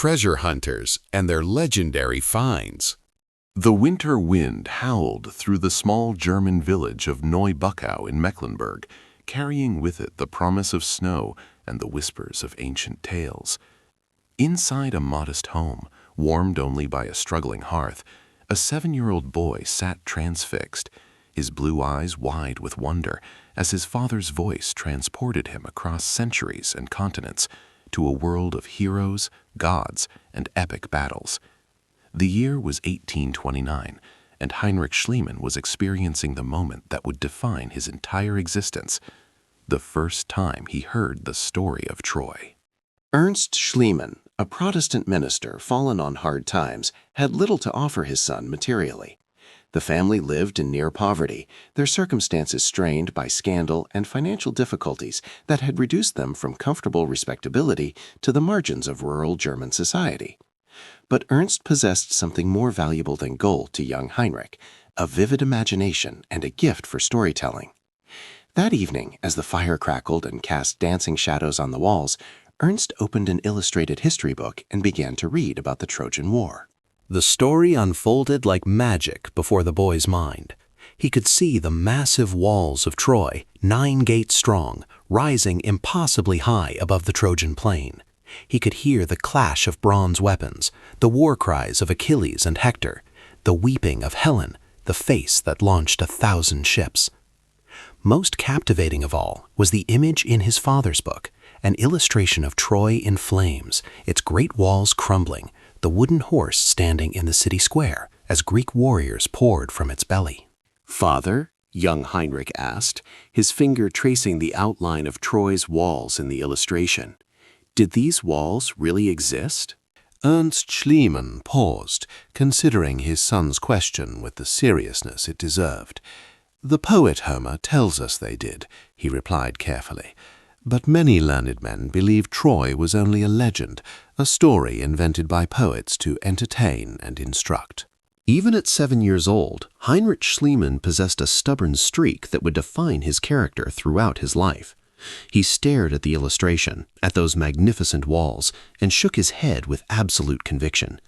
treasure hunters and their legendary finds. The winter wind howled through the small German village of Neu-Buckow in Mecklenburg, carrying with it the promise of snow and the whispers of ancient tales. Inside a modest home, warmed only by a struggling hearth, a 7-year-old boy sat transfixed, his blue eyes wide with wonder as his father's voice transported him across centuries and continents to a world of heroes, gods, and epic battles. The year was 1829, and Heinrich Schliemann was experiencing the moment that would define his entire existence, the first time he heard the story of Troy. Ernst Schliemann, a Protestant minister fallen on hard times, had little to offer his son materially. The family lived in near poverty, their circumstances strained by scandal and financial difficulties that had reduced them from comfortable respectability to the margins of rural German society. But Ernst possessed something more valuable than gold to young Heinrich, a vivid imagination and a gift for storytelling. That evening, as the fire crackled and cast dancing shadows on the walls, Ernst opened an illustrated history book and began to read about the Trojan War. The story unfolded like magic before the boy's mind. He could see the massive walls of Troy, 9 gates strong, rising impossibly high above the Trojan plain. He could hear the clash of bronze weapons, the war cries of Achilles and Hector, the weeping of Helen, the face that launched 1,000 ships. Most captivating of all was the image in his father's book, an illustration of Troy in flames, its great walls crumbling, the wooden horse standing in the city square as Greek warriors poured from its belly. "Father?" young Heinrich asked, his finger tracing the outline of Troy's walls in the illustration. Did these walls really exist? Ernst Schliemann paused, considering his son's question with the seriousness it deserved. "The poet Homer tells us they did," he replied carefully. "But many learned men believe Troy was only a legend, a story invented by poets to entertain and instruct." Even at 7 years old, Heinrich Schliemann possessed a stubborn streak that would define his character throughout his life. He stared at the illustration, at those magnificent walls, and shook his head with absolute conviction.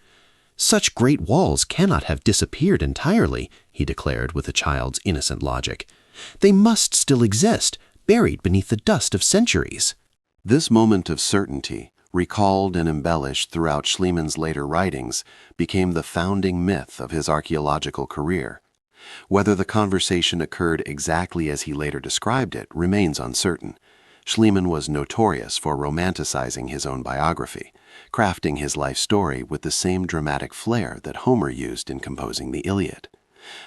"Such great walls cannot have disappeared entirely," he declared with a child's innocent logic. "They must still exist, buried beneath the dust of centuries." This moment of certainty, recalled and embellished throughout Schliemann's later writings, became the founding myth of his archaeological career. Whether the conversation occurred exactly as he later described it remains uncertain. Schliemann was notorious for romanticizing his own biography, crafting his life story with the same dramatic flair that Homer used in composing the Iliad.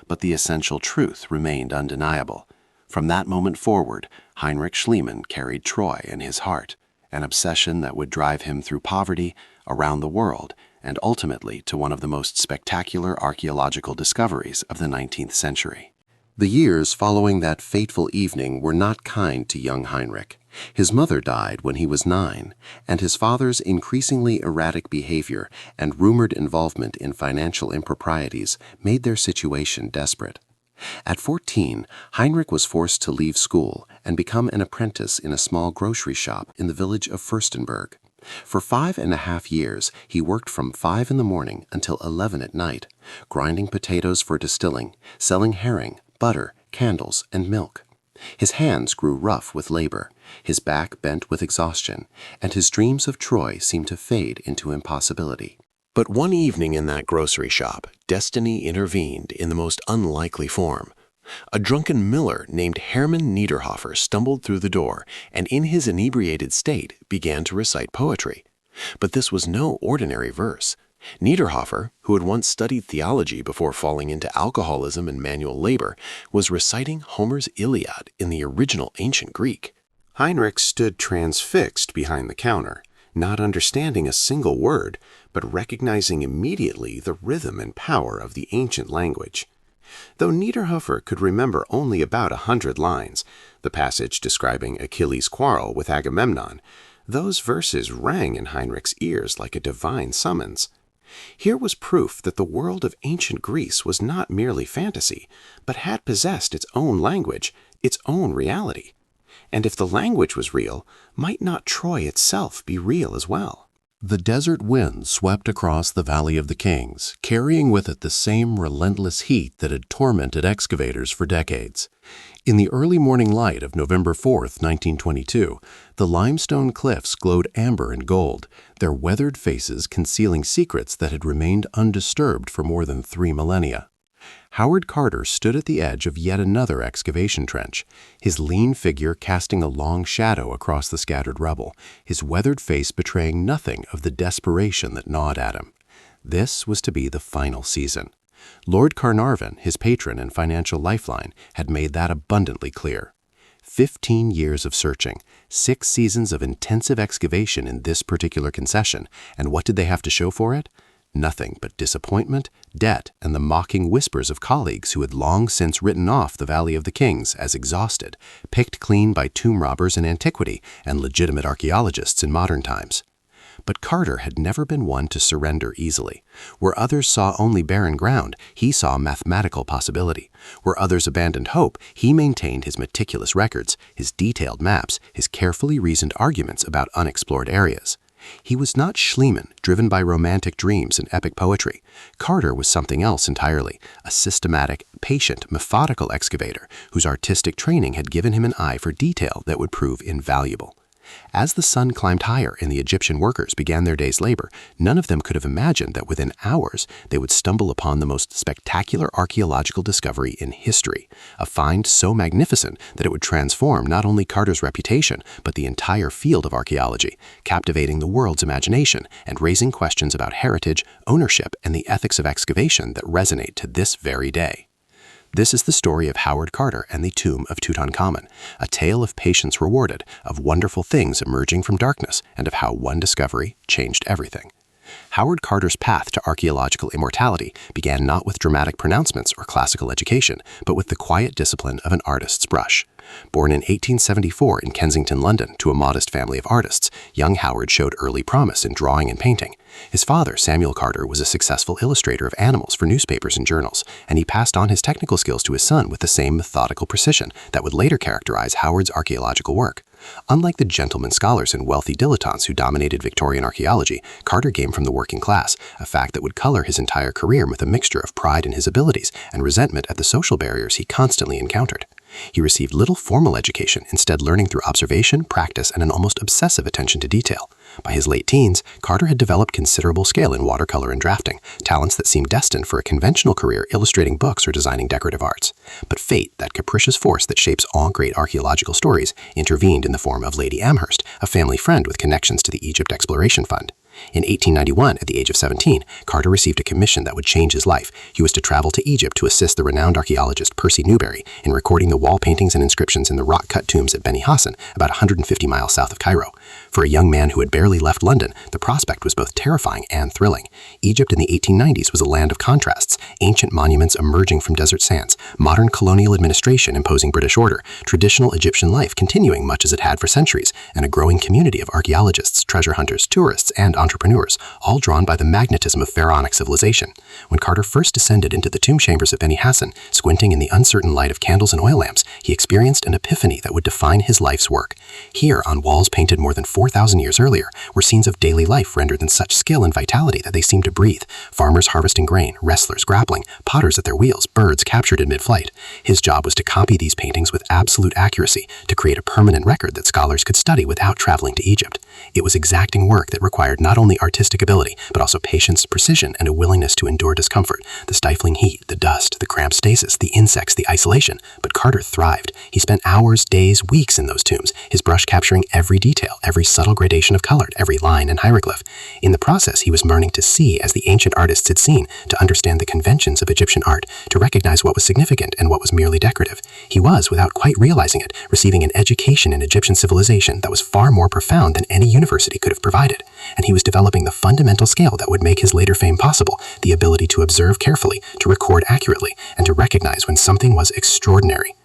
But the essential truth remained undeniable. From that moment forward, Heinrich Schliemann carried Troy in his heart, an obsession that would drive him through poverty, around the world, and ultimately to one of the most spectacular archaeological discoveries of the 19th century. The years following that fateful evening were not kind to young Heinrich. His mother died when he was 9, and his father's increasingly erratic behavior and rumored involvement in financial improprieties made their situation desperate. At 14, Heinrich was forced to leave school and become an apprentice in a small grocery shop in the village of Fürstenberg. For 5.5 years, he worked from 5 in the morning until 11 at night, grinding potatoes for distilling, selling herring, butter, candles, and milk. His hands grew rough with labor, his back bent with exhaustion, and his dreams of Troy seemed to fade into impossibility. But one evening in that grocery shop, destiny intervened in the most unlikely form. A drunken miller named Hermann Niederhofer stumbled through the door and in his inebriated state began to recite poetry. But this was no ordinary verse. Niederhofer, who had once studied theology before falling into alcoholism and manual labor, was reciting Homer's Iliad in the original ancient Greek. Heinrich stood transfixed behind the counter, not understanding a single word, but recognizing immediately the rhythm and power of the ancient language. Though Niederhofer could remember only about 100 lines, the passage describing Achilles' quarrel with Agamemnon, those verses rang in Heinrich's ears like a divine summons. Here was proof that the world of ancient Greece was not merely fantasy, but had possessed its own language, its own reality. And if the language was real, might not Troy itself be real as well? The desert wind swept across the Valley of the Kings, carrying with it the same relentless heat that had tormented excavators for decades. In the early morning light of November 4, 1922, the limestone cliffs glowed amber and gold, their weathered faces concealing secrets that had remained undisturbed for more than 3 millennia. Howard Carter stood at the edge of yet another excavation trench, his lean figure casting a long shadow across the scattered rubble, his weathered face betraying nothing of the desperation that gnawed at him. This was to be the final season. Lord Carnarvon, his patron and financial lifeline, had made that abundantly clear. 15 years of searching, 6 seasons of intensive excavation in this particular concession, and what did they have to show for it? Nothing but disappointment, debt, and the mocking whispers of colleagues who had long since written off the Valley of the Kings as exhausted, picked clean by tomb robbers in antiquity and legitimate archaeologists in modern times. But Carter had never been one to surrender easily. Where others saw only barren ground, he saw mathematical possibility. Where others abandoned hope, he maintained his meticulous records, his detailed maps, his carefully reasoned arguments about unexplored areas. He was not Schliemann, driven by romantic dreams and epic poetry. Carter was something else entirely, a systematic, patient, methodical excavator whose artistic training had given him an eye for detail that would prove invaluable. As the sun climbed higher and the Egyptian workers began their day's labor, none of them could have imagined that within hours they would stumble upon the most spectacular archaeological discovery in history, a find so magnificent that it would transform not only Carter's reputation, but the entire field of archaeology, captivating the world's imagination and raising questions about heritage, ownership, and the ethics of excavation that resonate to this very day. This is the story of Howard Carter and the tomb of Tutankhamun, a tale of patience rewarded, of wonderful things emerging from darkness, and of how one discovery changed everything. Howard Carter's path to archaeological immortality began not with dramatic pronouncements or classical education, but with the quiet discipline of an artist's brush. Born in 1874 in Kensington, London, to a modest family of artists, young Howard showed early promise in drawing and painting. His father, Samuel Carter, was a successful illustrator of animals for newspapers and journals, and he passed on his technical skills to his son with the same methodical precision that would later characterize Howard's archaeological work. Unlike the gentleman scholars and wealthy dilettantes who dominated Victorian archaeology, Carter came from the working class, a fact that would color his entire career with a mixture of pride in his abilities and resentment at the social barriers he constantly encountered. He received little formal education, instead learning through observation, practice, and an almost obsessive attention to detail. By his late teens, Carter had developed considerable skill in watercolor and drafting, talents that seemed destined for a conventional career illustrating books or designing decorative arts. But fate, that capricious force that shapes all great archaeological stories, intervened in the form of Lady Amherst, a family friend with connections to the Egypt Exploration Fund. In 1891, at the age of 17, Carter received a commission that would change his life. He was to travel to Egypt to assist the renowned archaeologist Percy Newberry in recording the wall paintings and inscriptions in the rock-cut tombs at Beni Hassan, about 150 miles south of Cairo. For a young man who had barely left London, the prospect was both terrifying and thrilling. Egypt in the 1890s was a land of contrasts, ancient monuments emerging from desert sands, modern colonial administration imposing British order, traditional Egyptian life continuing much as it had for centuries, and a growing community of archaeologists, treasure hunters, tourists, and entrepreneurs, all drawn by the magnetism of pharaonic civilization. When Carter first descended into the tomb chambers of Beni Hassan, squinting in the uncertain light of candles and oil lamps, he experienced an epiphany that would define his life's work. Here, on walls painted more than 4,000 years earlier, were scenes of daily life rendered in such skill and vitality that they seemed to breathe. Farmers harvesting grain, wrestlers grappling, potters at their wheels, birds captured in mid-flight. His job was to copy these paintings with absolute accuracy, to create a permanent record that scholars could study without traveling to Egypt. It was exacting work that required not only artistic ability, but also patience, precision, and a willingness to endure discomfort, the stifling heat, the dust, the cramped stasis, the insects, the isolation. But Carter thrived. He spent hours, days, weeks in those tombs, his brush capturing every detail, every subtle gradation of color, every line and hieroglyph. In the process, he was learning to see as the ancient artists had seen, to understand the conventions of Egyptian art, to recognize what was significant and what was merely decorative. He was, without quite realizing it, receiving an education in Egyptian civilization that was far more profound than any university could have provided. And he was developing the fundamental skill that would make his later fame possible, the ability to observe carefully, to record accurately, and to recognize when something was extraordinary.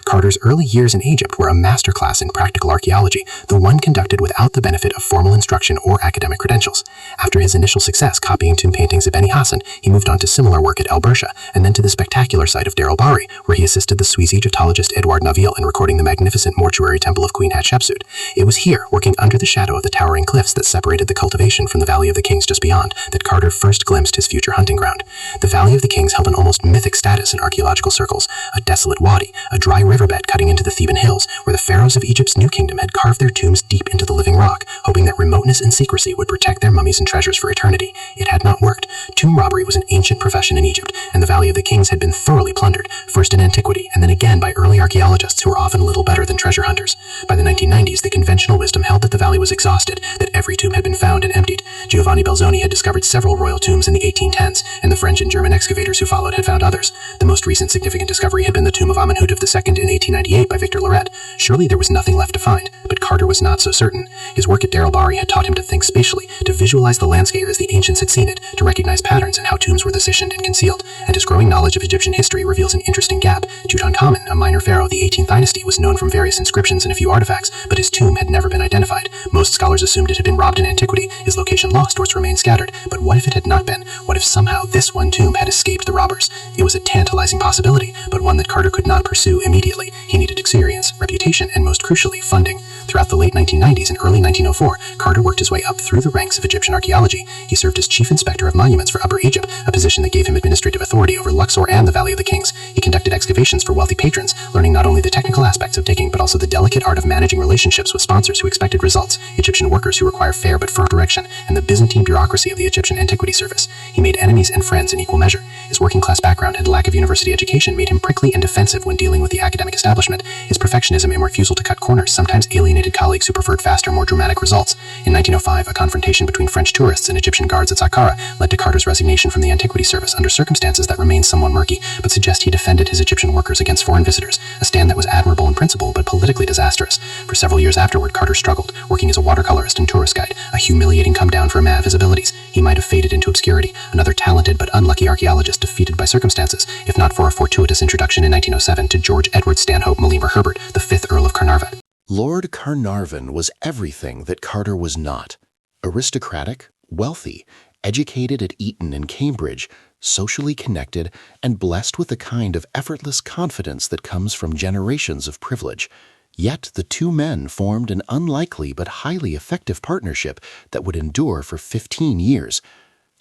Carter's early years in Egypt were a masterclass in practical archaeology, the one conducted without the benefit of formal instruction or academic credentials. After his initial success copying tomb paintings of Beni Hassan, he moved on to similar work at El Bersha, and then to the spectacular site of Deir el-Bahri, where he assisted the Swiss Egyptologist Edouard Naville in recording the magnificent mortuary temple of Queen Hatshepsut. It was here, working under the shadow of the towering cliffs that separated the cultivation from the Valley of the Kings just beyond, that Carter first glimpsed his future hunting ground. The Valley of the Kings held an almost mythic status in archaeological circles, a desolate wadi, a dry riverbed cutting into the Theban hills, where the pharaohs of Egypt's New Kingdom had carved their tombs deep into the living rock, hoping that remoteness and secrecy would protect their mummies and treasures for eternity. It had not worked. Tomb robbery was an ancient profession in Egypt, and the Valley of the Kings had been thoroughly plundered, first in antiquity and then again by early archaeologists who were often little better than treasure hunters. By the 1990s, the conventional wisdom held that the valley was exhausted, that every tomb had been found and emptied. Giovanni Belzoni had discovered several royal tombs in the 1810s, and the French and German excavators who followed had found others. The most recent significant discovery had been the tomb of Amenhotep II in 1898 by Victor Loret. Surely there was nothing left to find, but Carter was not so certain. His work at Deir el-Bahri had taught him to think spatially, to visualize the landscape as the ancients had seen it, to recognize patterns in how tombs were positioned and concealed, and his growing knowledge of Egyptian history reveals an interesting gap. Tutankhamun, a minor pharaoh of the 18th dynasty, was known from various inscriptions and a few artifacts, but his tomb had never been identified. Most scholars assumed it had been robbed in antiquity, his location lost or its remains scattered. But what if it had not been? What if somehow this one tomb had escaped the robbers? It was a tantalizing possibility, but one that Carter could not pursue immediately. He needed experience, reputation, and most crucially, funding. Throughout the late 1990s and early 1904, Carter worked his way up through the ranks of Egyptian archaeology. He served as chief inspector of monuments for Upper Egypt, a position that gave him administrative authority over Luxor and the Valley of the Kings. He conducted excavations for wealthy patrons, learning not only the technical aspects of digging, but also the delicate art of managing relationships with sponsors who expected results, Egyptian workers who require fair but firm direction, and the Byzantine bureaucracy of the Egyptian Antiquity Service. He made enemies and friends in equal measure. His working-class background and lack of university education made him prickly and defensive when dealing with the academic establishment. His perfectionism and refusal to cut corners sometimes alienated colleagues who preferred faster, more dramatic results. In 1905, a confrontation between French tourists and Egyptian guards at Saqqara led to Carter's resignation from the Antiquity Service under circumstances that remain somewhat murky, but suggest he defended his Egyptian workers against foreign visitors, a stand that was admirable in principle but politically disastrous. For several years afterward, Carter struggled, working as a watercolorist and tourist guide, a humiliating come-down for a man of his abilities. He might have faded into obscurity, another talented but unlucky archaeologist defeated by circumstances, if not for a fortuitous introduction in 1907 to George Edward Stanhope Malimer Herbert, the 5th Earl of Carnarvon. Lord Carnarvon was everything that Carter was not. Aristocratic, wealthy, educated at Eton and Cambridge, socially connected, and blessed with the kind of effortless confidence that comes from generations of privilege. Yet the two men formed an unlikely but highly effective partnership that would endure for 15 years.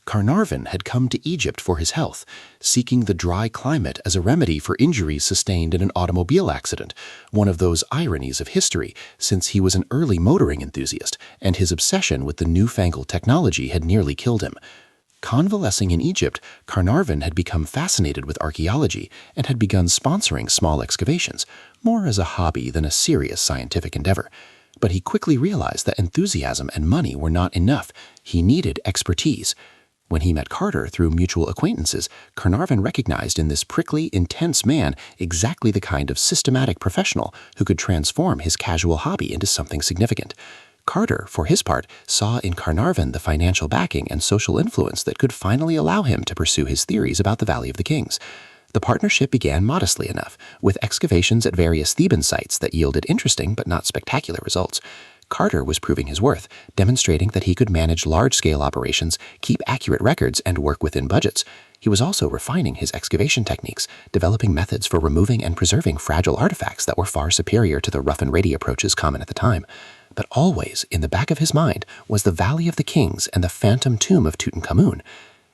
Carnarvon had come to Egypt for his health, seeking the dry climate as a remedy for injuries sustained in an automobile accident, one of those ironies of history, since he was an early motoring enthusiast, and his obsession with the newfangled technology had nearly killed him. Convalescing in Egypt, Carnarvon had become fascinated with archaeology and had begun sponsoring small excavations, more as a hobby than a serious scientific endeavor. But he quickly realized that enthusiasm and money were not enough. He needed expertise. When he met Carter through mutual acquaintances, Carnarvon recognized in this prickly, intense man exactly the kind of systematic professional who could transform his casual hobby into something significant. Carter, for his part, saw in Carnarvon the financial backing and social influence that could finally allow him to pursue his theories about the Valley of the Kings. The partnership began modestly enough, with excavations at various Theban sites that yielded interesting but not spectacular results. Carter was proving his worth, demonstrating that he could manage large-scale operations, keep accurate records, and work within budgets. He was also refining his excavation techniques, developing methods for removing and preserving fragile artifacts that were far superior to the rough-and-ready approaches common at the time. But always, in the back of his mind, was the Valley of the Kings and the phantom tomb of Tutankhamun.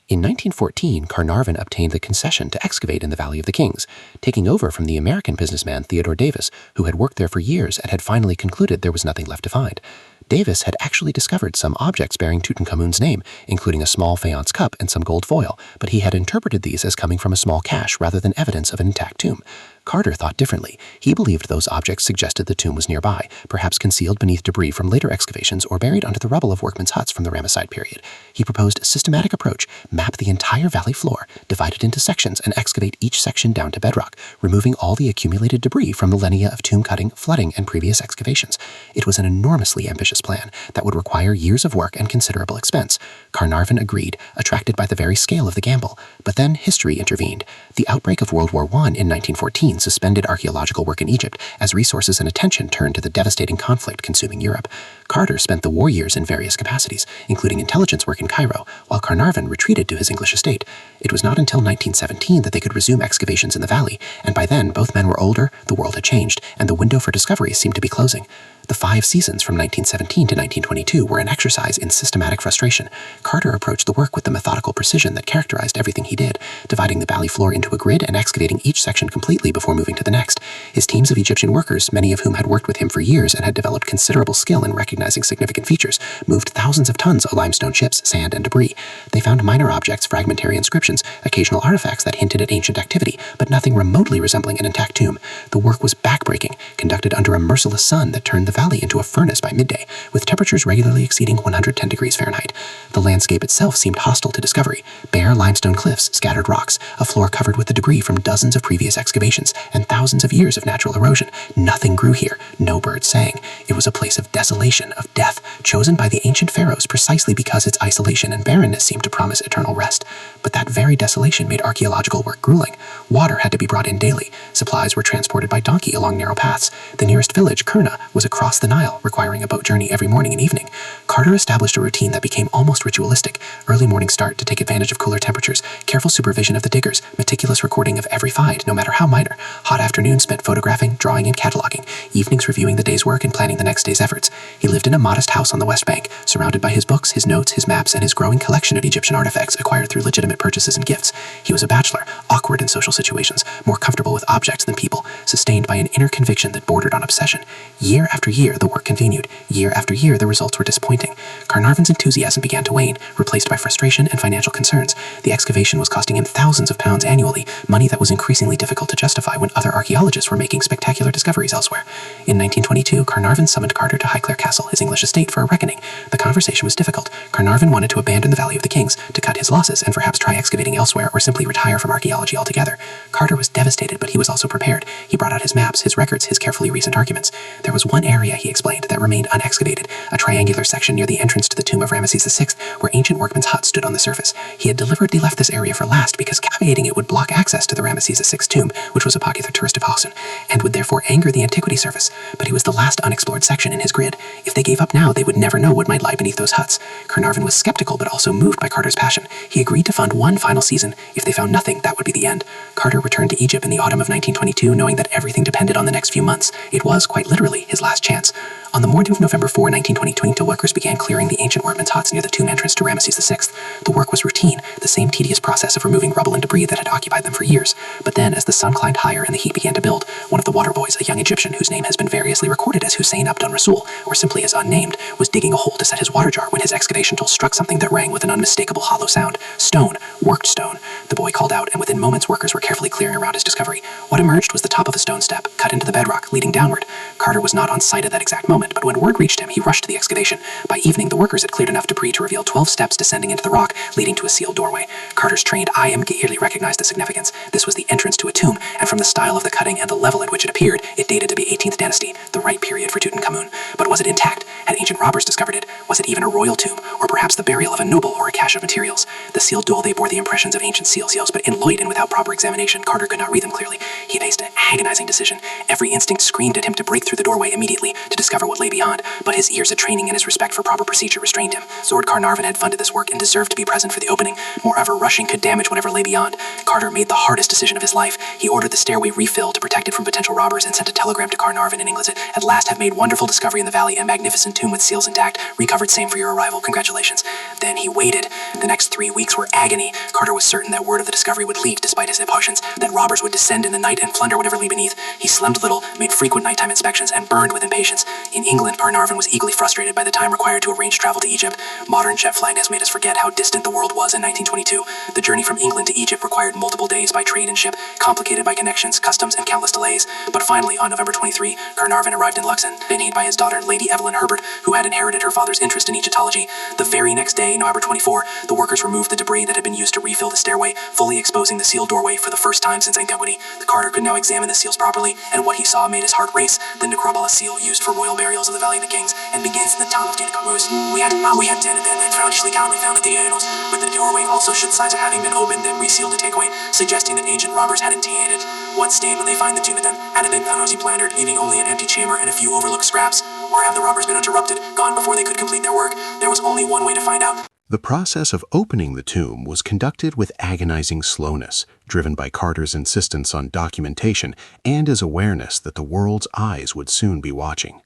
In 1914, Carnarvon obtained the concession to excavate in the Valley of the Kings, taking over from the American businessman Theodore Davis, who had worked there for years and had finally concluded there was nothing left to find. Davis had actually discovered some objects bearing Tutankhamun's name, including a small faience cup and some gold foil, but he had interpreted these as coming from a small cache rather than evidence of an intact tomb. Carter thought differently. He believed those objects suggested the tomb was nearby, perhaps concealed beneath debris from later excavations or buried under the rubble of workmen's huts from the Ramesside period. He proposed a systematic approach, map the entire valley floor, divide it into sections, and excavate each section down to bedrock, removing all the accumulated debris from millennia of tomb cutting, flooding, and previous excavations. It was an enormously ambitious plan that would require years of work and considerable expense. Carnarvon agreed, attracted by the very scale of the gamble. But then history intervened. The outbreak of World War I in 1914 1917 suspended archaeological work in Egypt as resources and attention turned to the devastating conflict consuming Europe. Carter spent the war years in various capacities, including intelligence work in Cairo, while Carnarvon retreated to his English estate. It was not until 1917 that they could resume excavations in the valley, and by then both men were older, the world had changed, and the window for discovery seemed to be closing. The 5 seasons from 1917 to 1922 were an exercise in systematic frustration. Carter approached the work with the methodical precision that characterized everything he did, dividing the valley floor into a grid and excavating each section completely before moving to the next. His teams of Egyptian workers, many of whom had worked with him for years and had developed considerable skill in recognizing significant features, moved thousands of tons of limestone chips, sand, and debris. They found minor objects, fragmentary inscriptions, occasional artifacts that hinted at ancient activity, but nothing remotely resembling an intact tomb. The work was backbreaking, conducted under a merciless sun that turned the valley into a furnace by midday, with temperatures regularly exceeding 110 degrees Fahrenheit. The landscape itself seemed hostile to discovery. Bare limestone cliffs, scattered rocks, a floor covered with the debris from dozens of previous excavations, and thousands of years of natural erosion. Nothing grew here, no birds sang. It was a place of desolation, of death, chosen by the ancient pharaohs precisely because its isolation and barrenness seemed to promise eternal rest. But that very desolation made archaeological work grueling. Water had to be brought in daily. Supplies were transported by donkey along narrow paths. The nearest village, Kurna, was across the Nile, requiring a boat journey every morning and evening. Carter established a routine that became almost ritualistic. Early morning start to take advantage of cooler temperatures, careful supervision of the diggers, meticulous recording of every find, no matter how minor. Hot afternoons spent photographing, drawing, and cataloging. Evenings reviewing the day's work and planning the next day's efforts. He lived in a modest house on the West Bank, surrounded by his books, his notes, his maps, and his growing collection of Egyptian artifacts acquired through legitimate purchases and gifts. He was a bachelor, awkward in social situations, more comfortable with objects than people, sustained by an inner conviction that bordered on obsession. Year after year, the work continued. Year after year, the results were disappointing. Carnarvon's enthusiasm began to wane, replaced by frustration and financial concerns. The excavation was costing him thousands of pounds annually, money that was increasingly difficult to justify when other archaeologists were making spectacular discoveries elsewhere. In 1922, Carnarvon summoned Carter to Highclere Castle, his English estate, for a reckoning. The conversation was difficult. Carnarvon wanted to abandon the Valley of the Kings, to cut his losses and perhaps try excavating elsewhere or simply retire from archaeology altogether. Carter was devastated, but he was also prepared. He brought out his maps, his records, his carefully reasoned arguments. There was one area, he explained, that remained unexcavated, a triangular section near the entrance to the tomb of Ramesses VI, where ancient workmen's huts stood on the surface. He had deliberately left this area for last because excavating it would block access to the Ramesses VI tomb, which was a popular tourist devotion, and would therefore anger the antiquity service. But it was the last unexplored section in his grid. If they gave up now, they would never know what might lie beneath those huts. Carnarvon was skeptical but also moved by Carter's passion. He agreed to fund one final season. If they found nothing, that would be the end. Carter returned to Egypt in the autumn of 1922, knowing that everything depended on the next few months. It was, quite literally, his last chance. On the morning of November 4, 1922, workers began clearing the ancient workmen's huts near the tomb entrance to Ramesses VI. The work was routine, the same tedious process of removing rubble and debris that had occupied them for years. But then, as the sun climbed higher and the heat began to build, one of the water boys, a young Egyptian whose name has been variously recorded as Hussein Abdun Rasul, or simply as unnamed, was digging a hole to set his water jar when his excavation tool struck something that rang with an unmistakable hollow sound. Stone. Worked stone. The boy called out, and within moments workers were carefully clearing around his discovery. What emerged was the top of a stone step, cut into the bedrock, leading downward. Carter was not on site at that exact moment, but when word reached him, he rushed to the excavation. By evening, the workers had cleared enough debris to reveal 12 steps descending into the rock, leading to a sealed doorway. Carter's trained eye immediately recognized the significance. This was the entrance to a tomb, and from the style of the cutting and the level at which it appeared, it dated to be 18th dynasty, the right period for Tutankhamun. But was it intact? Had ancient robbers discovered it? Was it even a royal tomb, or perhaps the burial of a noble or a cache of materials? The sealed doorway bore the impressions of ancient seals, but in light and without proper examination, Carter could not read them clearly. He faced an agonizing decision. Every instinct screamed at him to break through the doorway immediately to discover what lay beyond, but his years of training and his respect for proper procedure restrained him. Lord Carnarvon had funded this work and deserved to be present for the opening. Moreover, rushing could damage whatever lay beyond. Carter made the hardest decision of his life. He ordered the stairway refilled to protect it from potential robbers and sent a telegram to Carnarvon in England. At last have made wonderful discovery in the valley, a magnificent tomb with seals intact. Recovered same for your arrival. Congratulations. Then he waited. The next 3 weeks were agony. Carter was certain that word of the discovery would leak despite his impatience, that robbers would descend in the night and plunder whatever lay beneath. He slept little, made frequent nighttime inspections, and burned with impatience. In England, Carnarvon was equally frustrated by the time required to arrange travel to Egypt. Modern jet flight has made us forget how distant the world was in 1922. The journey from England to Egypt required multiple days by trade and ship, complicated by connections, customs, and countless delays. But finally, on November 23, Carnarvon arrived in Luxon, accompanied by his daughter, Lady Evelyn Herbert, who had inherited her father's interest in Egyptology. The very next day, November 24, the workers removed the debris that had been used to refill the stairway, fully exposing the sealed doorway for the first time since antiquity. The Carter could now examine the seals properly, and what he saw made his heart race. The necropolis seal used for royal burials of the Valley of the Kings, and begins in the town of Tutankhamun. We had 10 and then found Schliemann found the Theanos, with the doorway also showed signs of having been opened and resealed to take away, suggesting that ancient robbers hadn't tainted it. What's stayed when they find the tomb then? Had it been thoroughly plundered, leaving only an empty chamber and a few overlooked scraps? Or have the robbers been interrupted, gone before they could complete their work? There was only one way to find out. The process of opening the tomb was conducted with agonizing slowness, driven by Carter's insistence on documentation and his awareness that the world's eyes would soon be watching.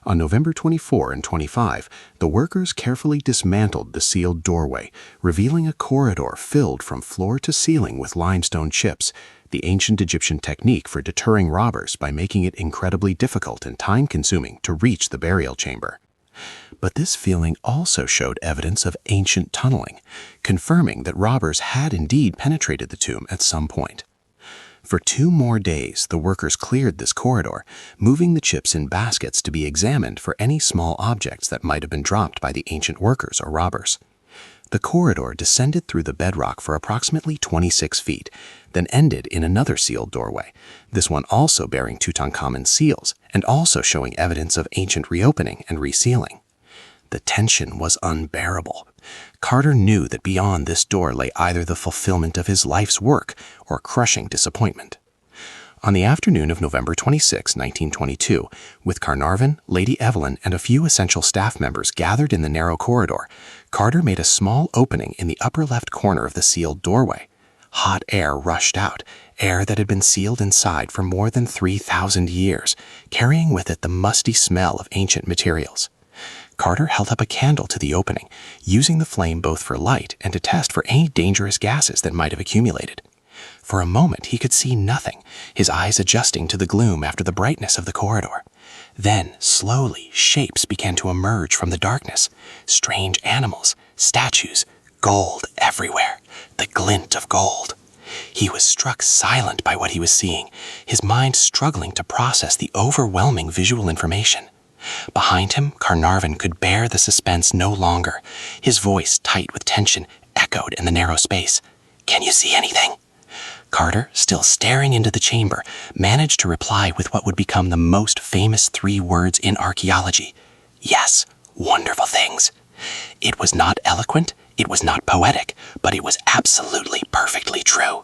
On November 24 and 25, the workers carefully dismantled the sealed doorway, revealing a corridor filled from floor to ceiling with limestone chips, the ancient Egyptian technique for deterring robbers by making it incredibly difficult and time-consuming to reach the burial chamber. But this feeling also showed evidence of ancient tunneling, confirming that robbers had indeed penetrated the tomb at some point. For 2 more days, the workers cleared this corridor, moving the chips in baskets to be examined for any small objects that might have been dropped by the ancient workers or robbers. The corridor descended through the bedrock for approximately 26 feet, then ended in another sealed doorway, this one also bearing Tutankhamun's seals and also showing evidence of ancient reopening and resealing. The tension was unbearable. Carter knew that beyond this door lay either the fulfillment of his life's work or crushing disappointment. On the afternoon of November 26, 1922, with Carnarvon, Lady Evelyn, and a few essential staff members gathered in the narrow corridor, Carter made a small opening in the upper left corner of the sealed doorway. Hot air rushed out, air that had been sealed inside for more than 3,000 years, carrying with it the musty smell of ancient materials. Carter held up a candle to the opening, using the flame both for light and to test for any dangerous gases that might have accumulated. For a moment he could see nothing, his eyes adjusting to the gloom after the brightness of the corridor. Then, slowly, shapes began to emerge from the darkness. Strange animals, statues, gold everywhere, the glint of gold. He was struck silent by what he was seeing, his mind struggling to process the overwhelming visual information. Behind him, Carnarvon could bear the suspense no longer. His voice, tight with tension, echoed in the narrow space. "Can you see anything?" Carter, still staring into the chamber, managed to reply with what would become the most famous 3 words in archaeology. "Yes, wonderful things." It was not eloquent, it was not poetic, but it was absolutely perfectly true.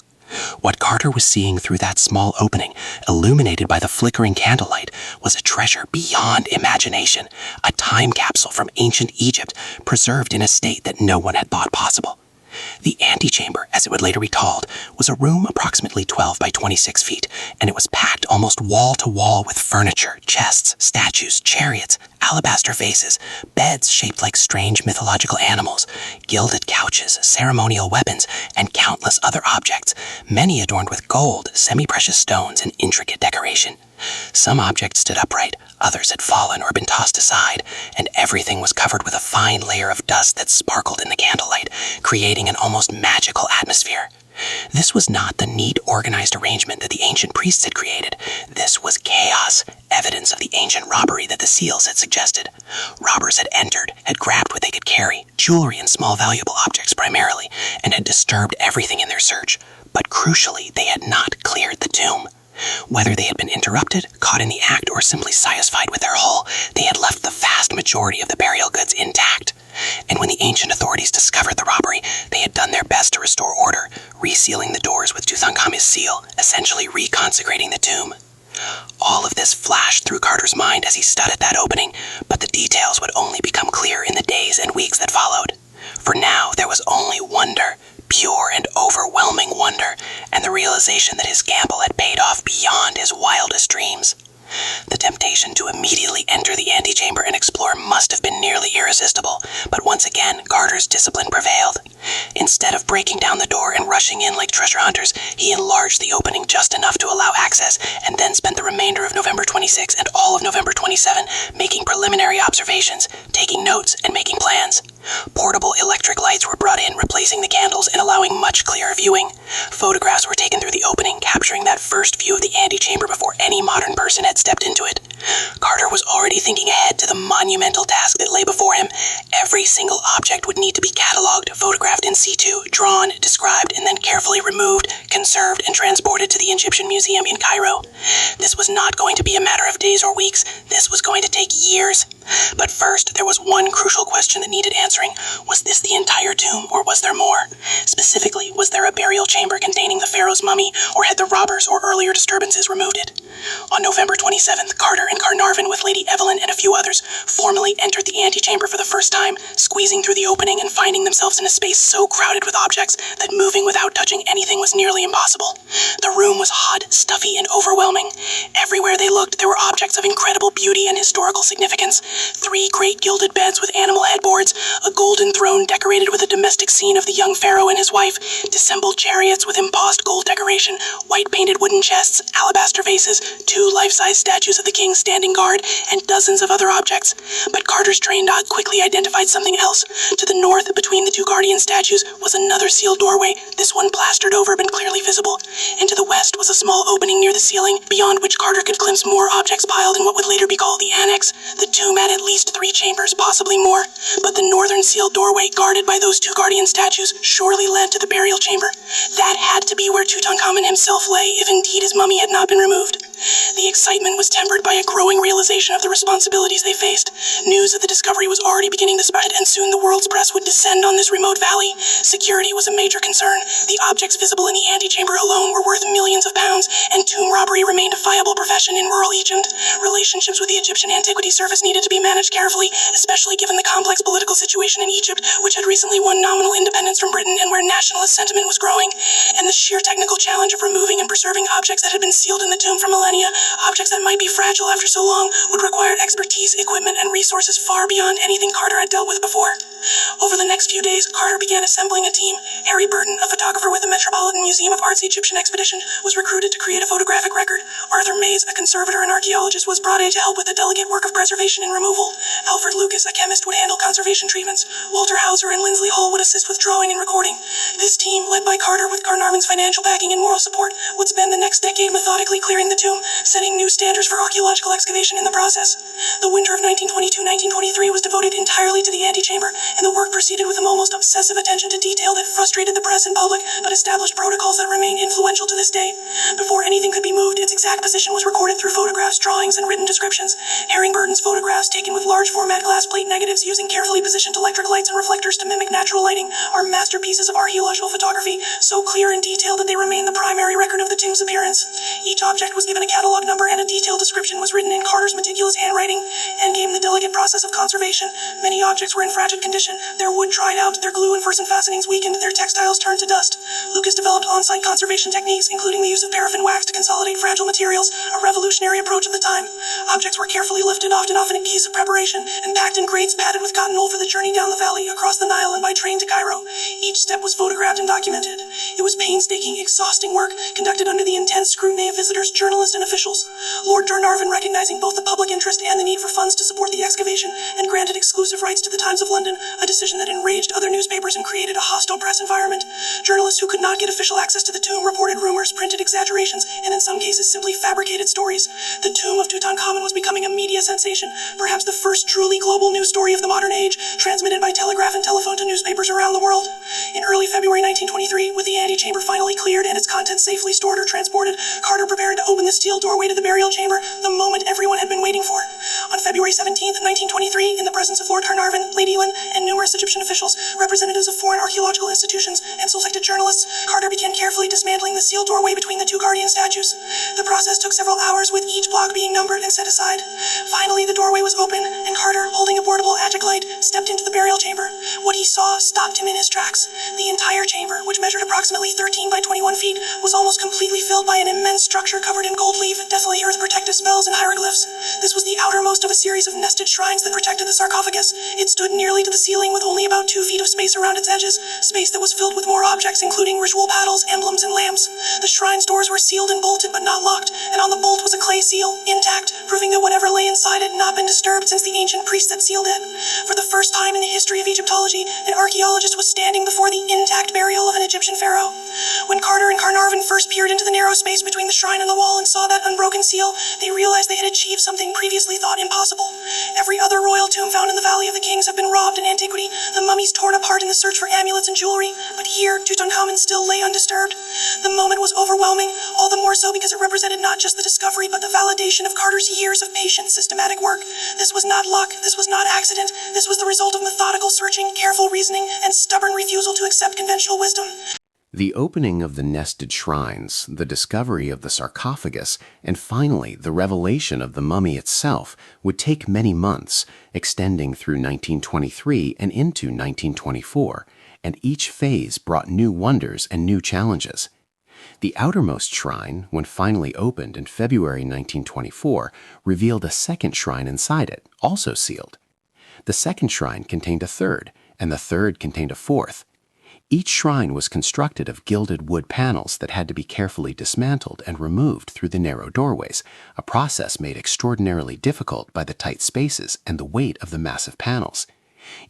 What Carter was seeing through that small opening, illuminated by the flickering candlelight, was a treasure beyond imagination, a time capsule from ancient Egypt, preserved in a state that no one had thought possible. The antechamber, as it would later be called, was a room approximately 12 by 26 feet, and it was packed almost wall to wall with furniture, chests, statues, chariots, alabaster vases, beds shaped like strange mythological animals, gilded couches, ceremonial weapons, and countless other objects, many adorned with gold, semi-precious stones, and intricate decoration. Some objects stood upright, others had fallen or been tossed aside, and everything was covered with a fine layer of dust that sparkled in the candlelight, creating an almost magical atmosphere. This was not the neat, organized arrangement that the ancient priests had created. This was chaos, evidence of the ancient robbery that the seals had suggested. Robbers had entered, had grabbed what they could carry, jewelry and small valuable objects primarily, and had disturbed everything in their search. But crucially, they had not cleared the tomb. Whether they had been interrupted, caught in the act, or simply satisfied with their haul, they had left the vast majority of the burial goods intact. And when the ancient authorities discovered the robbery, they had done their best to restore order, resealing the doors with Tutankhamun's seal, essentially reconsecrating the tomb. All of this flashed through Carter's mind as he stood at that opening, but the details would only become clear in the days and weeks that followed. For now, there was only wonder, pure and overwhelming wonder, and the realization that his gamble had paid off beyond his wildest dreams. The temptation to immediately enter the antechamber and explore must have been nearly irresistible, but once again, Carter's discipline prevailed. Instead of breaking down the door and rushing in like treasure hunters, he enlarged the opening just enough to allow access, and then spent the remainder of November 26 and all of November 27 making preliminary observations, taking notes, and making plans. Portable electric lights were brought in, replacing the candles and allowing much clearer viewing. Photographs were taken through the opening, capturing that first view of the antechamber before any modern person had stepped into it. Carter was already thinking ahead to the monumental task that lay before him. Every single object would need to be cataloged, photographed in situ, drawn, described, and then carefully removed, conserved, and transported to the Egyptian Museum in Cairo. This was not going to be a matter of days or weeks. This was going to take years. But first, there was one crucial question that needed answering. Was this the entire tomb, or was there more? Specifically, was there a burial chamber containing the pharaoh's mummy, or had the robbers or earlier disturbances removed it? On November 27th, Carter and Carnarvon with Lady Evelyn and a few others formally entered the antechamber for the first time, squeezing through the opening and finding themselves in a space so crowded with objects that moving without touching anything was nearly impossible. The room was hot, stuffy, and overwhelming. Everywhere they looked, there were objects of incredible beauty and historical significance. 3 great gilded beds with animal headboards, a golden throne decorated with a domestic scene of the young pharaoh and his wife, dissembled chariots with embossed gold decoration, white-painted wooden chests, alabaster vases, 2 life-size statues of the king standing guard, and dozens of other objects. But Carter's trained eye quickly identified something else. To the north, between the 2 guardian statues, was another sealed doorway, this one plastered over but clearly visible. And to the west was a small opening near the ceiling, beyond which Carter could glimpse more objects piled in what would later be called the annex. The tomb had at least 3 chambers, possibly more. But the northern sealed doorway, guarded by those 2 guardian statues, surely led to the burial chamber. That had to be where Tutankhamun himself lay, if indeed his mummy had not been removed. The excitement was tempered by a growing realization of the responsibilities they faced. News of the discovery was already beginning to spread, and soon the world's press would descend on this remote valley. Security was a major concern. The objects visible in the antechamber alone were worth millions of pounds, and tomb robbery remained a viable profession in rural Egypt. Relationships with the Egyptian Antiquity Service needed to be managed carefully, especially given the complex political situation in Egypt, which had recently won nominal independence from Britain and where nationalist sentiment was growing. And the sheer technical challenge of removing and preserving objects that had been sealed in the tomb for millennia, objects that might be fragile after so long, would require expertise, equipment, and resources far beyond anything Carter had dealt with before. Over the next few days, Carter began assembling a team. Harry Burton, a photographer with the Metropolitan Museum of Art's Egyptian Expedition, was recruited to create a photographic record. Arthur Mays, a conservator and archaeologist, was brought in to help with the delicate work of preservation and removal. Alfred Lucas, a chemist, would handle conservation treatments. Walter Hauser and Lindsley Hull would assist with drawing and recording. This team, led by Carter with Carnarvon's financial backing and moral support, would spend the next decade methodically clearing the tomb, setting new standards for archaeological excavation in the process. The winter of 1922-1923 was devoted entirely to the antechamber, and the work proceeded with an almost obsessive attention to detail that frustrated the press and public, but established protocols that remain influential to this day. Before anything could be moved, its exact position was recorded through photographs, drawings, and written descriptions. Harry Burton's photographs, taken with large format glass plate negatives using carefully positioned electric lights and reflectors to mimic natural lighting, are masterpieces of archaeological photography, so clear and detailed that they remain the primary record of the tomb's appearance. Each object was given a catalog number, and a detailed description was written in Carter's meticulous handwriting. Endgame the delicate process of conservation. Many objects were in fragile condition. Their wood dried out, their glue and frozen fastenings weakened, their textiles turned to dust. Lucas developed on-site conservation techniques, including the use of paraffin wax to consolidate fragile materials, a revolutionary approach of the time. Objects were carefully lifted, often in keys of preparation, and packed in crates padded with cotton wool for the journey down the valley, across the Nile, and by train to Cairo. Each step was photographed and documented. It was painstaking, exhausting work, conducted under the intense scrutiny of visitors, journalists, and officials. Lord Carnarvon, recognizing both the public interest and the need for funds to support the excavation, and granted exclusive rights to the Times of London, a decision that enraged other newspapers and created a hostile press environment. Journalists who could not get official access to the tomb reported rumors, printed exaggerations, and in some cases simply fabricated stories. The tomb of Tutankhamun was becoming a media sensation, perhaps the first truly global news story of the modern age, transmitted by telegraph and telephone to newspapers around the world. In early February 1923, with the antechamber finally cleared and its contents safely stored or transported, Carter prepared to open the steel doorway to the burial chamber, the moment everyone had been waiting for. On February 17th, 1923, in the presence of Lord Carnarvon, Lady Evelyn, and numerous Egyptian officials, representatives of foreign archaeological institutions, and selected journalists, Carter began carefully dismantling the sealed doorway between the 2 guardian statues. The process took several hours, with each block being numbered and set aside. Finally, the doorway was open, and Carter, holding a portable Attic light, stepped into the burial chamber. What he saw stopped him in his tracks. The entire chamber, which measured approximately 13 by 21 feet, was almost completely filled by an immense structure covered in gold leaf, deathly earth-protective spells, and hieroglyphs. This was the outermost of a series of nested shrines that protected the sarcophagus. It stood nearly to the ceiling, with only about 2 feet of space around its edges, space that was filled with more objects, including ritual paddles, emblems, and lamps. The shrine's doors were sealed and bolted, but not locked, and on the bolt was a clay seal, intact, proving that whatever lay inside it had not been disturbed since the ancient priests had sealed it. For the first time in the history of Egyptology, an archaeologist was standing before the intact burial of an Egyptian pharaoh. When Carter and Carnarvon first first peered into the narrow space between the shrine and the wall and saw that unbroken seal, they realized they had achieved something previously thought impossible. Every other royal tomb found in the Valley of the Kings have been robbed in antiquity, the mummies torn apart in the search for amulets and jewelry, but here, Tutankhamun still lay undisturbed. The moment was overwhelming, all the more so because it represented not just the discovery, but the validation of Carter's years of patient, systematic work. This was not luck, this was not accident, this was the result of methodical searching, careful reasoning, and stubborn refusal to accept conventional wisdom. The opening of the nested shrines, the discovery of the sarcophagus, and finally the revelation of the mummy itself would take many months, extending through 1923 and into 1924, and each phase brought new wonders and new challenges. The outermost shrine, when finally opened in February 1924, revealed a second shrine inside it, also sealed. The second shrine contained a third, and the third contained a fourth. Each shrine was constructed of gilded wood panels that had to be carefully dismantled and removed through the narrow doorways, a process made extraordinarily difficult by the tight spaces and the weight of the massive panels.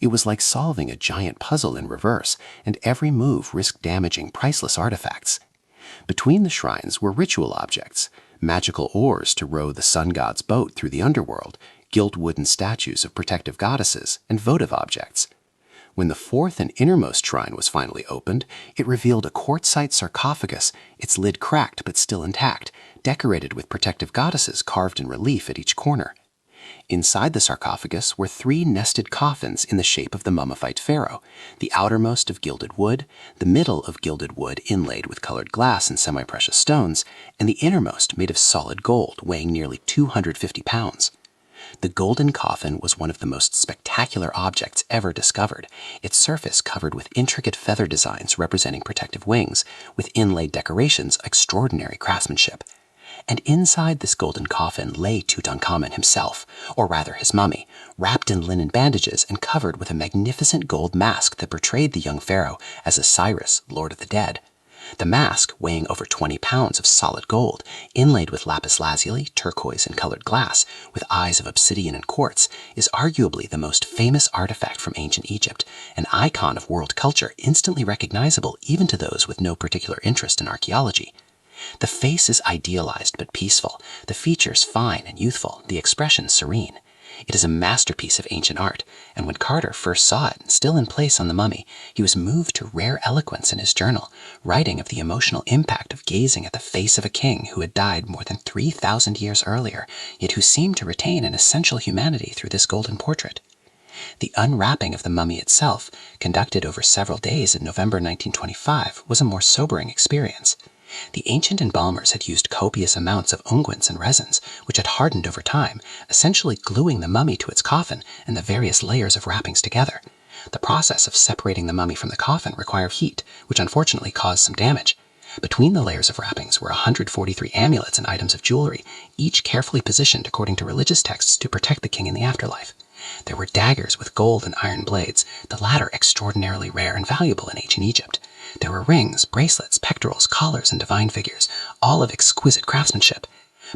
It was like solving a giant puzzle in reverse, and every move risked damaging priceless artifacts. Between the shrines were ritual objects, magical oars to row the sun god's boat through the underworld, gilt wooden statues of protective goddesses, and votive objects. When the fourth and innermost shrine was finally opened, it revealed a quartzite sarcophagus, its lid cracked but still intact, decorated with protective goddesses carved in relief at each corner. Inside the sarcophagus were 3 nested coffins in the shape of the mummified pharaoh, the outermost of gilded wood, the middle of gilded wood inlaid with colored glass and semi-precious stones, and the innermost made of solid gold weighing nearly 250 pounds. The golden coffin was one of the most spectacular objects ever discovered, its surface covered with intricate feather designs representing protective wings, with inlaid decorations of extraordinary craftsmanship. And inside this golden coffin lay Tutankhamun himself, or rather his mummy, wrapped in linen bandages and covered with a magnificent gold mask that portrayed the young pharaoh as Osiris, Lord of the Dead. The mask, weighing over 20 pounds of solid gold, inlaid with lapis lazuli, turquoise, and colored glass, with eyes of obsidian and quartz, is arguably the most famous artifact from ancient Egypt, an icon of world culture instantly recognizable even to those with no particular interest in archaeology. The face is idealized but peaceful, the features fine and youthful, the expression serene. It is a masterpiece of ancient art, and when Carter first saw it, still in place on the mummy, he was moved to rare eloquence in his journal, writing of the emotional impact of gazing at the face of a king who had died more than 3,000 years earlier, yet who seemed to retain an essential humanity through this golden portrait. The unwrapping of the mummy itself, conducted over several days in November 1925, was a more sobering experience. The ancient embalmers had used copious amounts of unguents and resins, which had hardened over time, essentially gluing the mummy to its coffin and the various layers of wrappings together. The process of separating the mummy from the coffin required heat, which unfortunately caused some damage. Between the layers of wrappings were 143 amulets and items of jewelry, each carefully positioned according to religious texts to protect the king in the afterlife. There were daggers with gold and iron blades, the latter extraordinarily rare and valuable in ancient Egypt. There were rings, bracelets, pectorals, collars, and divine figures, all of exquisite craftsmanship.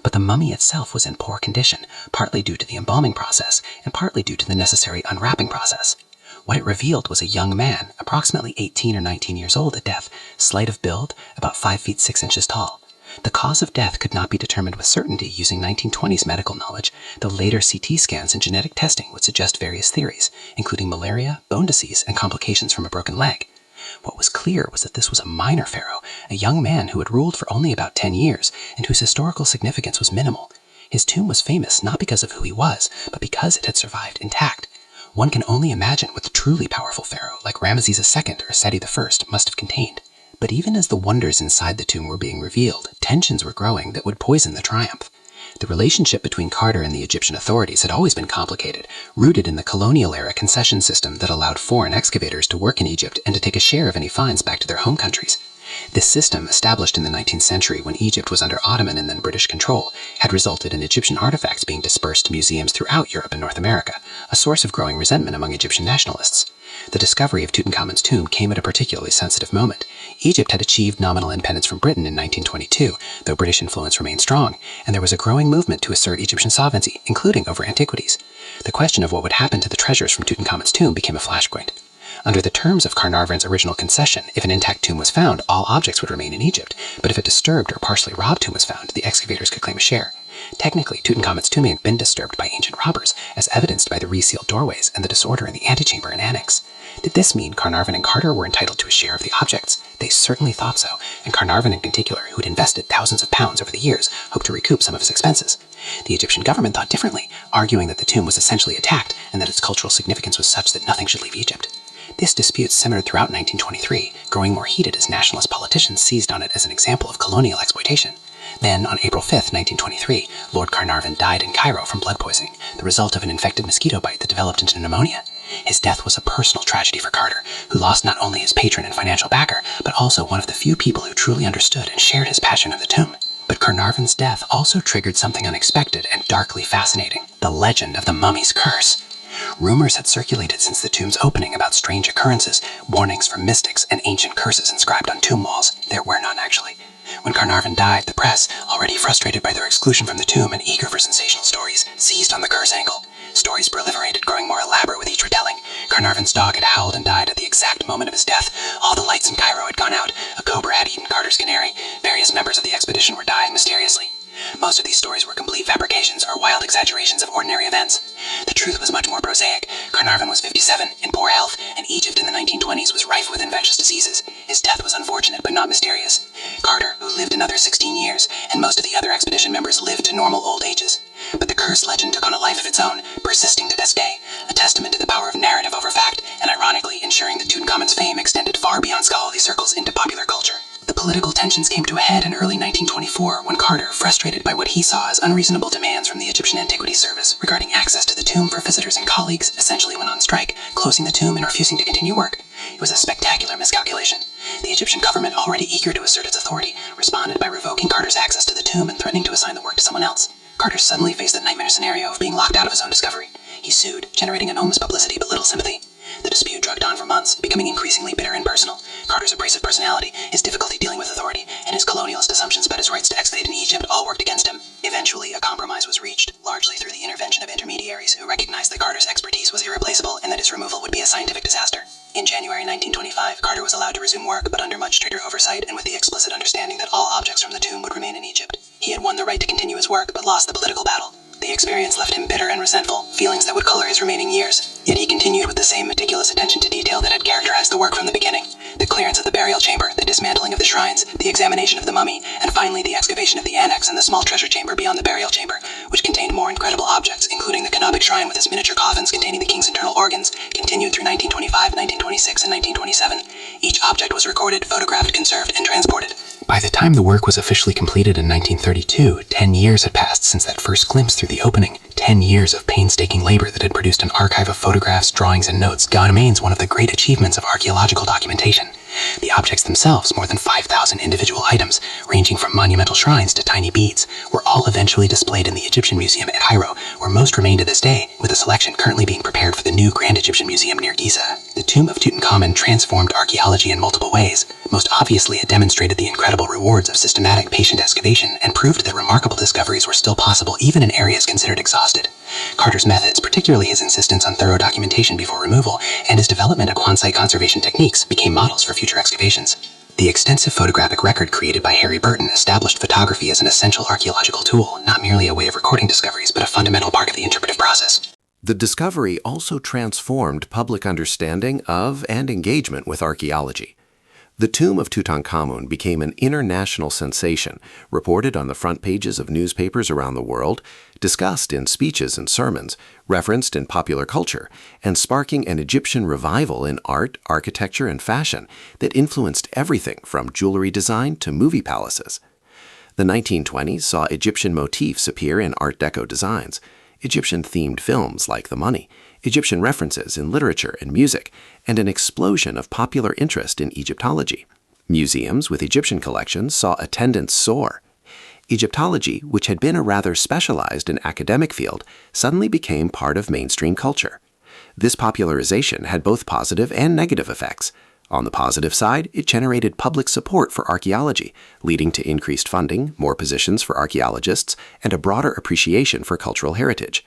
But the mummy itself was in poor condition, partly due to the embalming process, and partly due to the necessary unwrapping process. What it revealed was a young man, approximately 18 or 19 years old at death, slight of build, about 5 feet 6 inches tall. The cause of death could not be determined with certainty using 1920s medical knowledge, though later CT scans and genetic testing would suggest various theories, including malaria, bone disease, and complications from a broken leg. What was clear was that this was a minor pharaoh, a young man who had ruled for only about 10 years, and whose historical significance was minimal. His tomb was famous not because of who he was, but because it had survived intact. One can only imagine what the truly powerful pharaoh, like Ramesses II or Seti I, must have contained. But even as the wonders inside the tomb were being revealed, tensions were growing that would poison the triumph. The relationship between Carter and the Egyptian authorities had always been complicated, rooted in the colonial-era concession system that allowed foreign excavators to work in Egypt and to take a share of any finds back to their home countries. This system, established in the 19th century when Egypt was under Ottoman and then British control, had resulted in Egyptian artifacts being dispersed to museums throughout Europe and North America, a source of growing resentment among Egyptian nationalists. The discovery of Tutankhamun's tomb came at a particularly sensitive moment. Egypt had achieved nominal independence from Britain in 1922, though British influence remained strong, and there was a growing movement to assert Egyptian sovereignty, including over antiquities. The question of what would happen to the treasures from Tutankhamun's tomb became a flashpoint. Under the terms of Carnarvon's original concession, if an intact tomb was found, all objects would remain in Egypt, but if a disturbed or partially robbed tomb was found, the excavators could claim a share. Technically, Tutankhamun's tomb had been disturbed by ancient robbers, as evidenced by the resealed doorways and the disorder in the antechamber and annex. Did this mean Carnarvon and Carter were entitled to a share of the objects? They certainly thought so, and Carnarvon in particular, who had invested thousands of pounds over the years, hoped to recoup some of his expenses. The Egyptian government thought differently, arguing that the tomb was essentially attacked and that its cultural significance was such that nothing should leave Egypt. This dispute simmered throughout 1923, growing more heated as nationalist politicians seized on it as an example of colonial exploitation. Then, on April 5, 1923, Lord Carnarvon died in Cairo from blood poisoning, the result of an infected mosquito bite that developed into pneumonia. His death was a personal tragedy for Carter, who lost not only his patron and financial backer, but also one of the few people who truly understood and shared his passion of the tomb. But Carnarvon's death also triggered something unexpected and darkly fascinating: the legend of the mummy's curse. Rumors had circulated since the tomb's opening about strange occurrences, warnings from mystics, and ancient curses inscribed on tomb walls. There were none, actually. When Carnarvon died, the press, already frustrated by their exclusion from the tomb and eager for sensational stories, seized on the curse angle. Stories proliferated, growing more elaborate with each retelling. Carnarvon's dog had howled and died at the exact moment of his death. All the lights in Cairo had gone out. A cobra had eaten Carter's canary. Various members of the expedition were dying mysteriously. Most of these stories were complete fabrications or wild exaggerations of ordinary events. The truth was much more prosaic. Carnarvon was 57, in poor health, and Egypt in the 1920s was rife with infectious diseases. His death was unfortunate but not mysterious. Carter, who lived another 16 years, and most of the other expedition members lived to normal old ages. But the curse legend took on a life of its own, persisting to this day, a testament to the power of narrative over fact, and ironically ensuring that Tutankhamen's fame extended far beyond scholarly circles into popular culture. The political tensions came to a head in early 1924 when Carter, frustrated by what he saw as unreasonable demands from the Egyptian Antiquities Service regarding access to the tomb for visitors and colleagues, essentially went on strike, closing the tomb and refusing to continue work. It was a spectacular miscalculation. The Egyptian government, already eager to assert its authority, responded by revoking Carter's access to the tomb and threatening to assign the work to someone else. Carter suddenly faced the nightmare scenario of being locked out of his own discovery. He sued, generating enormous publicity but little sympathy. The dispute dragged on for months, becoming increasingly bitter and personal. Carter's abrasive personality, his difficulty dealing with authority, and his colonialist assumptions about his rights to excavate in Egypt all worked against him. Eventually, a compromise was reached, largely through the intervention of intermediaries who recognized that Carter's expertise was irreplaceable and that his removal would be a scientific disaster. In January 1925, Carter was allowed to resume work, but under much stricter oversight and with the explicit understanding that all objects from the tomb would remain in Egypt. He had won the right to continue his work, but lost the political battle. The experience left him bitter and resentful, feelings that would color his remaining years. Yet he continued with the same meticulous attention to detail that had characterized the work from the beginning. The clearance of the burial chamber, the dismantling of the shrines, the examination of the mummy, and finally the excavation of the annex and the small treasure chamber beyond the burial chamber, which contained more incredible objects, including the canopic shrine with its miniature coffins containing the king's internal organs, continued through 1925, 1926, and 1927. Each object was recorded, photographed, conserved, and transported. By the time the work was officially completed in 1932, 10 years had passed since that first glimpse through the opening. 10 years of painstaking labor that had produced an archive of photographs, drawings, and notes remains one of the great achievements of archaeological documentation. The objects themselves, more than 5,000 individual items, ranging from monumental shrines to tiny beads, were all eventually displayed in the Egyptian Museum at Cairo, where most remain to this day, with a selection currently being prepared for the new Grand Egyptian Museum near Giza. The tomb of Tutankhamun transformed archaeology in multiple ways. Most obviously, it demonstrated the incredible rewards of systematic patient excavation and proved that remarkable discoveries were still possible even in areas considered exhausted. Carter's methods, particularly his insistence on thorough documentation before removal, and his development of on-site conservation techniques, became models for future excavations. The extensive photographic record created by Harry Burton established photography as an essential archaeological tool, not merely a way of recording discoveries, but a fundamental part of the interpretive process. The discovery also transformed public understanding of and engagement with archaeology. The tomb of Tutankhamun became an international sensation, reported on the front pages of newspapers around the world, discussed in speeches and sermons, referenced in popular culture, and sparking an Egyptian revival in art, architecture, and fashion that influenced everything from jewelry design to movie palaces. The 1920s saw Egyptian motifs appear in Art Deco designs, Egyptian-themed films like The Mummy, Egyptian references in literature and music, and an explosion of popular interest in Egyptology. Museums with Egyptian collections saw attendance soar. Egyptology, which had been a rather specialized and academic field, suddenly became part of mainstream culture. This popularization had both positive and negative effects. On the positive side, it generated public support for archaeology, leading to increased funding, more positions for archaeologists, and a broader appreciation for cultural heritage.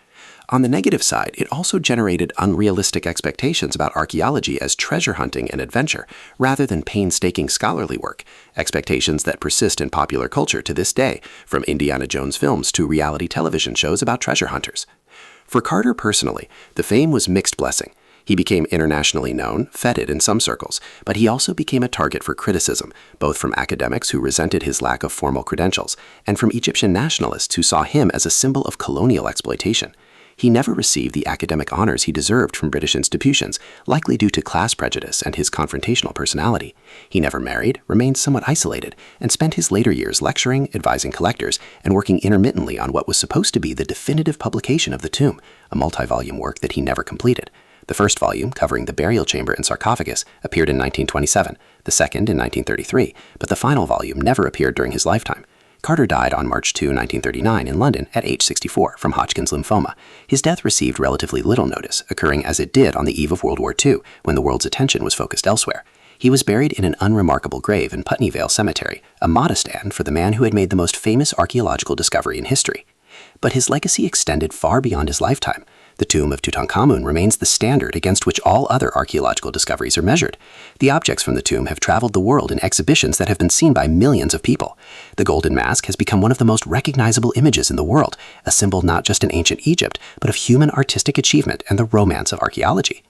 On the negative side, it also generated unrealistic expectations about archaeology as treasure hunting and adventure, rather than painstaking scholarly work, expectations that persist in popular culture to this day, from Indiana Jones films to reality television shows about treasure hunters. For Carter personally, the fame was mixed blessing. He became internationally known, feted in some circles, but he also became a target for criticism, both from academics who resented his lack of formal credentials, and from Egyptian nationalists who saw him as a symbol of colonial exploitation. He never received the academic honors he deserved from British institutions, likely due to class prejudice and his confrontational personality. He never married, remained somewhat isolated, and spent his later years lecturing, advising collectors, and working intermittently on what was supposed to be the definitive publication of the tomb, a multi-volume work that he never completed. The first volume, covering the burial chamber and sarcophagus, appeared in 1927, the second in 1933, but the final volume never appeared during his lifetime. Carter died on March 2, 1939 in London at age 64 from Hodgkin's lymphoma. His death received relatively little notice, occurring as it did on the eve of World War II, when the world's attention was focused elsewhere. He was buried in an unremarkable grave in Putney Vale Cemetery, a modest end for the man who had made the most famous archaeological discovery in history. But his legacy extended far beyond his lifetime. The tomb of Tutankhamun remains the standard against which all other archaeological discoveries are measured. The objects from the tomb have traveled the world in exhibitions that have been seen by millions of people. The golden mask has become one of the most recognizable images in the world, a symbol not just in ancient Egypt, but of human artistic achievement and the romance of archaeology.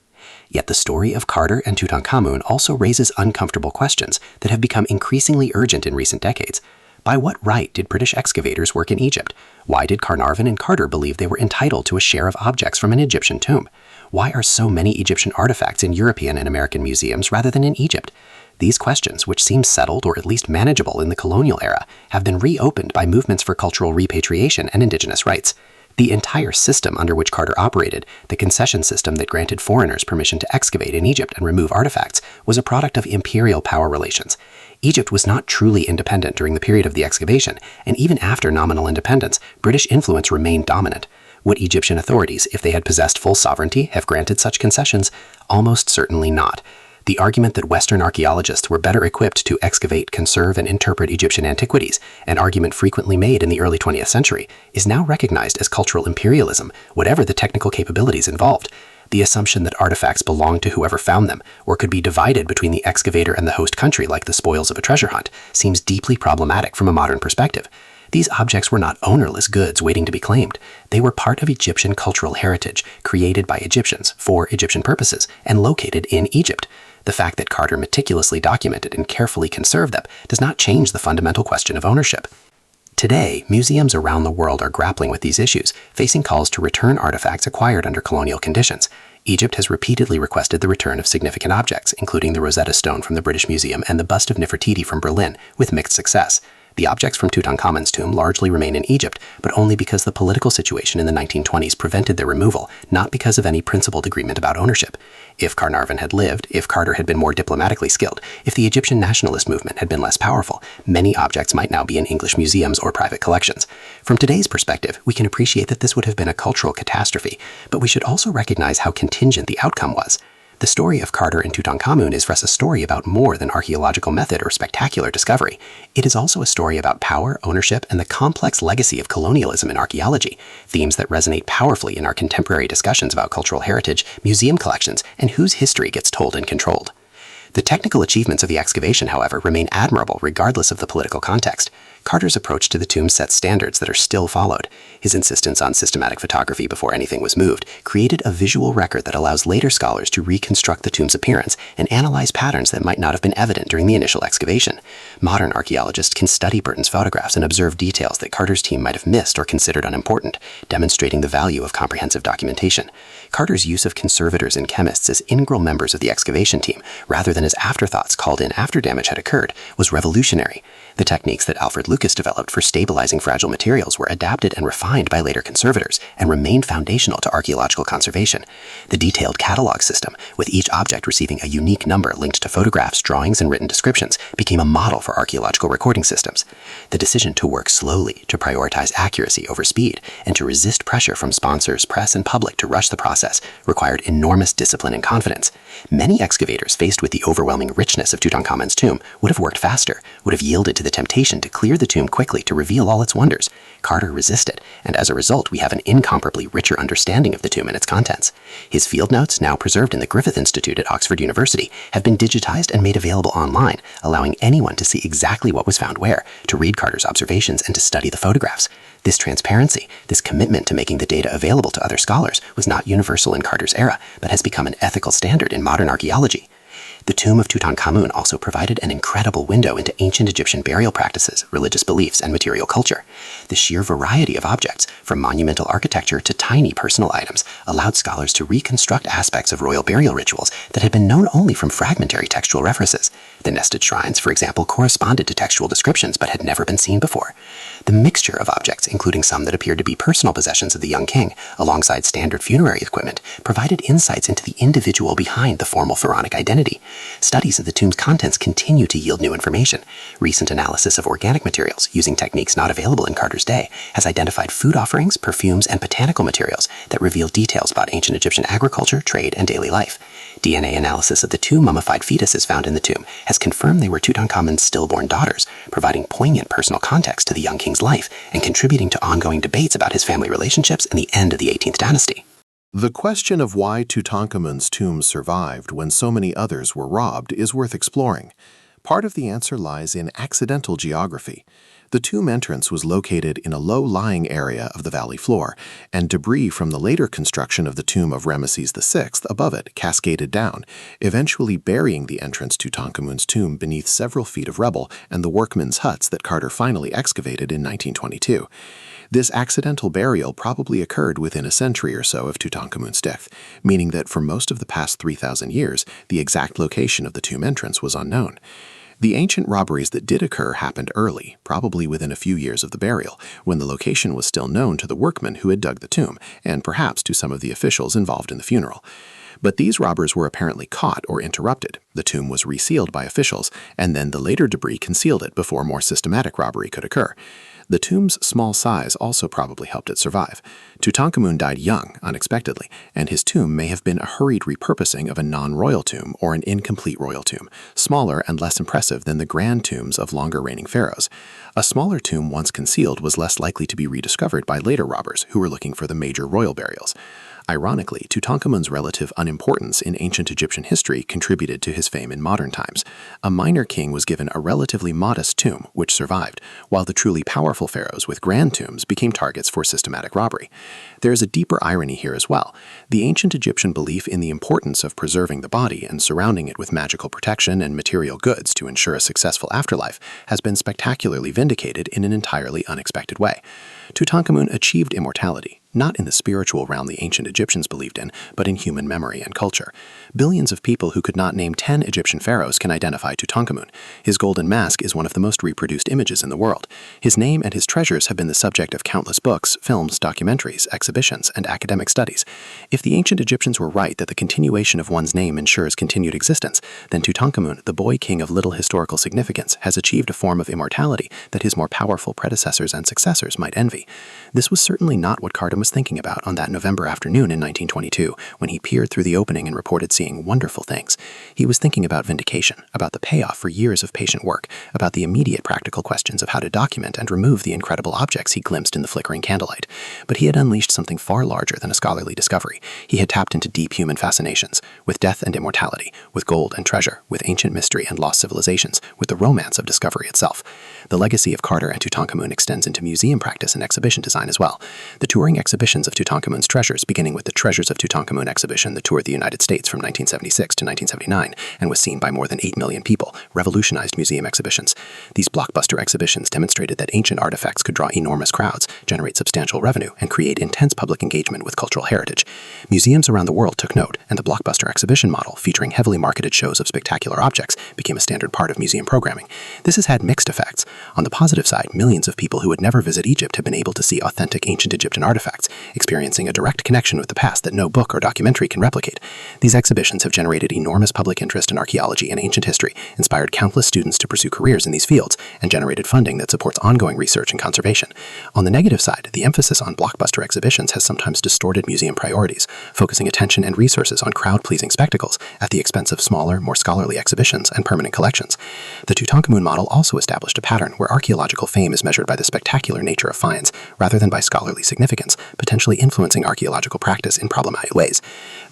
Yet the story of Carter and Tutankhamun also raises uncomfortable questions that have become increasingly urgent in recent decades. By what right did British excavators work in Egypt? Why did Carnarvon and Carter believe they were entitled to a share of objects from an Egyptian tomb? Why are so many Egyptian artifacts in European and American museums rather than in Egypt? These questions, which seem settled or at least manageable in the colonial era, have been reopened by movements for cultural repatriation and indigenous rights. The entire system under which Carter operated, the concession system that granted foreigners permission to excavate in Egypt and remove artifacts, was a product of imperial power relations. Egypt was not truly independent during the period of the excavation, and even after nominal independence, British influence remained dominant. Would Egyptian authorities, if they had possessed full sovereignty, have granted such concessions? Almost certainly not. The argument that Western archaeologists were better equipped to excavate, conserve, and interpret Egyptian antiquities, an argument frequently made in the early 20th century, is now recognized as cultural imperialism, whatever the technical capabilities involved. The assumption that artifacts belonged to whoever found them, or could be divided between the excavator and the host country like the spoils of a treasure hunt, seems deeply problematic from a modern perspective. These objects were not ownerless goods waiting to be claimed. They were part of Egyptian cultural heritage, created by Egyptians for Egyptian purposes, and located in Egypt. The fact that Carter meticulously documented and carefully conserved them does not change the fundamental question of ownership. Today, museums around the world are grappling with these issues, facing calls to return artifacts acquired under colonial conditions. Egypt has repeatedly requested the return of significant objects, including the Rosetta Stone from the British Museum and the bust of Nefertiti from Berlin, with mixed success. The objects from Tutankhamun's tomb largely remain in Egypt, but only because the political situation in the 1920s prevented their removal, not because of any principled agreement about ownership. If Carnarvon had lived, if Carter had been more diplomatically skilled, if the Egyptian nationalist movement had been less powerful, many objects might now be in English museums or private collections. From today's perspective, we can appreciate that this would have been a cultural catastrophe, but we should also recognize how contingent the outcome was. The story of Carter and Tutankhamun is for us a story about more than archaeological method or spectacular discovery. It is also a story about power, ownership, and the complex legacy of colonialism in archaeology, themes that resonate powerfully in our contemporary discussions about cultural heritage, museum collections, and whose history gets told and controlled. The technical achievements of the excavation, however, remain admirable regardless of the political context. Carter's approach to the tomb set standards that are still followed. His insistence on systematic photography before anything was moved created a visual record that allows later scholars to reconstruct the tomb's appearance and analyze patterns that might not have been evident during the initial excavation. Modern archaeologists can study Burton's photographs and observe details that Carter's team might have missed or considered unimportant, demonstrating the value of comprehensive documentation. Carter's use of conservators and chemists as integral members of the excavation team, rather than as afterthoughts called in after damage had occurred, was revolutionary. The techniques that Alfred Lucas developed for stabilizing fragile materials were adapted and refined by later conservators and remained foundational to archaeological conservation. The detailed catalog system, with each object receiving a unique number linked to photographs, drawings, and written descriptions, became a model for archaeological recording systems. The decision to work slowly, to prioritize accuracy over speed, and to resist pressure from sponsors, press, and public to rush the process process required enormous discipline and confidence. Many excavators faced with the overwhelming richness of Tutankhamun's tomb would have worked faster, would have yielded to the temptation to clear the tomb quickly to reveal all its wonders. Carter resisted, and as a result we have an incomparably richer understanding of the tomb and its contents. His field notes, now preserved in the Griffith Institute at Oxford University, have been digitized and made available online, allowing anyone to see exactly what was found where, to read Carter's observations and to study the photographs. This transparency, this commitment to making the data available to other scholars, was not universal in Carter's era, but has become an ethical standard in modern archaeology. The tomb of Tutankhamun also provided an incredible window into ancient Egyptian burial practices, religious beliefs, and material culture. The sheer variety of objects, from monumental architecture to tiny personal items, allowed scholars to reconstruct aspects of royal burial rituals that had been known only from fragmentary textual references. The nested shrines, for example, corresponded to textual descriptions but had never been seen before. The mixture of objects, including some that appeared to be personal possessions of the young king, alongside standard funerary equipment, provided insights into the individual behind the formal pharaonic identity. Studies of the tomb's contents continue to yield new information. Recent analysis of organic materials, using techniques not available in Carter's day, has identified food offerings, perfumes, and botanical materials that reveal details about ancient Egyptian agriculture, trade, and daily life. DNA analysis of the two mummified fetuses found in the tomb has confirmed they were Tutankhamun's stillborn daughters, providing poignant personal context to the young king's life and contributing to ongoing debates about his family relationships and the end of the 18th dynasty. The question of why Tutankhamun's tomb survived when so many others were robbed is worth exploring. Part of the answer lies in accidental geography. The tomb entrance was located in a low-lying area of the valley floor, and debris from the later construction of the tomb of Ramesses VI above it cascaded down, eventually burying the entrance to Tutankhamun's tomb beneath several feet of rubble and the workmen's huts that Carter finally excavated in 1922. This accidental burial probably occurred within a century or so of Tutankhamun's death, meaning that for most of the past 3,000 years, the exact location of the tomb entrance was unknown. The ancient robberies that did occur happened early, probably within a few years of the burial, when the location was still known to the workmen who had dug the tomb, and perhaps to some of the officials involved in the funeral. But these robbers were apparently caught or interrupted. The tomb was resealed by officials, and then the later debris concealed it before more systematic robbery could occur. The tomb's small size also probably helped it survive. Tutankhamun died young, unexpectedly, and his tomb may have been a hurried repurposing of a non-royal tomb or an incomplete royal tomb, smaller and less impressive than the grand tombs of longer-reigning pharaohs. A smaller tomb once concealed was less likely to be rediscovered by later robbers who were looking for the major royal burials. Ironically, Tutankhamun's relative unimportance in ancient Egyptian history contributed to his fame in modern times. A minor king was given a relatively modest tomb, which survived, while the truly powerful pharaohs with grand tombs became targets for systematic robbery. There is a deeper irony here as well. The ancient Egyptian belief in the importance of preserving the body and surrounding it with magical protection and material goods to ensure a successful afterlife has been spectacularly vindicated in an entirely unexpected way. Tutankhamun achieved immortality, not in the spiritual realm the ancient Egyptians believed in, but in human memory and culture. Billions of people who could not name 10 Egyptian pharaohs can identify Tutankhamun. His golden mask is one of the most reproduced images in the world. His name and his treasures have been the subject of countless books, films, documentaries, exhibitions, and academic studies. If the ancient Egyptians were right that the continuation of one's name ensures continued existence, then Tutankhamun, the boy king of little historical significance, has achieved a form of immortality that his more powerful predecessors and successors might envy. This was certainly not what Carter was thinking about on that November afternoon in 1922, when he peered through the opening and reported seeing wonderful things. He was thinking about vindication, about the payoff for years of patient work, about the immediate practical questions of how to document and remove the incredible objects he glimpsed in the flickering candlelight. But he had unleashed something far larger than a scholarly discovery. He had tapped into deep human fascinations, with death and immortality, with gold and treasure, with ancient mystery and lost civilizations, with the romance of discovery itself. The legacy of Carter and Tutankhamun extends into museum practice and exhibition design as well. The touring exhibitions of Tutankhamun's treasures, beginning with the Treasures of Tutankhamun exhibition that toured the United States from 1976 to 1979 and was seen by more than 8 million people, revolutionized museum exhibitions. These blockbuster exhibitions demonstrated that ancient artifacts could draw enormous crowds, generate substantial revenue, and create intense public engagement with cultural heritage. Museums around the world took note, and the blockbuster exhibition model, featuring heavily marketed shows of spectacular objects, became a standard part of museum programming. This has had mixed effects. On the positive side, millions of people who would never visit Egypt have been able to see authentic ancient Egyptian artifacts, artifacts, experiencing a direct connection with the past that no book or documentary can replicate. These exhibitions have generated enormous public interest in archaeology and ancient history, inspired countless students to pursue careers in these fields, and generated funding that supports ongoing research and conservation. On the negative side, the emphasis on blockbuster exhibitions has sometimes distorted museum priorities, focusing attention and resources on crowd-pleasing spectacles at the expense of smaller, more scholarly exhibitions and permanent collections. The Tutankhamun model also established a pattern where archaeological fame is measured by the spectacular nature of finds, rather than by scholarly significance, potentially influencing archaeological practice in problematic ways.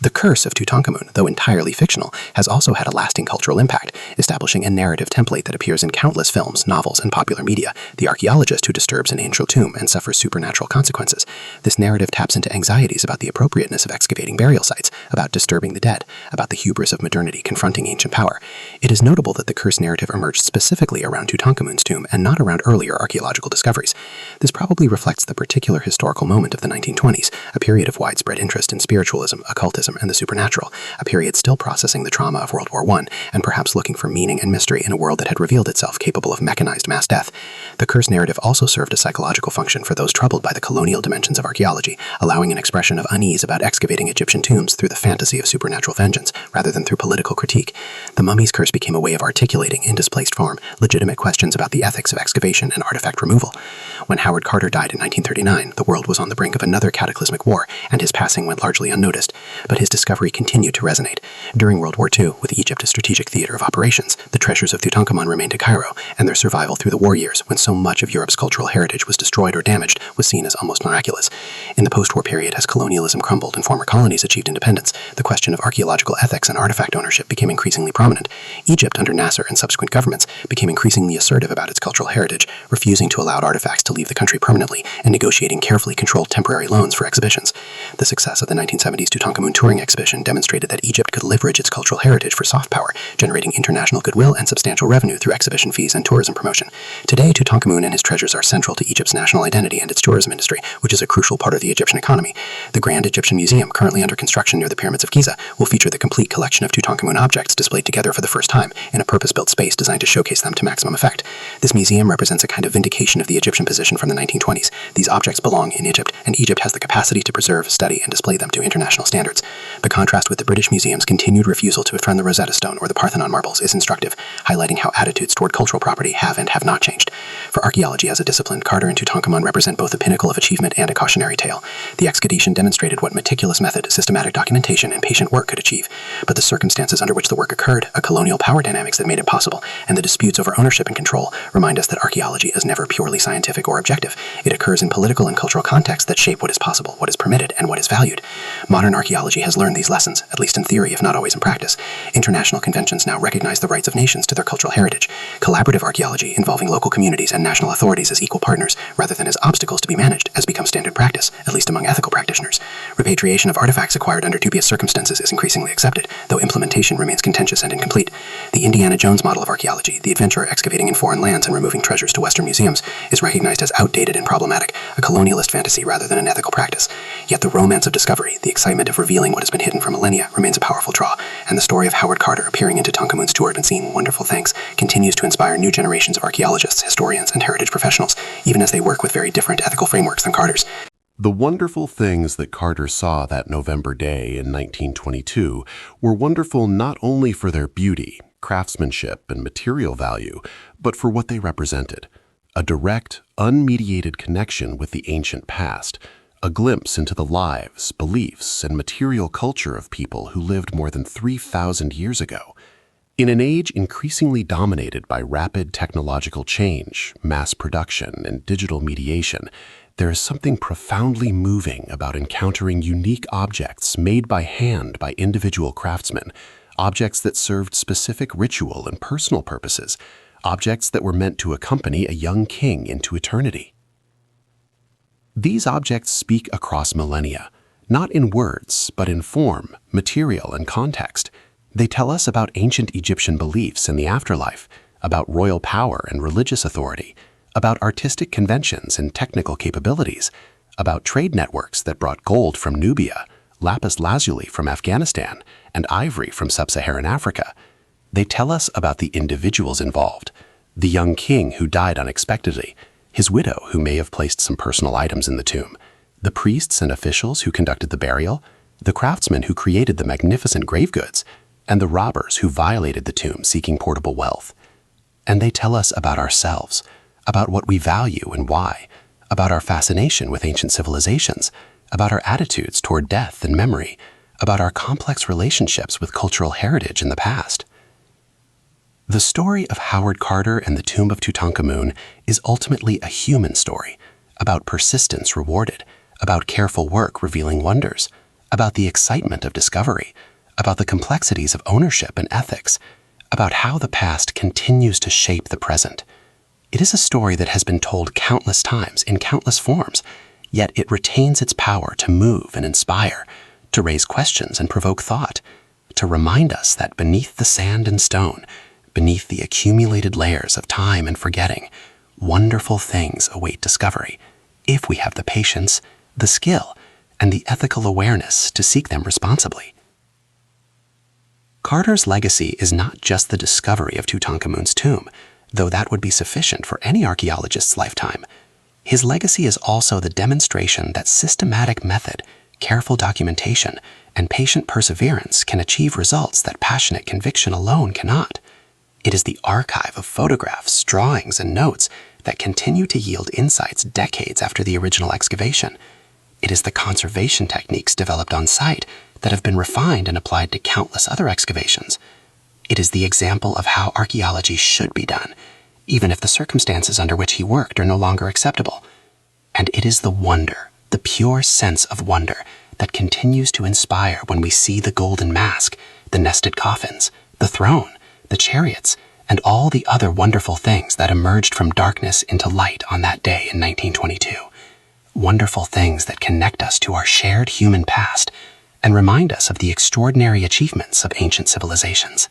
The curse of Tutankhamun, though entirely fictional, has also had a lasting cultural impact, establishing a narrative template that appears in countless films, novels, and popular media: the archaeologist who disturbs an ancient tomb and suffers supernatural consequences. This narrative taps into anxieties about the appropriateness of excavating burial sites, about disturbing the dead, about the hubris of modernity confronting ancient power. It is notable that the curse narrative emerged specifically around Tutankhamun's tomb and not around earlier archaeological discoveries. This probably reflects the particular historical moment of the 1920s, a period of widespread interest in spiritualism, occultism, and the supernatural, a period still processing the trauma of World War I, and perhaps looking for meaning and mystery in a world that had revealed itself capable of mechanized mass death. The curse narrative also served a psychological function for those troubled by the colonial dimensions of archaeology, allowing an expression of unease about excavating Egyptian tombs through the fantasy of supernatural vengeance, rather than through political critique. The mummy's curse became a way of articulating, in displaced form, legitimate questions about the ethics of excavation and artifact removal. When Howard Carter died in 1939, the world was on the brink of another cataclysmic war, and his passing went largely unnoticed, but his discovery continued to resonate. During World War II, with Egypt a strategic theater of operations, the treasures of Tutankhamun remained in Cairo, and their survival through the war years, when so much of Europe's cultural heritage was destroyed or damaged, was seen as almost miraculous. In the post-war period, as colonialism crumbled and former colonies achieved independence, the question of archaeological ethics and artifact ownership became increasingly prominent. Egypt, under Nasser and subsequent governments, became increasingly assertive about its cultural heritage, refusing to allow artifacts to leave the country permanently and negotiating carefully controlled temporary loans for exhibitions. The success of the 1970s Tutankhamun touring exhibition demonstrated that Egypt could leverage its cultural heritage for soft power, generating international goodwill and substantial revenue through exhibition fees and tourism promotion. Today, Tutankhamun and his treasures are central to Egypt's national identity and its tourism industry, which is a crucial part of the Egyptian economy. The Grand Egyptian Museum, currently under construction near the Pyramids of Giza, will feature the complete collection of Tutankhamun objects displayed together for the first time in a purpose-built space designed to showcase them to maximum effect. This museum represents a kind of vindication of the Egyptian position from the 1920s. These objects belong in Egypt, and Egypt has the capacity to preserve, study, and display them to international standards. The contrast with the British Museum's continued refusal to befriend the Rosetta Stone or the Parthenon marbles is instructive, highlighting how attitudes toward cultural property have and have not changed. For archaeology as a discipline, Carter and Tutankhamun represent both a pinnacle of achievement and a cautionary tale. The excavation demonstrated what meticulous method, systematic documentation, and patient work could achieve, but the circumstances under which the work occurred, a colonial power dynamics that made it possible, and the disputes over ownership and control remind us that archaeology is never purely scientific or objective. It occurs in political and cultural contexts that shape what is possible, what is permitted, and what is valued. Modern archaeology has learned these lessons, at least in theory, if not always in practice. International conventions now recognize the rights of nations to their cultural heritage. Collaborative archaeology, involving local communities and national authorities as equal partners, rather than as obstacles to be managed, has become standard practice, at least among ethical practitioners. Repatriation of artifacts acquired under dubious circumstances is increasingly accepted, though implementation remains contentious and incomplete. The Indiana Jones model of archaeology, the adventurer excavating in foreign lands and removing treasures to Western museums, is recognized as outdated and problematic, a colonialist fantasy rather than an ethical practice. Yet the romance of discovery, the excitement of revealing what has been hidden for millennia, remains a powerful draw, and the story of Howard Carter appearing in Tutankhamun's tour and seeing wonderful things continues to inspire new generations of archaeologists, historians, and heritage professionals, even as they work with very different ethical frameworks than Carter's. The wonderful things that Carter saw that November day in 1922 were wonderful not only for their beauty, craftsmanship, and material value, but for what they represented: a direct, unmediated connection with the ancient past, a glimpse into the lives, beliefs, and material culture of people who lived more than 3,000 years ago. In an age increasingly dominated by rapid technological change, mass production, and digital mediation, there is something profoundly moving about encountering unique objects made by hand by individual craftsmen, objects that served specific ritual and personal purposes, objects that were meant to accompany a young king into eternity. These objects speak across millennia, not in words, but in form, material, and context. They tell us about ancient Egyptian beliefs in the afterlife, about royal power and religious authority, about artistic conventions and technical capabilities, about trade networks that brought gold from Nubia, lapis lazuli from Afghanistan, and ivory from sub-Saharan Africa. They tell us about the individuals involved: the young king who died unexpectedly, his widow who may have placed some personal items in the tomb, The priests and officials who conducted the burial, the craftsmen who created the magnificent grave goods, and the robbers who violated the tomb seeking portable wealth. And they tell us about ourselves, about what we value and why, about our fascination with ancient civilizations, about our attitudes toward death and memory, about our complex relationships with cultural heritage in the past. The story of Howard Carter and the tomb of Tutankhamun is ultimately a human story, about persistence rewarded, about careful work revealing wonders, about the excitement of discovery, about the complexities of ownership and ethics, about how the past continues to shape the present. It is a story that has been told countless times in countless forms, yet it retains its power to move and inspire, to raise questions and provoke thought, to remind us that beneath the sand and stone, beneath the accumulated layers of time and forgetting, wonderful things await discovery, if we have the patience, the skill, and the ethical awareness to seek them responsibly. Carter's legacy is not just the discovery of Tutankhamun's tomb, though that would be sufficient for any archaeologist's lifetime. His legacy is also the demonstration that systematic method, careful documentation, and patient perseverance can achieve results that passionate conviction alone cannot. It is the archive of photographs, drawings, and notes that continue to yield insights decades after the original excavation. It is the conservation techniques developed on site that have been refined and applied to countless other excavations. It is the example of how archaeology should be done, even if the circumstances under which he worked are no longer acceptable. And it is the wonder, the pure sense of wonder, that continues to inspire when we see the golden mask, the nested coffins, the throne, the chariots, and all the other wonderful things that emerged from darkness into light on that day in 1922. Wonderful things that connect us to our shared human past and remind us of the extraordinary achievements of ancient civilizations.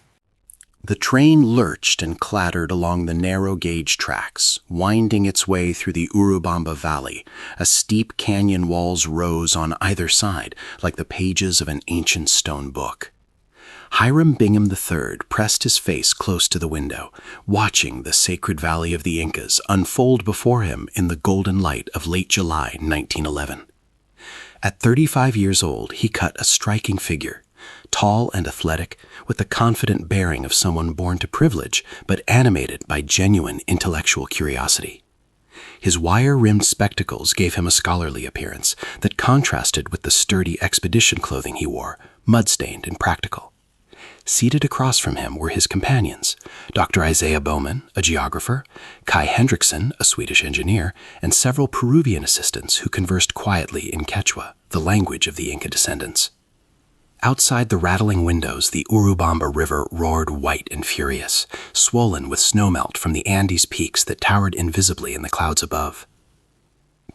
The train lurched and clattered along the narrow gauge tracks, winding its way through the Urubam Valley as steep canyon walls rose on either side like the pages of an ancient stone book. Hiram Bingham III pressed his face close to the window, watching the sacred valley of the Incas unfold before him in the golden light of late July 1911. At 35 years old, he cut a striking figure, tall and athletic, with the confident bearing of someone born to privilege, but animated by genuine intellectual curiosity. His wire-rimmed spectacles gave him a scholarly appearance that contrasted with the sturdy expedition clothing he wore, mud-stained and practical. Seated across from him were his companions, Dr. Isaiah Bowman, a geographer, Kai Hendrickson, a Swedish engineer, and several Peruvian assistants who conversed quietly in Quechua, the language of the Inca descendants. Outside the rattling windows, the Urubamba River roared white and furious, swollen with snowmelt from the Andes peaks that towered invisibly in the clouds above.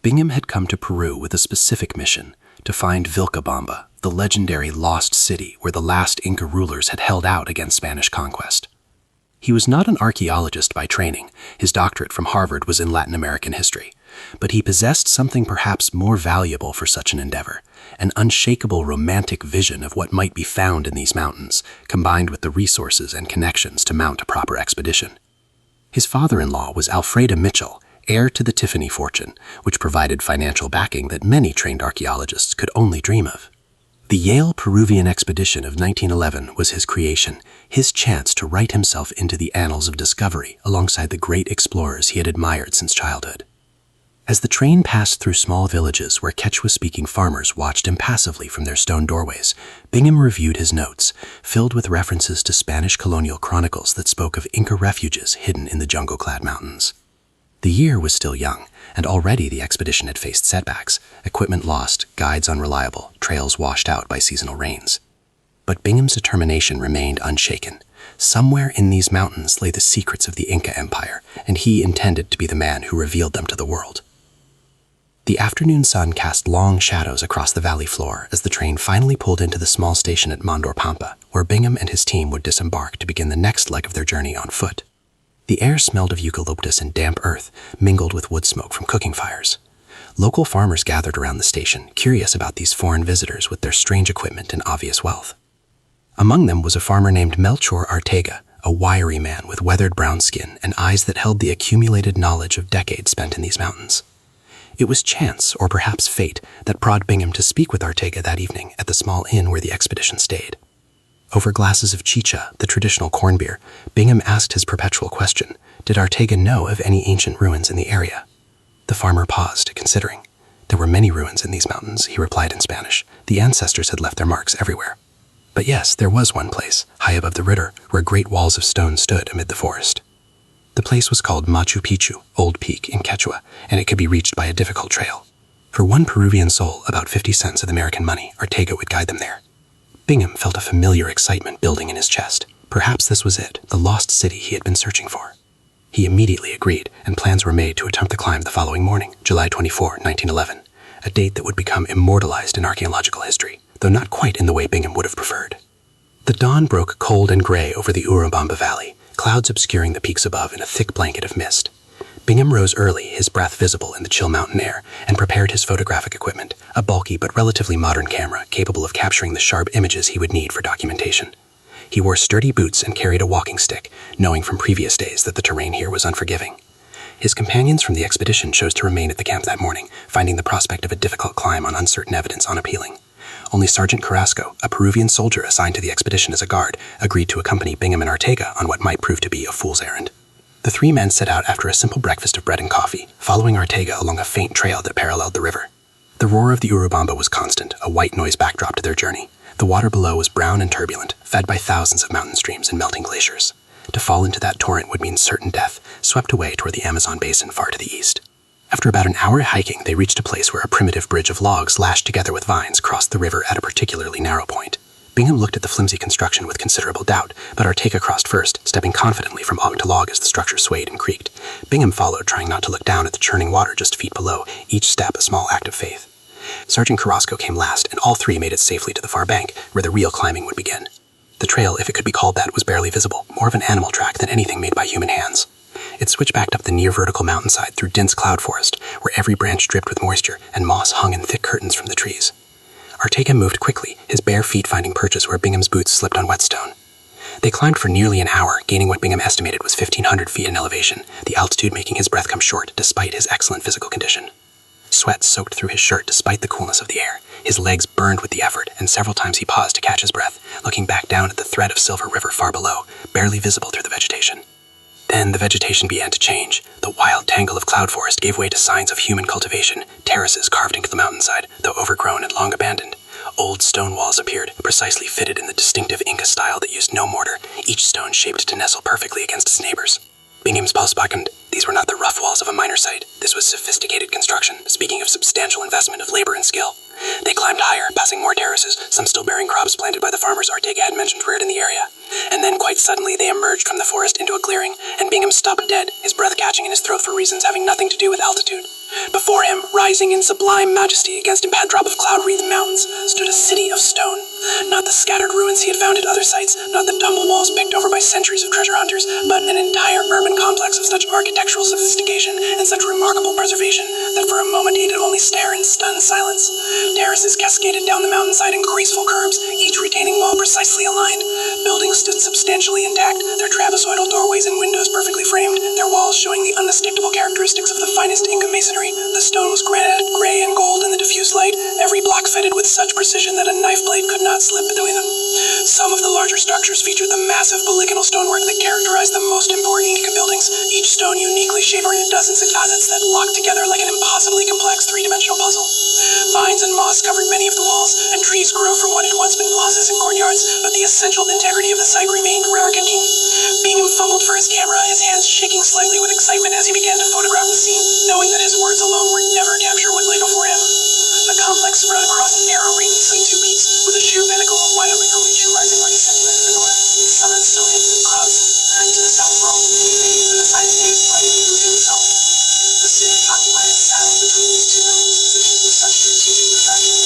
Bingham had come to Peru with a specific mission, to find Vilcabamba, the legendary lost city where the last Inca rulers had held out against Spanish conquest. He was not an archaeologist by training. His doctorate from Harvard was in Latin American history. But he possessed something perhaps more valuable for such an endeavor, an unshakable romantic vision of what might be found in these mountains, combined with the resources and connections to mount a proper expedition. His father-in-law was Alfreda Mitchell, heir to the Tiffany fortune, which provided financial backing that many trained archaeologists could only dream of. The Yale Peruvian expedition of 1911 was his creation, his chance to write himself into the annals of discovery alongside the great explorers he had admired since childhood. As the train passed through small villages where Quechua-speaking farmers watched impassively from their stone doorways, Bingham reviewed his notes, filled with references to Spanish colonial chronicles that spoke of Inca refuges hidden in the jungle-clad mountains. The year was still young, and already the expedition had faced setbacks, equipment lost, guides unreliable, trails washed out by seasonal rains. But Bingham's determination remained unshaken. Somewhere in these mountains lay the secrets of the Inca Empire, and he intended to be the man who revealed them to the world. The afternoon sun cast long shadows across the valley floor as the train finally pulled into the small station at Mondor Pampa, where Bingham and his team would disembark to begin the next leg of their journey on foot. The air smelled of eucalyptus and damp earth, mingled with wood smoke from cooking fires. Local farmers gathered around the station, curious about these foreign visitors with their strange equipment and obvious wealth. Among them was a farmer named Melchor Arteaga, a wiry man with weathered brown skin and eyes that held the accumulated knowledge of decades spent in these mountains. It was chance, or perhaps fate, that brought Bingham to speak with Ortega that evening at the small inn where the expedition stayed. Over glasses of chicha, the traditional corn beer, Bingham asked his perpetual question, did Ortega know of any ancient ruins in the area? The farmer paused, considering. There were many ruins in these mountains, he replied in Spanish. The ancestors had left their marks everywhere. But yes, there was one place, high above the river, where great walls of stone stood amid the forest. The place was called Machu Picchu, Old Peak, in Quechua, and it could be reached by a difficult trail. For one Peruvian sol, about 50 cents of American money, Ortega would guide them there. Bingham felt a familiar excitement building in his chest. Perhaps this was it, the lost city he had been searching for. He immediately agreed, and plans were made to attempt the climb the following morning, July 24, 1911, a date that would become immortalized in archaeological history, though not quite in the way Bingham would have preferred. The dawn broke cold and gray over the Urubam Valley, clouds obscuring the peaks above in a thick blanket of mist. Bingham rose early, his breath visible in the chill mountain air, and prepared his photographic equipment, a bulky but relatively modern camera capable of capturing the sharp images he would need for documentation. He wore sturdy boots and carried a walking stick, knowing from previous days that the terrain here was unforgiving. His companions from the expedition chose to remain at the camp that morning, finding the prospect of a difficult climb on uncertain evidence unappealing. Only Sergeant Carrasco, a Peruvian soldier assigned to the expedition as a guard, agreed to accompany Bingham and Ortega on what might prove to be a fool's errand. The three men set out after a simple breakfast of bread and coffee, following Ortega along a faint trail that paralleled the river. The roar of the Urubamba was constant, a white noise backdrop to their journey. The water below was brown and turbulent, fed by thousands of mountain streams and melting glaciers. To fall into that torrent would mean certain death, swept away toward the Amazon basin far to the east. After about an hour hiking, they reached a place where a primitive bridge of logs lashed together with vines crossed the river at a particularly narrow point. Bingham looked at the flimsy construction with considerable doubt, but Ortega crossed first, stepping confidently from log to log as the structure swayed and creaked. Bingham followed, trying not to look down at the churning water just feet below, each step a small act of faith. Sergeant Carrasco came last, and all three made it safely to the far bank, where the real climbing would begin. The trail, if it could be called that, was barely visible, more of an animal track than anything made by human hands. It switchbacked up the near-vertical mountainside through dense cloud forest, where every branch dripped with moisture and moss hung in thick curtains from the trees. Ortega moved quickly, his bare feet finding purchase where Bingham's boots slipped on whetstone. They climbed for nearly an hour, gaining what Bingham estimated was 1,500 feet in elevation, the altitude making his breath come short despite his excellent physical condition. Sweat soaked through his shirt despite the coolness of the air. His legs burned with the effort, and several times he paused to catch his breath, looking back down at the thread of Silver River far below, barely visible through the vegetation. Then the vegetation began to change. The wild tangle of cloud forest gave way to signs of human cultivation, terraces carved into the mountainside, though overgrown and long abandoned. Old stone walls appeared, precisely fitted in the distinctive Inca style that used no mortar, each stone shaped to nestle perfectly against its neighbors. Bingham's pulse buckled. These were not the rough walls of a minor site. This was sophisticated construction, speaking of substantial investment of labor and skill. They climbed higher, passing more terraces, some still bearing crops planted by the farmers Ortega had mentioned reared in the area. And then, quite suddenly, they emerged from the forest into a clearing, and Bingham stopped dead, his breath catching in his throat for reasons having nothing to do with altitude. Before him, rising in sublime majesty against a backdrop of cloud-wreathed mountains, stood a city of stone. Not the scattered ruins he had found at other sites, not the tumble walls picked over by centuries of treasure hunters, but an entire urban complex of such architectural sophistication and such remarkable preservation that for a moment he could only stare in stunned silence. Terraces cascaded down the mountainside in graceful curves, each retaining wall precisely aligned. Buildings stood substantially intact, their trapezoidal doorways and windows perfectly framed, their walls showing the unmistakable characteristics of the finest Inca masonry. The stone was granite, gray and gold in the diffuse light, every block fitted with such precision that a knife blade could not slip between them. Some of the larger structures featured the massive polygonal stonework that characterized the most important Inca buildings, each stone uniquely shaped into dozens of facets that locked together like an impossibly complex three-dimensional puzzle. Vines and moss covered many of the walls, and trees grew from what had once been plazas and courtyards, but the essential integrity of the site remained rare and keen. Bingham fumbled for his camera, his hands shaking slightly with excitement as he began to photograph the scene, knowing that his words alone would never capture what lay before him. The complex spread across a narrow radius of 2 feet, with a sheer pinnacle of Wyoming region rising like a sentiment in the north, the summit still hidden in clouds, and to the south from the side of the to the south. The city occupied a saddle between these two mountains, with such strategic perfection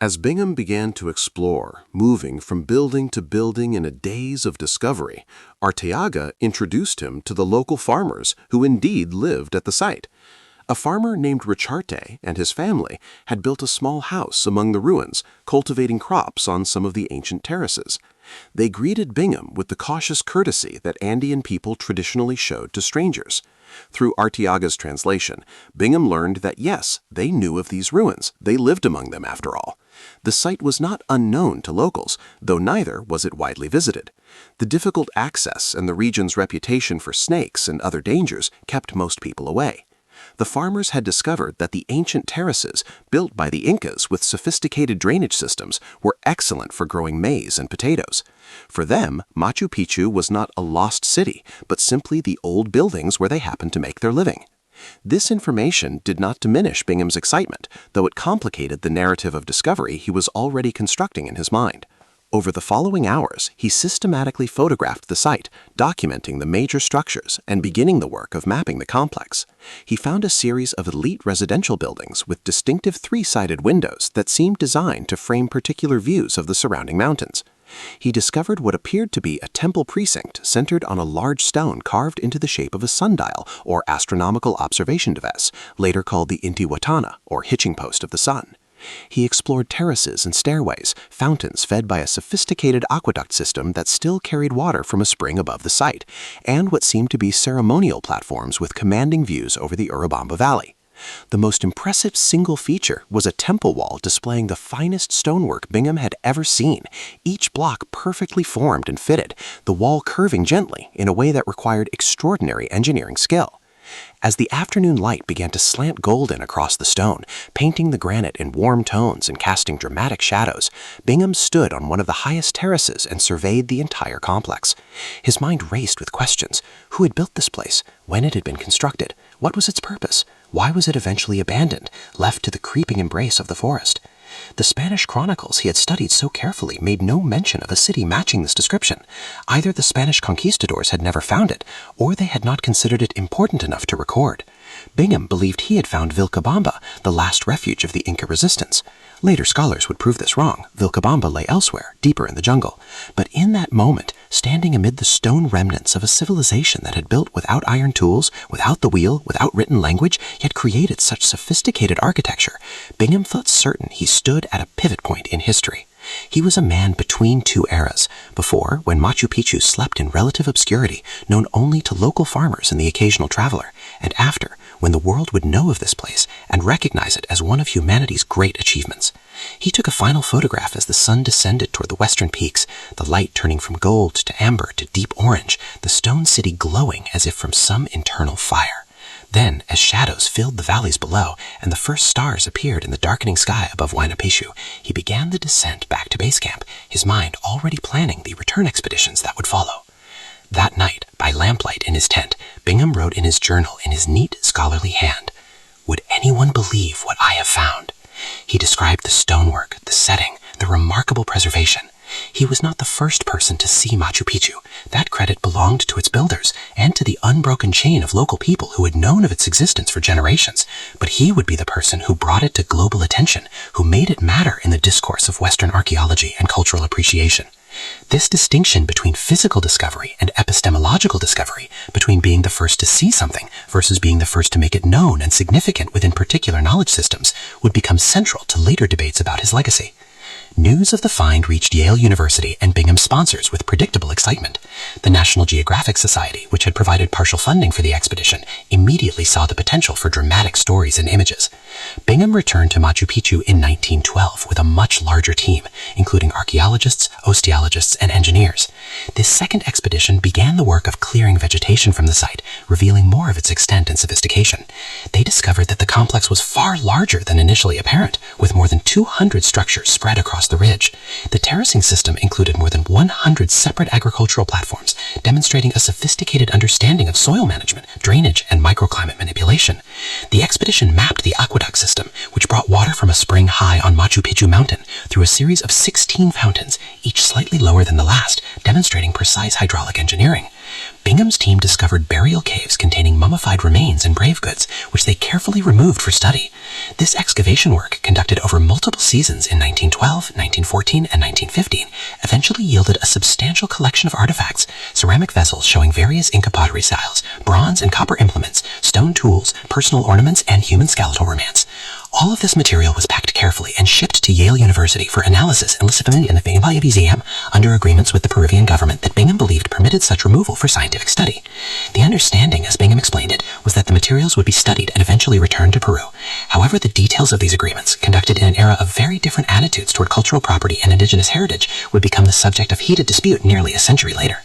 As Bingham began to explore, moving from building to building in a daze of discovery, Arteaga introduced him to the local farmers who indeed lived at the site. A farmer named Richarte and his family had built a small house among the ruins, cultivating crops on some of the ancient terraces. They greeted Bingham with the cautious courtesy that Andean people traditionally showed to strangers. Through Arteaga's translation, Bingham learned that yes, they knew of these ruins. They lived among them after all. The site was not unknown to locals, though neither was it widely visited. The difficult access and the region's reputation for snakes and other dangers kept most people away. The farmers had discovered that the ancient terraces, built by the Incas with sophisticated drainage systems, were excellent for growing maize and potatoes. For them, Machu Picchu was not a lost city, but simply the old buildings where they happened to make their living. This information did not diminish Bingham's excitement, though it complicated the narrative of discovery he was already constructing in his mind. Over the following hours, he systematically photographed the site, documenting the major structures and beginning the work of mapping the complex. He found a series of elite residential buildings with distinctive three-sided windows that seemed designed to frame particular views of the surrounding mountains. He discovered what appeared to be a temple precinct centered on a large stone carved into the shape of a sundial or astronomical observation device, later called the Intihuatana, or hitching post of the sun. He explored terraces and stairways, fountains fed by a sophisticated aqueduct system that still carried water from a spring above the site, and what seemed to be ceremonial platforms with commanding views over the Urubam Valley. The most impressive single feature was a temple wall displaying the finest stonework Bingham had ever seen, each block perfectly formed and fitted, the wall curving gently in a way that required extraordinary engineering skill. As the afternoon light began to slant golden across the stone, painting the granite in warm tones and casting dramatic shadows, Bingham stood on one of the highest terraces and surveyed the entire complex. His mind raced with questions. Who had built this place? When it had been constructed? What was its purpose? Why was it eventually abandoned, left to the creeping embrace of the forest? The Spanish chronicles he had studied so carefully made no mention of a city matching this description. Either the Spanish conquistadors had never found it, or they had not considered it important enough to record. Bingham believed he had found Vilcabamba, the last refuge of the Inca resistance. Later scholars would prove this wrong. Vilcabamba lay elsewhere, deeper in the jungle. But in that moment, standing amid the stone remnants of a civilization that had built without iron tools, without the wheel, without written language, yet created such sophisticated architecture, Bingham felt certain he stood at a pivot point in history. He was a man between two eras, before, when Machu Picchu slept in relative obscurity, known only to local farmers and the occasional traveler, and after, when the world would know of this place and recognize it as one of humanity's great achievements. He took a final photograph as the sun descended toward the western peaks, the light turning from gold to amber to deep orange, the stone city glowing as if from some internal fire. Then, as shadows filled the valleys below and the first stars appeared in the darkening sky above Huayna Picchu, he began the descent back to base camp, his mind already planning the return expeditions that would follow. That night, by lamplight in his tent, Bingham wrote in his journal in his neat, scholarly hand, "Would anyone believe what I have found?" He described the stonework, the setting, the remarkable preservation. He was not the first person to see Machu Picchu. That credit belonged to its builders and to the unbroken chain of local people who had known of its existence for generations. But he would be the person who brought it to global attention, who made it matter in the discourse of Western archaeology and cultural appreciation. This distinction between physical discovery and epistemological discovery, between being the first to see something versus being the first to make it known and significant within particular knowledge systems, would become central to later debates about his legacy. News of the find reached Yale University and Bingham's sponsors with predictable excitement. The National Geographic Society, which had provided partial funding for the expedition, immediately saw the potential for dramatic stories and images. Bingham returned to Machu Picchu in 1912 with a much larger team, including archaeologists, osteologists, and engineers. This second expedition began the work of clearing vegetation from the site, revealing more of its extent and sophistication. They discovered that the complex was far larger than initially apparent, with more than 200 structures spread across the ridge. The terracing system included more than 100 separate agricultural platforms, demonstrating a sophisticated understanding of soil management, drainage, and microclimate manipulation. The expedition mapped the aqueduct system, which brought water from a spring high on Machu Picchu mountain through a series of 16 fountains, each slightly lower than the last, demonstrating precise hydraulic engineering. Bingham's team discovered burial caves containing mummified remains and brave goods, which they carefully removed for study. This excavation work, conducted over multiple seasons in 1912, 1914, and 1915, eventually yielded a substantial collection of artifacts: ceramic vessels showing various Inca pottery styles, bronze and copper implements, stone tools, personal ornaments, and human skeletal remains. All of this material was packed carefully and shipped to to Yale University for analysis and listed in the Bingham Museum under agreements with the Peruvian government that Bingham believed permitted such removal for scientific study. The understanding, as Bingham explained it, was that the materials would be studied and eventually returned to Peru. However, the details of these agreements, conducted in an era of very different attitudes toward cultural property and indigenous heritage, would become the subject of heated dispute nearly a century later.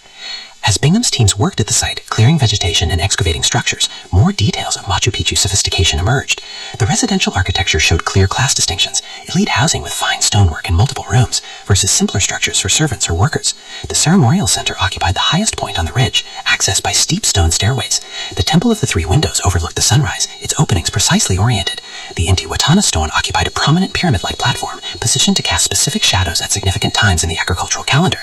As Bingham's teams worked at the site, clearing vegetation and excavating structures, more details of Machu Picchu's sophistication emerged. The residential architecture showed clear class distinctions, elite housing with fine stonework and multiple rooms, versus simpler structures for servants or workers. The ceremonial center occupied the highest point on the ridge, accessed by steep stone stairways. The Temple of the Three Windows overlooked the sunrise, its openings precisely oriented. The Intihuatana stone occupied a prominent pyramid-like platform, positioned to cast specific shadows at significant times in the agricultural calendar.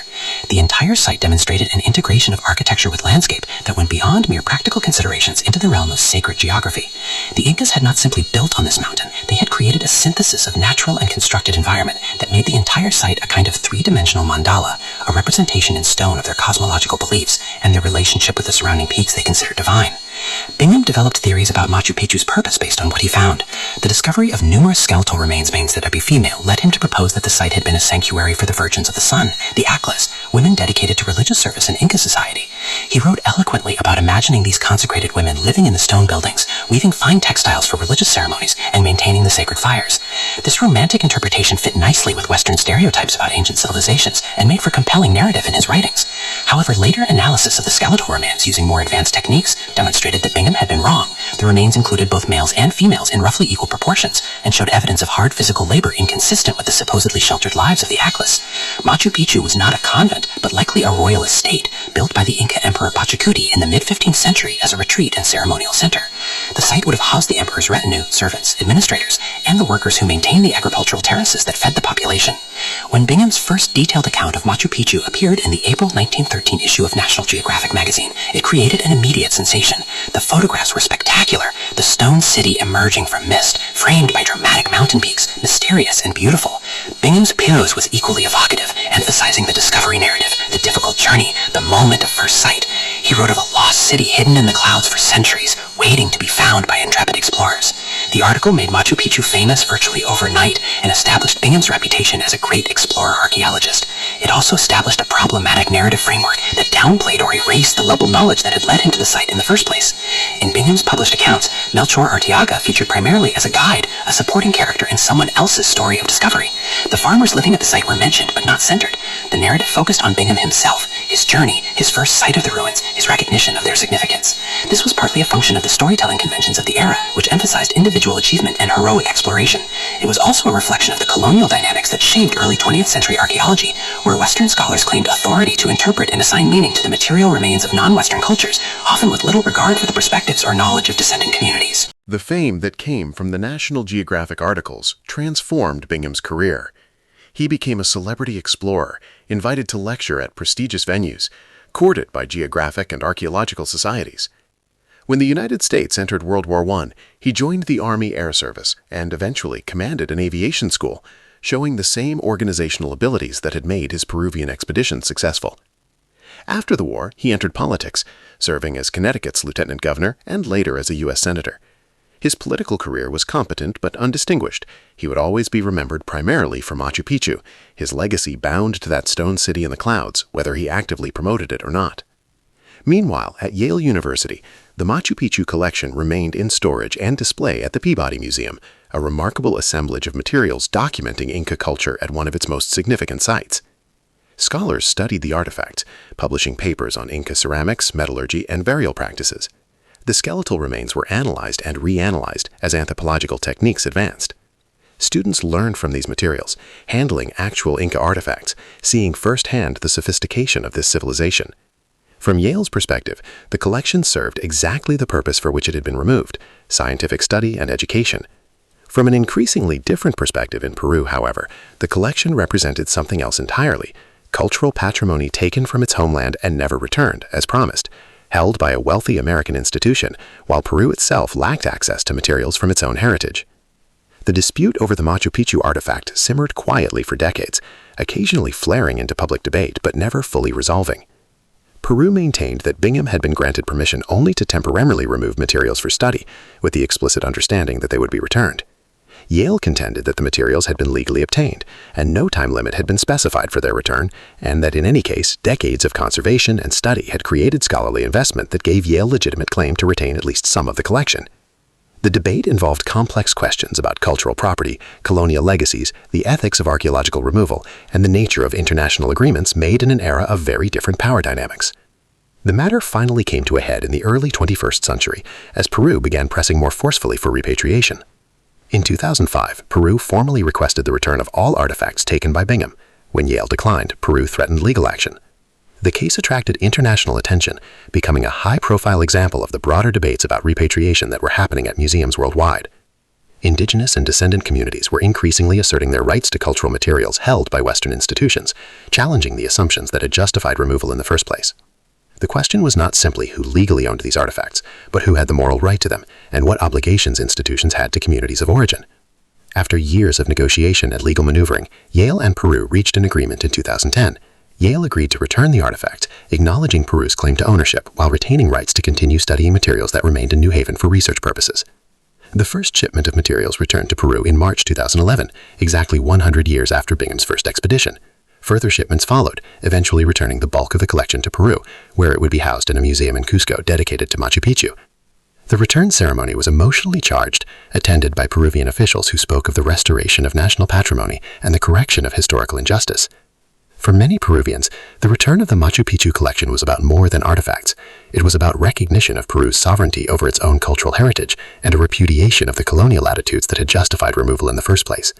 The entire site demonstrated an integration of architecture with landscape that went beyond mere practical considerations into the realm of sacred geography. The Incas had not simply built on this mountain, they had created a synthesis of natural and constructed environment that made the entire site a kind of three-dimensional mandala, a representation in stone of their cosmological beliefs and their relationship with the surrounding peaks they considered divine. Bingham developed theories about Machu Picchu's purpose based on what he found. The discovery of numerous skeletal remains made that be female led him to propose that the site had been a sanctuary for the Virgins of the Sun, the Aklas, women dedicated to religious service in Inca society. He wrote eloquently about imagining these consecrated women living in the stone buildings, weaving fine textiles for religious ceremonies, and maintaining the sacred fires. This romantic interpretation fit nicely with Western stereotypes about ancient civilizations and made for compelling narrative in his writings. However, later analysis of the skeletal remains using more advanced techniques demonstrated that Bingham had been wrong. The remains included both males and females in roughly equal proportions and showed evidence of hard physical labor inconsistent with the supposedly sheltered lives of the Aklas. Machu Picchu was not a convent, but likely a royal estate, built by the Inca Emperor Pachacuti in the mid-15th century as a retreat and ceremonial center. The site would have housed the emperor's retinue, servants, administrators, and the workers who maintained the agricultural terraces that fed the population. When Bingham's first detailed account of Machu Picchu appeared in the April 1913 issue of National Geographic magazine, it created an immediate sensation. The photographs were spectacular, the stone city emerging from mist, framed by dramatic mountain peaks, mysterious and beautiful. Bingham's prose was equally evocative, emphasizing the discovery narrative, the difficult journey, the moment of first sight. He wrote of a lost city hidden in the clouds for centuries, waiting to be found by intrepid explorers. The article made Machu Picchu famous virtually overnight and established Bingham's reputation as a great explorer archaeologist. It also established a problematic narrative framework that downplayed or erased the local knowledge that had led him to the site in the first place. In Bingham's published accounts, Melchor Arteaga featured primarily as a guide, a supporting character in someone else's story of discovery. The farmers living at the site were mentioned, but not centered. The narrative focused on Bingham himself, his journey, his first sight of the ruins, his recognition of their significance. This was partly a function of the storytelling conventions of the era, which emphasized individual achievement and heroic exploration. It was also a reflection of the colonial dynamics that shaped early 20th century archaeology, where Western scholars claimed authority to interpret and assign meaning to the material remains of non-Western cultures, often with little regard for the perspectives or knowledge of descendant communities. The fame that came from the National Geographic articles transformed Bingham's career. He became a celebrity explorer, invited to lecture at prestigious venues, courted by geographic and archaeological societies. When the United States entered World War I, he joined the Army Air Service and eventually commanded an aviation school, showing the same organizational abilities that had made his Peruvian expedition successful. After the war, he entered politics, serving as Connecticut's lieutenant governor and later as a U.S. senator. His political career was competent but undistinguished. He would always be remembered primarily for Machu Picchu, his legacy bound to that stone city in the clouds, whether he actively promoted it or not. Meanwhile, at Yale University, the Machu Picchu collection remained in storage and display at the Peabody Museum, a remarkable assemblage of materials documenting Inca culture at one of its most significant sites. Scholars studied the artifacts, publishing papers on Inca ceramics, metallurgy, and burial practices. The skeletal remains were analyzed and reanalyzed as anthropological techniques advanced. Students learned from these materials, handling actual Inca artifacts, seeing firsthand the sophistication of this civilization. From Yale's perspective, the collection served exactly the purpose for which it had been removed: scientific study and education. From an increasingly different perspective in Peru, however, the collection represented something else entirely: cultural patrimony taken from its homeland and never returned, as promised, held by a wealthy American institution, while Peru itself lacked access to materials from its own heritage. The dispute over the Machu Picchu artifact simmered quietly for decades, occasionally flaring into public debate but never fully resolving. Peru maintained that Bingham had been granted permission only to temporarily remove materials for study, with the explicit understanding that they would be returned. Yale contended that the materials had been legally obtained, and no time limit had been specified for their return, and that in any case, decades of conservation and study had created scholarly investment that gave Yale legitimate claim to retain at least some of the collection. The debate involved complex questions about cultural property, colonial legacies, the ethics of archaeological removal, and the nature of international agreements made in an era of very different power dynamics. The matter finally came to a head in the early 21st century as Peru began pressing more forcefully for repatriation. In 2005, Peru formally requested the return of all artifacts taken by Bingham. When Yale declined, Peru threatened legal action. The case attracted international attention, becoming a high-profile example of the broader debates about repatriation that were happening at museums worldwide. Indigenous and descendant communities were increasingly asserting their rights to cultural materials held by Western institutions, challenging the assumptions that had justified removal in the first place. The question was not simply who legally owned these artifacts, but who had the moral right to them, and what obligations institutions had to communities of origin. After years of negotiation and legal maneuvering, Yale and Peru reached an agreement in 2010. Yale agreed to return the artifacts, acknowledging Peru's claim to ownership while retaining rights to continue studying materials that remained in New Haven for research purposes. The first shipment of materials returned to Peru in March 2011, exactly 100 years after Bingham's first expedition. Further shipments followed, eventually returning the bulk of the collection to Peru, where it would be housed in a museum in Cusco dedicated to Machu Picchu. The return ceremony was emotionally charged, attended by Peruvian officials who spoke of the restoration of national patrimony and the correction of historical injustice. For many Peruvians, the return of the Machu Picchu collection was about more than artifacts. It was about recognition of Peru's sovereignty over its own cultural heritage and a repudiation of the colonial attitudes that had justified removal in the first place.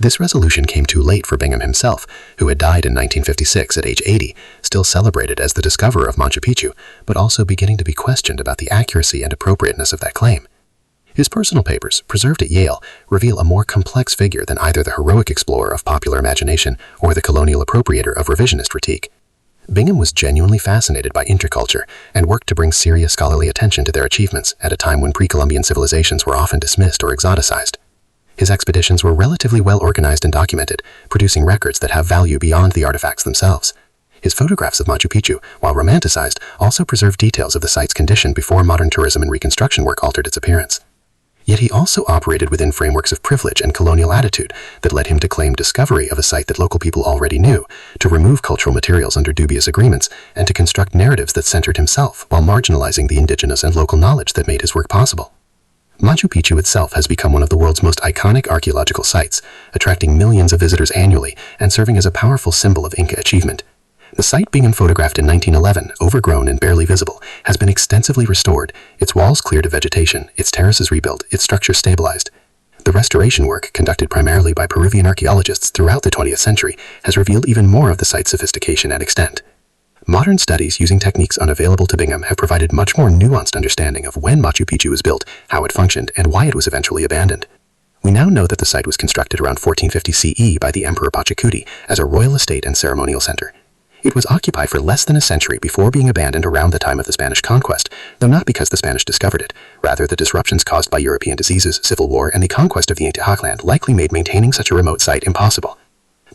This resolution came too late for Bingham himself, who had died in 1956 at age 80, still celebrated as the discoverer of Machu Picchu, but also beginning to be questioned about the accuracy and appropriateness of that claim. His personal papers, preserved at Yale, reveal a more complex figure than either the heroic explorer of popular imagination or the colonial appropriator of revisionist critique. Bingham was genuinely fascinated by interculture and worked to bring serious scholarly attention to their achievements at a time when pre-Columbian civilizations were often dismissed or exoticized. His expeditions were relatively well organized and documented, producing records that have value beyond the artifacts themselves. His photographs of Machu Picchu, while romanticized, also preserve details of the site's condition before modern tourism and reconstruction work altered its appearance. Yet he also operated within frameworks of privilege and colonial attitude that led him to claim discovery of a site that local people already knew, to remove cultural materials under dubious agreements, and to construct narratives that centered himself while marginalizing the indigenous and local knowledge that made his work possible. Machu Picchu itself has become one of the world's most iconic archaeological sites, attracting millions of visitors annually and serving as a powerful symbol of Inca achievement. The site Bingham photographed in 1911, overgrown and barely visible, has been extensively restored, its walls cleared of vegetation, its terraces rebuilt, its structures stabilized. The restoration work, conducted primarily by Peruvian archaeologists throughout the 20th century, has revealed even more of the site's sophistication and extent. Modern studies using techniques unavailable to Bingham have provided much more nuanced understanding of when Machu Picchu was built, how it functioned, and why it was eventually abandoned. We now know that the site was constructed around 1450 CE by the Emperor Pachacuti as a royal estate and ceremonial center. It was occupied for less than a century before being abandoned around the time of the Spanish conquest, though not because the Spanish discovered it. Rather, the disruptions caused by European diseases, civil war, and the conquest of the Intihuatlan likely made maintaining such a remote site impossible.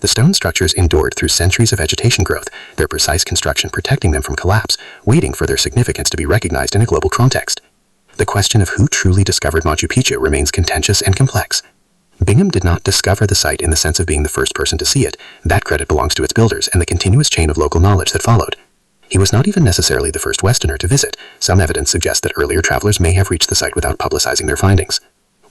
The stone structures endured through centuries of vegetation growth, their precise construction protecting them from collapse, waiting for their significance to be recognized in a global context. The question of who truly discovered Machu Picchu remains contentious and complex. Bingham did not discover the site in the sense of being the first person to see it. That credit belongs to its builders and the continuous chain of local knowledge that followed. He was not even necessarily the first Westerner to visit. Some evidence suggests that earlier travelers may have reached the site without publicizing their findings.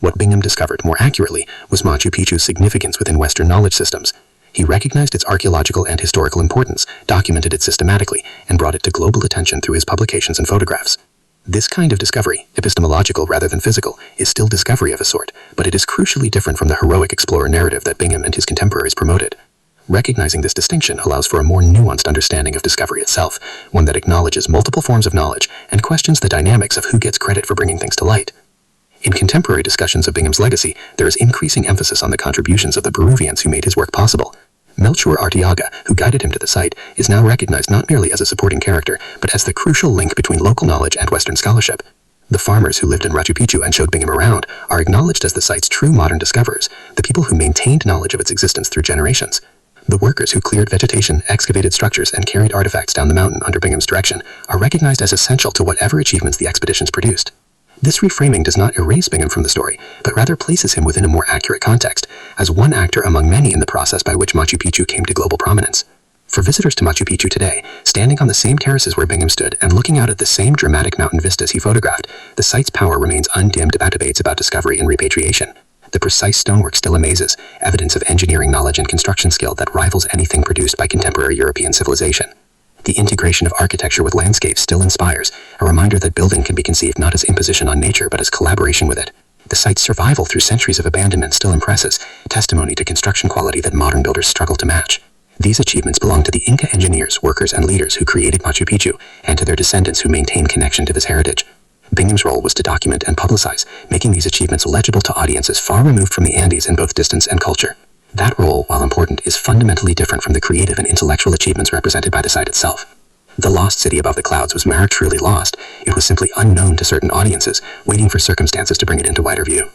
What Bingham discovered more accurately was Machu Picchu's significance within Western knowledge systems. He recognized its archaeological and historical importance, documented it systematically, and brought it to global attention through his publications and photographs. This kind of discovery, epistemological rather than physical, is still discovery of a sort, but it is crucially different from the heroic explorer narrative that Bingham and his contemporaries promoted. Recognizing this distinction allows for a more nuanced understanding of discovery itself, one that acknowledges multiple forms of knowledge and questions the dynamics of who gets credit for bringing things to light. In contemporary discussions of Bingham's legacy, there is increasing emphasis on the contributions of the Peruvians who made his work possible. Melchor Arteaga, who guided him to the site, is now recognized not merely as a supporting character, but as the crucial link between local knowledge and Western scholarship. The farmers who lived in Machu Picchu and showed Bingham around are acknowledged as the site's true modern discoverers, the people who maintained knowledge of its existence through generations. The workers who cleared vegetation, excavated structures, and carried artifacts down the mountain under Bingham's direction are recognized as essential to whatever achievements the expeditions produced. This reframing does not erase Bingham from the story, but rather places him within a more accurate context, as one actor among many in the process by which Machu Picchu came to global prominence. For visitors to Machu Picchu today, standing on the same terraces where Bingham stood and looking out at the same dramatic mountain vistas he photographed, the site's power remains undimmed by debates about discovery and repatriation. The precise stonework still amazes, evidence of engineering knowledge and construction skill that rivals anything produced by contemporary European civilization. The integration of architecture with landscape still inspires, a reminder that building can be conceived not as imposition on nature but as collaboration with it. The site's survival through centuries of abandonment still impresses, testimony to construction quality that modern builders struggle to match. These achievements belong to the Inca engineers, workers, and leaders who created Machu Picchu, and to their descendants who maintain connection to this heritage. Bingham's role was to document and publicize, making these achievements legible to audiences far removed from the Andes in both distance and culture. That role, while important, is fundamentally different from the creative and intellectual achievements represented by the site itself. The lost city above the clouds was never truly lost. It was simply unknown to certain audiences, waiting for circumstances to bring it into wider view.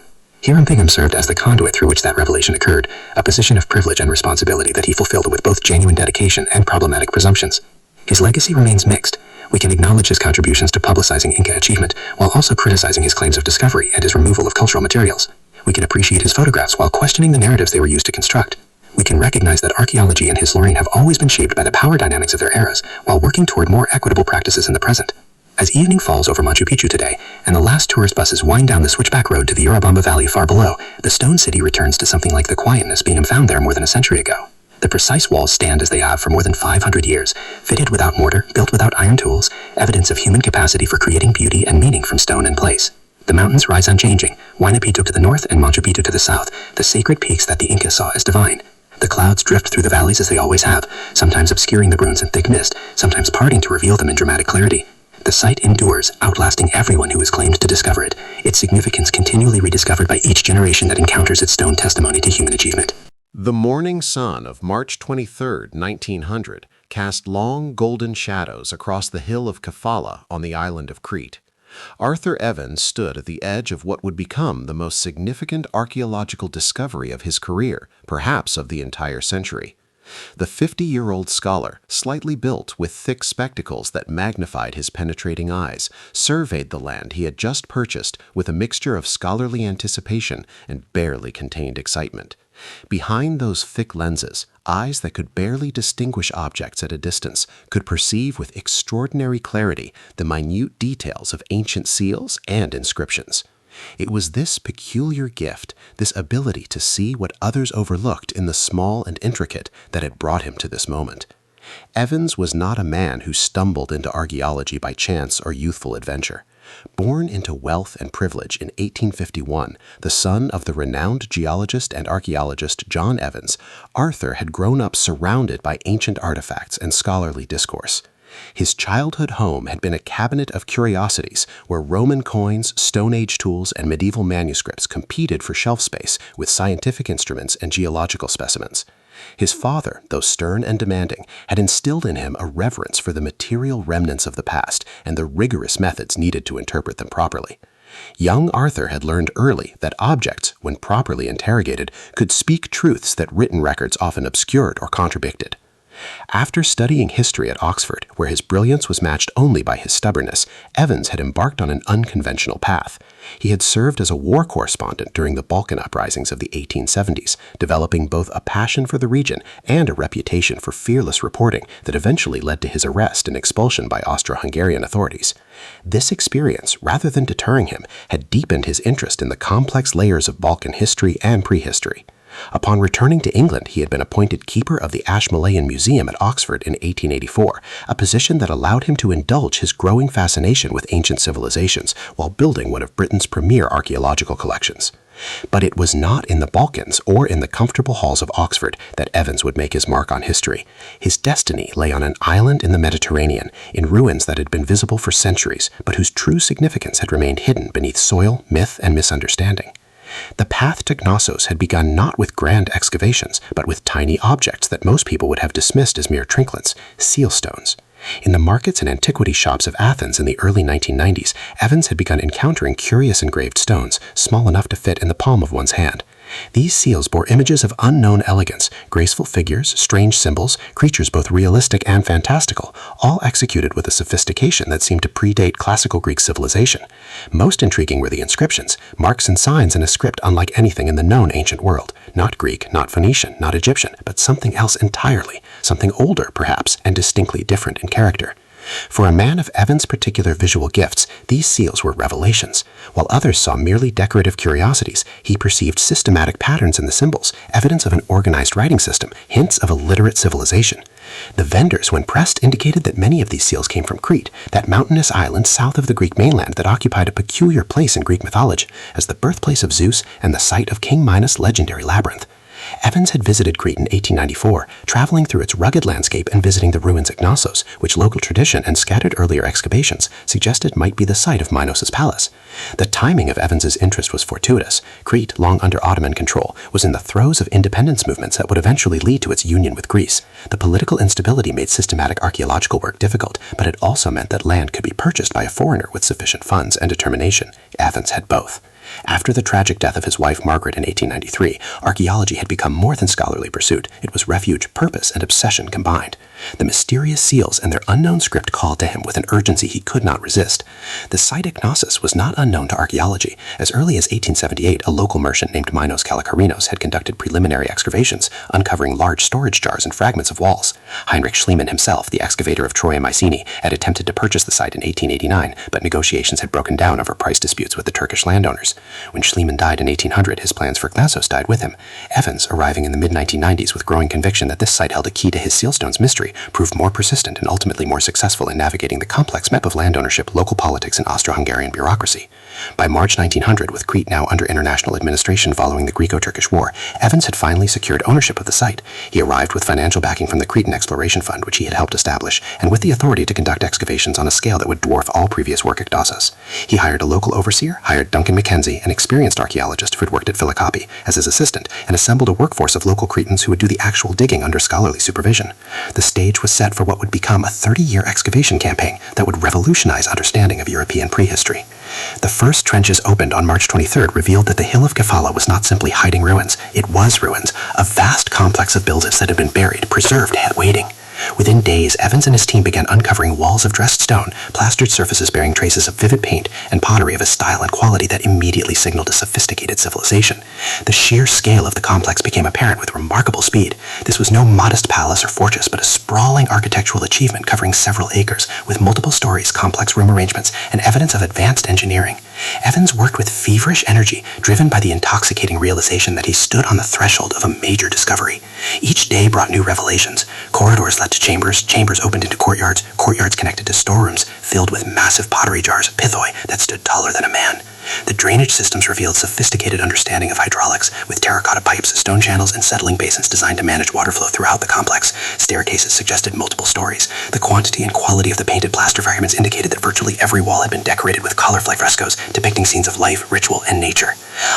Hiram Bingham served as the conduit through which that revelation occurred, a position of privilege and responsibility that he fulfilled with both genuine dedication and problematic presumptions. His legacy remains mixed. We can acknowledge his contributions to publicizing Inca achievement, while also criticizing his claims of discovery and his removal of cultural materials. We can appreciate his photographs while questioning the narratives they were used to construct. We can recognize that archaeology and his learning have always been shaped by the power dynamics of their eras, while working toward more equitable practices in the present. As evening falls over Machu Picchu today, and the last tourist buses wind down the switchback road to the Urubam Valley far below, the stone city returns to something like the quietness Bingham found there more than a century ago. The precise walls stand as they have for more than 500 years, fitted without mortar, built without iron tools, evidence of human capacity for creating beauty and meaning from stone and place. The mountains rise unchanging, Huayna Picchu to the north and Machu Picchu to the south, the sacred peaks that the Incas saw as divine. The clouds drift through the valleys as they always have, sometimes obscuring the ruins in thick mist, sometimes parting to reveal them in dramatic clarity. The site endures, outlasting everyone who has claimed to discover it, its significance continually rediscovered by each generation that encounters its stone testimony to human achievement. The morning sun of March 23, 1900, cast long golden shadows across the hill of Kephala on the island of Crete. Arthur Evans stood at the edge of what would become the most significant archaeological discovery of his career, perhaps of the entire century. The 50-year-old scholar, slightly built with thick spectacles that magnified his penetrating eyes, surveyed the land he had just purchased with a mixture of scholarly anticipation and barely contained excitement. Behind those thick lenses, eyes that could barely distinguish objects at a distance could perceive with extraordinary clarity the minute details of ancient seals and inscriptions. It was this peculiar gift, this ability to see what others overlooked in the small and intricate, that had brought him to this moment. Evans was not a man who stumbled into archaeology by chance or youthful adventure. Born into wealth and privilege in 1851, the son of the renowned geologist and archaeologist John Evans, Arthur had grown up surrounded by ancient artifacts and scholarly discourse. His childhood home had been a cabinet of curiosities where Roman coins, Stone Age tools, and medieval manuscripts competed for shelf space with scientific instruments and geological specimens. His father, though stern and demanding, had instilled in him a reverence for the material remnants of the past and the rigorous methods needed to interpret them properly. Young Arthur had learned early that objects, when properly interrogated, could speak truths that written records often obscured or contradicted. After studying history at Oxford, where his brilliance was matched only by his stubbornness, Evans had embarked on an unconventional path. He had served as a war correspondent during the Balkan uprisings of the 1870s, developing both a passion for the region and a reputation for fearless reporting that eventually led to his arrest and expulsion by Austro-Hungarian authorities. This experience, rather than deterring him, had deepened his interest in the complex layers of Balkan history and prehistory. Upon returning to England, he had been appointed keeper of the Ashmolean Museum at Oxford in 1884, a position that allowed him to indulge his growing fascination with ancient civilizations while building one of Britain's premier archaeological collections. But it was not in the Balkans or in the comfortable halls of Oxford that Evans would make his mark on history. His destiny lay on an island in the Mediterranean, in ruins that had been visible for centuries, but whose true significance had remained hidden beneath soil, myth, and misunderstanding. The path to Knossos had begun not with grand excavations, but with tiny objects that most people would have dismissed as mere trinkets, seal stones. In the markets and antiquity shops of Athens in the early 1990s, Evans had begun encountering curious engraved stones, small enough to fit in the palm of one's hand. These seals bore images of unknown elegance, graceful figures, strange symbols, creatures both realistic and fantastical, all executed with a sophistication that seemed to predate classical Greek civilization. Most intriguing were the inscriptions, marks and signs in a script unlike anything in the known ancient world. Not Greek, not Phoenician, not Egyptian, but something else entirely, something older, perhaps, and distinctly different in character. For a man of Evan's particular visual gifts, these seals were revelations. While others saw merely decorative curiosities, he perceived systematic patterns in the symbols, evidence of an organized writing system, hints of a literate civilization. The vendors, when pressed, indicated that many of these seals came from Crete, that mountainous island south of the Greek mainland that occupied a peculiar place in Greek mythology as the birthplace of Zeus and the site of King Minos' legendary labyrinth. Evans had visited Crete in 1894, traveling through its rugged landscape and visiting the ruins at Knossos, which local tradition and scattered earlier excavations suggested might be the site of Minos' palace. The timing of Evans's interest was fortuitous. Crete, long under Ottoman control, was in the throes of independence movements that would eventually lead to its union with Greece. The political instability made systematic archaeological work difficult, but it also meant that land could be purchased by a foreigner with sufficient funds and determination. Evans had both. After the tragic death of his wife Margaret in 1893, archaeology had become more than scholarly pursuit. It was refuge, purpose, and obsession combined. The mysterious seals and their unknown script called to him with an urgency he could not resist. The site at Knossos was not unknown to archaeology. As early as 1878, a local merchant named Minos Kalakarinos had conducted preliminary excavations, uncovering large storage jars and fragments of walls. Heinrich Schliemann himself, the excavator of Troy and Mycenae, had attempted to purchase the site in 1889, but negotiations had broken down over price disputes with the Turkish landowners. When Schliemann died in 1800, his plans for Knossos died with him. Evans, arriving in the mid-1990s with growing conviction that this site held a key to his sealstone's mystery, proved more persistent and ultimately more successful in navigating the complex map of land ownership, local politics, and Austro-Hungarian bureaucracy. By March 1900, with Crete now under international administration following the Greco-Turkish War, Evans had finally secured ownership of the site. He arrived with financial backing from the Cretan Exploration Fund, which he had helped establish, and with the authority to conduct excavations on a scale that would dwarf all previous work at Knossos. He hired a local overseer, hired Duncan Mackenzie, an experienced archaeologist who had worked at Philokopi, as his assistant, and assembled a workforce of local Cretans who would do the actual digging under scholarly supervision. The stage was set for what would become a 30-year excavation campaign that would revolutionize understanding of European prehistory. The first trenches opened on March 23rd revealed that the hill of Kephala was not simply hiding ruins, it was ruins, a vast complex of buildings that had been buried, preserved, and waiting. Within days, Evans and his team began uncovering walls of dressed stone, plastered surfaces bearing traces of vivid paint, and pottery of a style and quality that immediately signaled a sophisticated civilization. The sheer scale of the complex became apparent with remarkable speed. This was no modest palace or fortress, but a sprawling architectural achievement covering several acres, with multiple stories, complex room arrangements, and evidence of advanced engineering. Evans worked with feverish energy, driven by the intoxicating realization that he stood on the threshold of a major discovery. Each day brought new revelations. Corridors led to chambers, chambers opened into courtyards, courtyards connected to storerooms filled with massive pottery jars, pithoi, that stood taller than a man. The drainage systems revealed sophisticated understanding of hydraulics, with terracotta pipes, stone channels, and settling basins designed to manage water flow throughout the complex. Staircases suggested multiple stories. The quantity and quality of the painted plaster fragments indicated that virtually every wall had been decorated with colorful frescoes depicting scenes of life, ritual, and nature.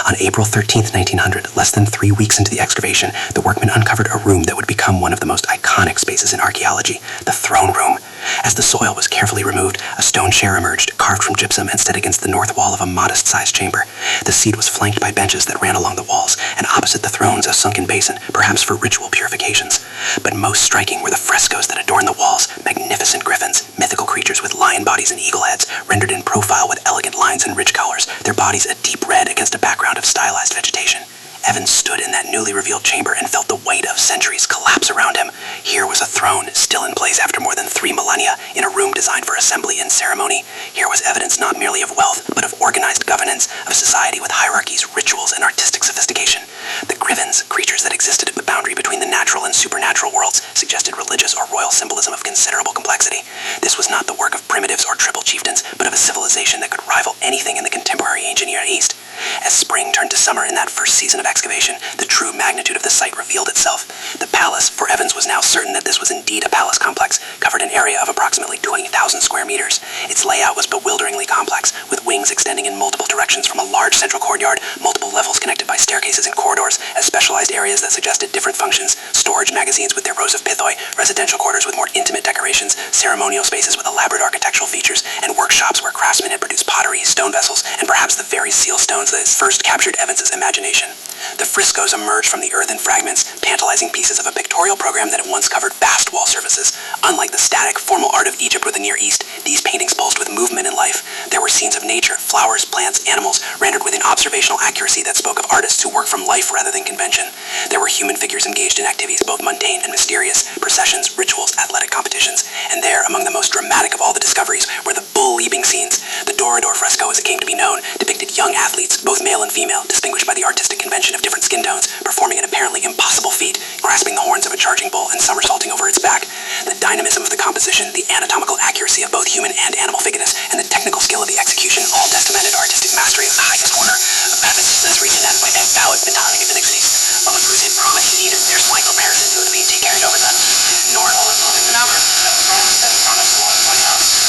On April 13, 1900, less than 3 weeks into the excavation, the workmen uncovered a room that would become one of the most iconic spaces in archaeology, the throne room. As the soil was carefully removed, a stone chair emerged, carved from gypsum and stood against the north wall of a modest-sized chamber. The seat was flanked by benches that ran along the walls, and opposite the thrones a sunken basin, perhaps for ritual purifications. But most striking were the frescoes that adorned the walls, magnificent griffins, mythical creatures with lion bodies and eagle heads, rendered in profile with elegant lines and rich colors, their bodies a deep red against a background of stylized vegetation. Evans stood in that newly revealed chamber and felt the weight of centuries collapse around him. Here was a throne, still in place after more than 3 millennia, in a room designed for assembly and ceremony. Here was evidence not merely of wealth, but of organized governance, of society with hierarchies, rituals, and artistic sophistication. The griffins, creatures that existed at the boundary between the natural and supernatural worlds, suggested religious or royal symbolism of considerable complexity. This was not the work of primitives or tribal chieftains, but of a civilization that could rival anything in the contemporary ancient Near East. As spring turned to summer in that first season of excavation, the true magnitude of the site revealed itself. The palace, for Evans was now certain that this was indeed a palace complex, covered an area of approximately 20,000 square meters. Its layout was bewilderingly complex, with wings extending in multiple directions from a large central courtyard, multiple levels connected by staircases and corridors, as specialized areas that suggested different functions, storage magazines with their rows of pithoi, residential quarters with more intimate decorations, ceremonial spaces with elaborate architectural features, and workshops where craftsmen had produced pottery, stone vessels, and perhaps the very seal stones that first captured Evans's imagination. The frescoes emerged from the earthen fragments, tantalizing pieces of a pictorial program that had once covered vast wall surfaces. Unlike the static, formal art of Egypt or the Near East, these paintings pulsed with movement and life. There were scenes of nature, flowers, plants, animals, rendered with an observational accuracy that spoke of artists who work from life rather than convention. There were human figures engaged in activities both mundane and mysterious, processions, rituals, athletic competitions. And there, among the most dramatic of all the discoveries, were the bull-leaping scenes. The Dorador fresco, as it came to be known, depicted young athletes, both male and female, distinguished by the artistic convention of different skin tones, performing an apparently impossible feat, grasping the horns of a charging bull and somersaulting over its back. The dynamism of the composition, the anatomical accuracy of both human and animal figures, and the technical skill of the execution all testamented artistic mastery of the highest order. Thus reached an phallic botanic iniquities, of whose it promised neither their slight comparison to the painting carried over the nor all of the phenomenon that promised the Lord's White House.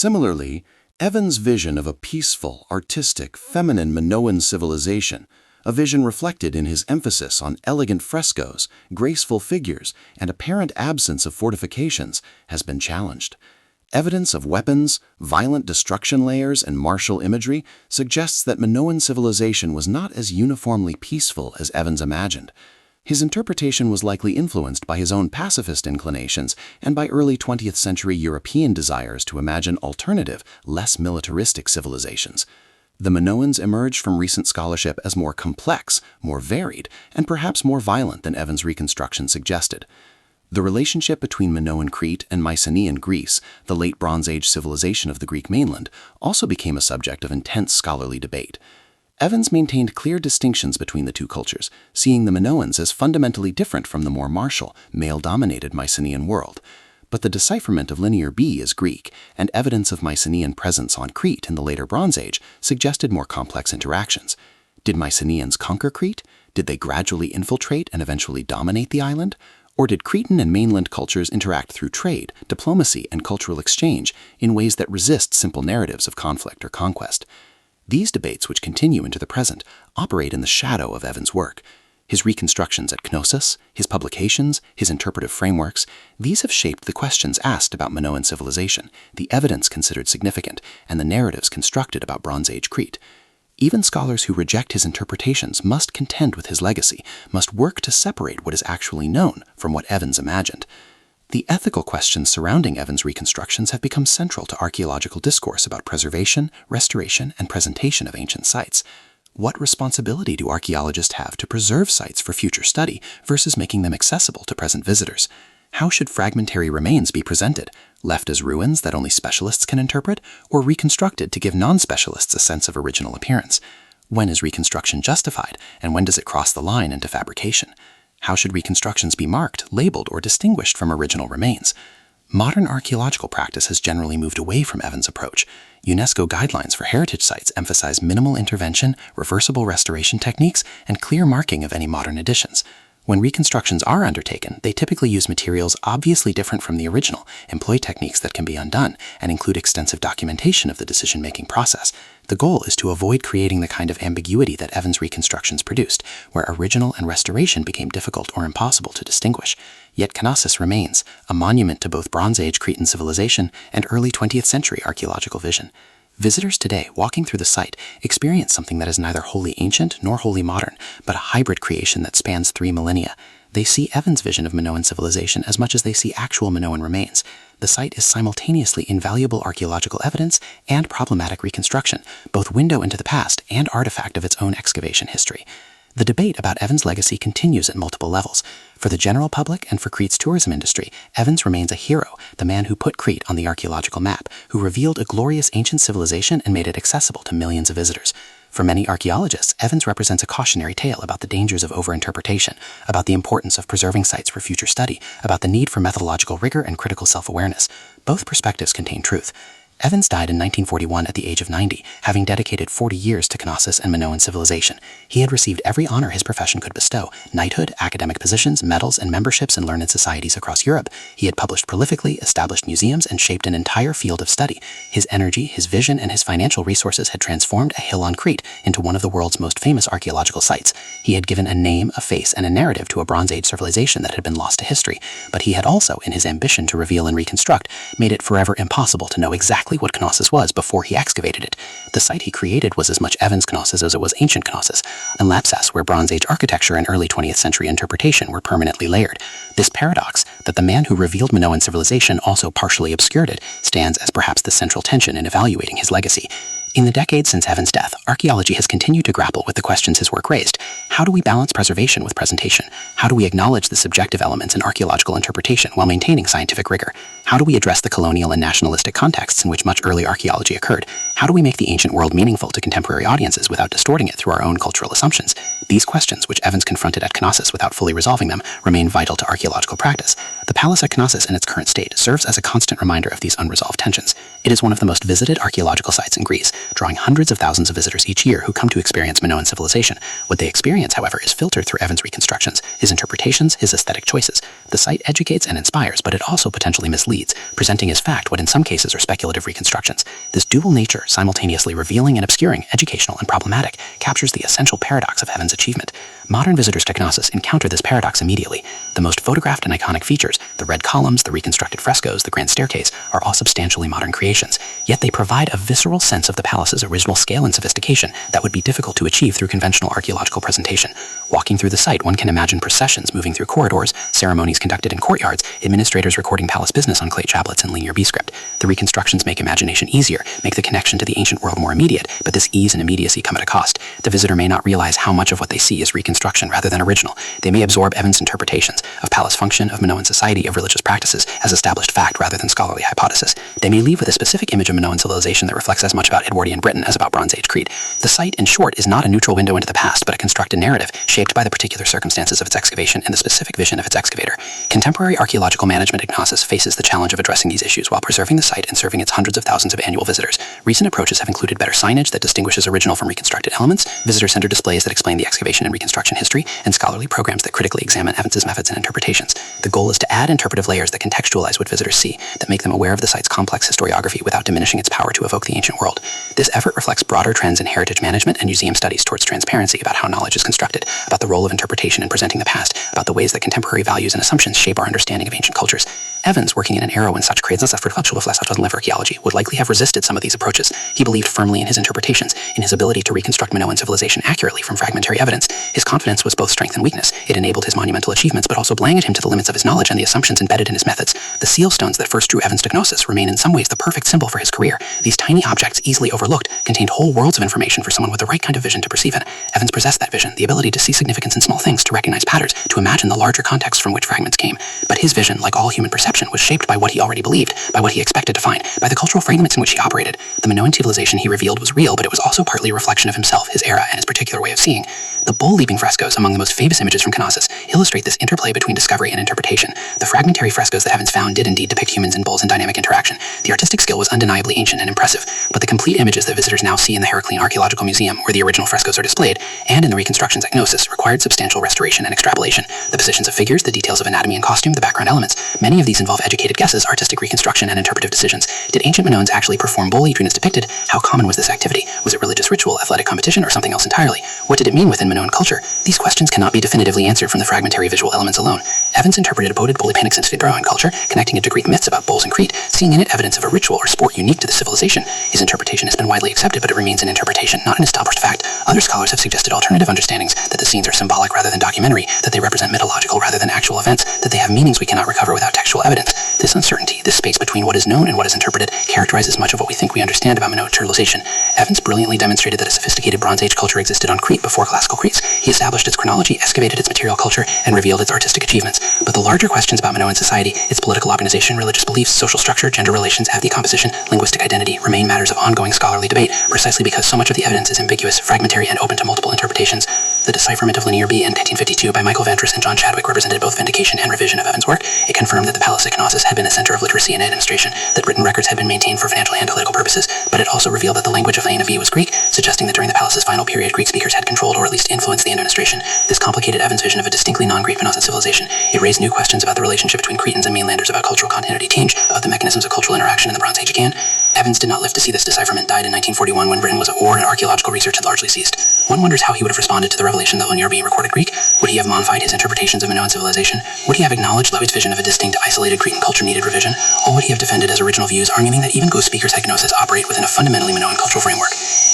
Similarly, Evans' vision of a peaceful, artistic, feminine Minoan civilization, a vision reflected in his emphasis on elegant frescoes, graceful figures, and apparent absence of fortifications, has been challenged. Evidence of weapons, violent destruction layers, and martial imagery suggests that Minoan civilization was not as uniformly peaceful as Evans imagined. His interpretation was likely influenced by his own pacifist inclinations and by early 20th century European desires to imagine alternative, less militaristic civilizations. The Minoans emerged from recent scholarship as more complex, more varied, and perhaps more violent than Evans' reconstruction suggested. The relationship between Minoan Crete and Mycenaean Greece, the late Bronze Age civilization of the Greek mainland, also became a subject of intense scholarly debate. Evans maintained clear distinctions between the two cultures, seeing the Minoans as fundamentally different from the more martial, male-dominated Mycenaean world. But the decipherment of Linear B as Greek and evidence of Mycenaean presence on Crete in the later Bronze Age suggested more complex interactions. Did Mycenaeans conquer Crete? Did they gradually infiltrate and eventually dominate the island? Or did Cretan and mainland cultures interact through trade, diplomacy, and cultural exchange in ways that resist simple narratives of conflict or conquest? These debates, which continue into the present, operate in the shadow of Evans' work. His reconstructions at Knossos, his publications, his interpretive frameworks, these have shaped the questions asked about Minoan civilization, the evidence considered significant, and the narratives constructed about Bronze Age Crete. Even scholars who reject his interpretations must contend with his legacy, must work to separate what is actually known from what Evans imagined. The ethical questions surrounding Evans' reconstructions have become central to archaeological discourse about preservation, restoration, and presentation of ancient sites. What responsibility do archaeologists have to preserve sites for future study versus making them accessible to present visitors? How should fragmentary remains be presented, left as ruins that only specialists can interpret, or reconstructed to give non-specialists a sense of original appearance? When is reconstruction justified, and when does it cross the line into fabrication? How should reconstructions be marked, labeled, or distinguished from original remains? Modern archaeological practice has generally moved away from Evans' approach. UNESCO guidelines for heritage sites emphasize minimal intervention, reversible restoration techniques, and clear marking of any modern additions. When reconstructions are undertaken, they typically use materials obviously different from the original, employ techniques that can be undone, and include extensive documentation of the decision-making process. The goal is to avoid creating the kind of ambiguity that Evans' reconstructions produced, where original and restoration became difficult or impossible to distinguish. Yet Knossos remains, a monument to both Bronze Age Cretan civilization and early 20th century archaeological vision. Visitors today, walking through the site, experience something that is neither wholly ancient nor wholly modern, but a hybrid creation that spans 3 millennia. They see Evans' vision of Minoan civilization as much as they see actual Minoan remains. The site is simultaneously invaluable archaeological evidence and problematic reconstruction, both window into the past and artifact of its own excavation history. The debate about Evans' legacy continues at multiple levels. For the general public and for Crete's tourism industry, Evans remains a hero, the man who put Crete on the archaeological map, who revealed a glorious ancient civilization and made it accessible to millions of visitors. For many archaeologists, Evans represents a cautionary tale about the dangers of overinterpretation, about the importance of preserving sites for future study, about the need for methodological rigor and critical self-awareness. Both perspectives contain truth. Evans died in 1941 at the age of 90, having dedicated 40 years to Knossos and Minoan civilization. He had received every honor his profession could bestow: knighthood, academic positions, medals, and memberships in learned societies across Europe. He had published prolifically, established museums, and shaped an entire field of study. His energy, his vision, and his financial resources had transformed a hill on Crete into one of the world's most famous archaeological sites. He had given a name, a face, and a narrative to a Bronze Age civilization that had been lost to history. But he had also, in his ambition to reveal and reconstruct, made it forever impossible to know exactly what Knossos was before he excavated it. The site he created was as much Evans' Knossos as it was ancient Knossos, and Lapsas, where Bronze Age architecture and early 20th century interpretation were permanently layered. This paradox, that the man who revealed Minoan civilization also partially obscured it, stands as perhaps the central tension in evaluating his legacy. In the decades since Evans' death, archaeology has continued to grapple with the questions his work raised. How do we balance preservation with presentation? How do we acknowledge the subjective elements in archaeological interpretation while maintaining scientific rigor? How do we address the colonial and nationalistic contexts in which much early archaeology occurred? How do we make the ancient world meaningful to contemporary audiences without distorting it through our own cultural assumptions? These questions, which Evans confronted at Knossos without fully resolving them, remain vital to archaeological practice. The palace at Knossos in its current state serves as a constant reminder of these unresolved tensions. It is one of the most visited archaeological sites in Greece, drawing hundreds of thousands of visitors each year who come to experience Minoan civilization. What they experience, however, is filtered through Evans' reconstructions, his interpretations, his aesthetic choices. The site educates and inspires, but it also potentially misleads, presenting as fact what in some cases are speculative reconstructions. This dual nature, simultaneously revealing and obscuring, educational and problematic, captures the essential paradox of Evans' achievement. Modern visitors to Knossos encounter this paradox immediately. The most photographed and iconic features, the red columns, the reconstructed frescoes, the grand staircase, are all substantially modern creations, yet they provide a visceral sense of the palace's original scale and sophistication that would be difficult to achieve through conventional archaeological presentation. Walking through the site, one can imagine processions moving through corridors, ceremonies conducted in courtyards, administrators recording palace business on clay tablets and linear B-script. The reconstructions make imagination easier, make the connection to the ancient world more immediate, but this ease and immediacy come at a cost. The visitor may not realize how much of what they see is reconstruction rather than original. They may absorb Evans' interpretations of palace function, of Minoan society, of religious practices as established fact rather than scholarly hypothesis. They may leave with a specific image of Minoan civilization that reflects as much about Edwardian Britain as about Bronze Age Crete. The site, in short, is not a neutral window into the past, but a constructed narrative shaped by the particular circumstances of its excavation and the specific vision of its excavator. Contemporary archaeological management at Knossos faces the challenge of addressing these issues while preserving the site and serving its hundreds of thousands of annual visitors. Recent approaches have included better signage that distinguishes original from reconstructed elements, visitor-centered displays that explain the excavation and reconstruction history, and scholarly programs that critically examine Evans' methods and interpretations. The goal is to add interpretive layers that contextualize what visitors see, that make them aware of the site's complex historiography without diminishing its power to evoke the ancient world. This effort reflects broader trends in heritage management and museum studies towards transparency about how knowledge is constructed, about the role of interpretation in presenting the past, about the ways that contemporary values and assumptions shape our understanding of ancient cultures. Evans, working in an era when such kreatsnas för kulturfläsartalen archaeology, would likely have resisted some of these approaches. He believed firmly in his interpretations, in his ability to reconstruct Minoan civilization accurately from fragmentary evidence. His confidence was both strength and weakness. It enabled his monumental achievements, but also blinded him to the limits of his knowledge and the assumptions embedded in his methods. The seal stones that first drew Evans to Gnosis remain in some ways the perfect symbol for his career. These tiny objects, easily overlooked, contained whole worlds of information for someone with the right kind of vision to perceive it. Evans possessed that vision, the ability to see significance in small things, to recognize patterns, to imagine the larger context from which fragments came. But his vision, like all human perception, was shaped by what he already believed, by what he expected to find, by the cultural fragments in which he operated. The Minoan civilization he revealed was real, but it was also partly a reflection of himself, his era, and his particular way of seeing. The bull-leaping frescoes, among the most famous images from Knossos, illustrate this interplay between discovery and interpretation. The fragmentary frescoes that Evans found did indeed depict humans and bulls in dynamic interaction. The artistic skill was undeniably ancient and impressive, but the complete images that visitors now see in the Heraclean Archaeological Museum, where the original frescoes are displayed, and in the reconstructions at Gnosis, required substantial restoration and extrapolation. The positions of figures, the details of anatomy and costume, the background elements, many of these involve educated guesses, artistic reconstruction, and interpretive decisions. Did ancient Minoans actually perform bull leaping as depicted? How common was this activity? Was it religious ritual, athletic competition, or something else entirely? What did it mean within Minoan culture? These questions cannot be definitively answered from the fragmentary visual elements alone. Evans interpreted boated bully panics into Minoan culture, connecting it to Greek myths about bulls in Crete, seeing in it evidence of a ritual or sport unique to the civilization. His interpretation has been widely accepted, but it remains an interpretation, not an established fact. Other scholars have suggested alternative understandings, that the scenes are symbolic rather than documentary, that they represent mythological rather than actual events, that they have meanings we cannot recover without textual evidence. This uncertainty, this space between what is known and what is interpreted, characterizes much of what we think we understand about Minoan civilization. Evans brilliantly demonstrated that a sophisticated Bronze Age culture existed on Crete before classical Greece. He established its chronology, excavated its material culture, and revealed its artistic achievements. But the larger questions about Minoan society, its political organization, religious beliefs, social structure, gender relations, ethnic composition, linguistic identity, remain matters of ongoing scholarly debate, precisely because so much of the evidence is ambiguous, fragmentary, and open to multiple interpretations. The decipherment of Linear B in 1952 by Michael Ventris and John Chadwick represented both vindication and revision of Evans' work. It confirmed that the palace at Knossos had been a center of literacy and administration, that written records had been maintained for financial and political purposes, but it also revealed that the language of Linear B was Greek, suggesting that during the palace's final period, Greek speakers had controlled or at least influenced the administration. This complicated Evans' vision of a distinctly non-Greek Minoan civilization. It raised new questions about the relationship between Cretans and mainlanders, about cultural continuity change, about the mechanisms of cultural interaction in the Bronze Age again. Evans did not live to see this decipherment, died in 1941 when Britain was at war and archaeological research had largely ceased. One wonders how he would have responded to the revelation that Linear B recorded Greek. Would he have modified his interpretations of Minoan civilization? Would he have acknowledged Lewy's vision of a distinct, isolated Cretan culture needed revision? Or would he have defended his original views, arguing that even ghost speakers at Gnosis operate within a fundamentally Minoan cultural framework?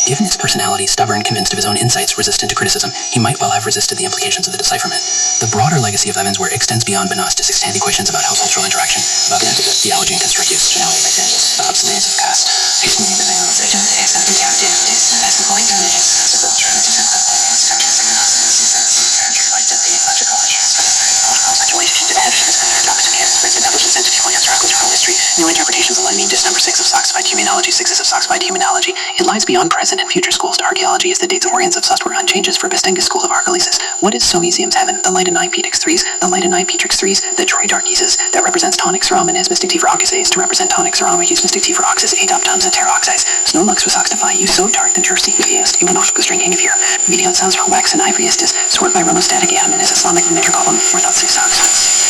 Given his personality, stubborn, convinced of his own insights, resistant to criticism, he might well have resisted the implications of the decipherment. The broader legacy of Evans' work extends beyond Benas to six-handed questions about how cultural interaction, about theology and constructive functionality, about obsolescence of caste, New interpretations of Lenin, disc number 6 of Soxified Humanology, 6s of Soxified Humanology. It lies beyond present and future schools to archaeology as the dates organs of Sustware unchanges for Bistengus School of Archaeolysis. What is Soesium's heaven? The light in 9 Petrix 3s, the light in 9 Petrix 3s, the Troy Darkises, that represents tonic ceram and as mystic T for oxys, to represent tonic ceram, we use mystic T for oxys, 8 optums and pteroxides. Snow lux was oxify, you so dark than Tursi, used, even off the string of here. Median sounds for wax and ivory istis, sort by romostatic atom and is Islamic meter column, 4,6 oxydes.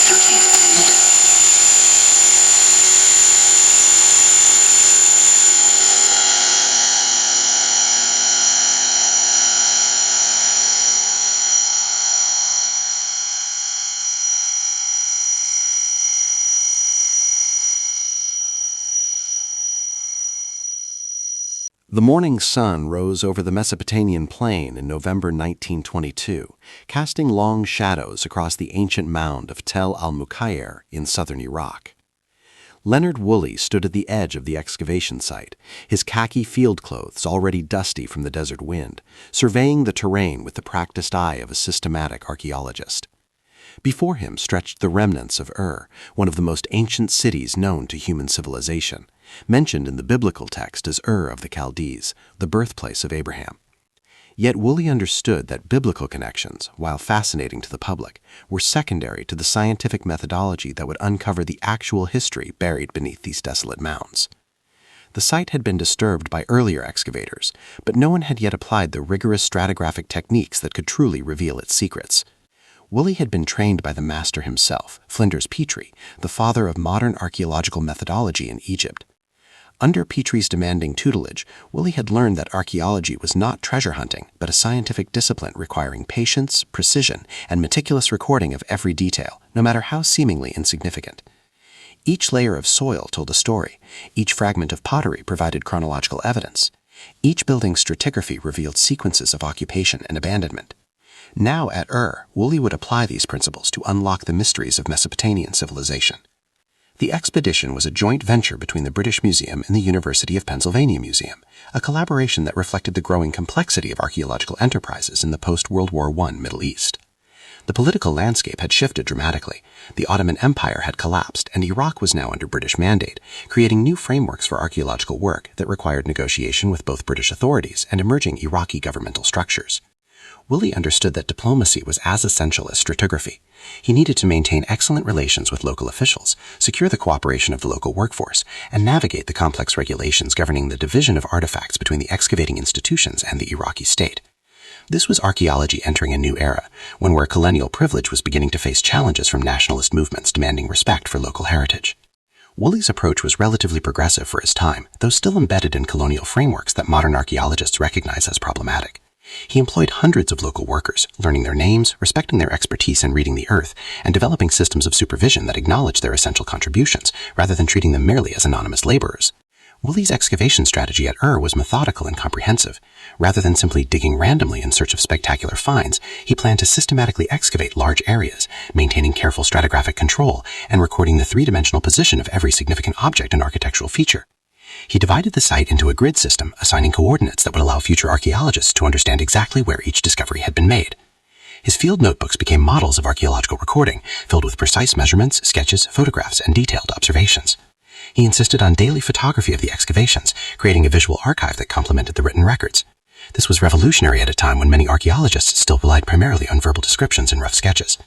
The morning sun rose over the Mesopotamian plain in November 1922, casting long shadows across the ancient mound of Tel al-Mukayr in southern Iraq. Leonard Woolley stood at the edge of the excavation site, his khaki field clothes already dusty from the desert wind, surveying the terrain with the practiced eye of a systematic archaeologist. Before him stretched the remnants of one of the most ancient cities known to human civilization, mentioned in the biblical text as of the Chaldees, the birthplace of Abraham. Yet Woolley understood that biblical connections, while fascinating to the public, were secondary to the scientific methodology that would uncover the actual history buried beneath these desolate mounds. The site had been disturbed by earlier excavators, but no one had yet applied the rigorous stratigraphic techniques that could truly reveal its secrets. Woolley had been trained by the master himself, Flinders Petrie, the father of modern archaeological methodology in Egypt. Under Petrie's demanding tutelage, Woolley had learned that archaeology was not treasure hunting, but a scientific discipline requiring patience, precision, and meticulous recording of every detail, no matter how seemingly insignificant. Each layer of soil told a story. Each fragment of pottery provided chronological evidence. Each building's stratigraphy revealed sequences of occupation and abandonment. Now at Woolley would apply these principles to unlock the mysteries of Mesopotamian civilization. The expedition was a joint venture between the British Museum and the University of Pennsylvania Museum, a collaboration that reflected the growing complexity of archaeological enterprises in the post-World War I Middle East. The political landscape had shifted dramatically. The Ottoman Empire had collapsed, and Iraq was now under British mandate, creating new frameworks for archaeological work that required negotiation with both British authorities and emerging Iraqi governmental structures. Woolley understood that diplomacy was as essential as stratigraphy. He needed to maintain excellent relations with local officials, secure the cooperation of the local workforce, and navigate the complex regulations governing the division of artifacts between the excavating institutions and the Iraqi state. This was archaeology entering a new era, one where colonial privilege was beginning to face challenges from nationalist movements demanding respect for local heritage. Woolley's approach was relatively progressive for his time, though still embedded in colonial frameworks that modern archaeologists recognize as problematic. He employed hundreds of local workers, learning their names, respecting their expertise in reading the earth, and developing systems of supervision that acknowledged their essential contributions, rather than treating them merely as anonymous laborers. Woolley's excavation strategy at was methodical and comprehensive. Rather than simply digging randomly in search of spectacular finds, he planned to systematically excavate large areas, maintaining careful stratigraphic control, and recording the three-dimensional position of every significant object and architectural feature. He divided the site into a grid system, assigning coordinates that would allow future archaeologists to understand exactly where each discovery had been made. His field notebooks became models of archaeological recording, filled with precise measurements, sketches, photographs, and detailed observations. He insisted on daily photography of the excavations, creating a visual archive that complemented the written records. This was revolutionary at a time when many archaeologists still relied primarily on verbal descriptions and rough sketches.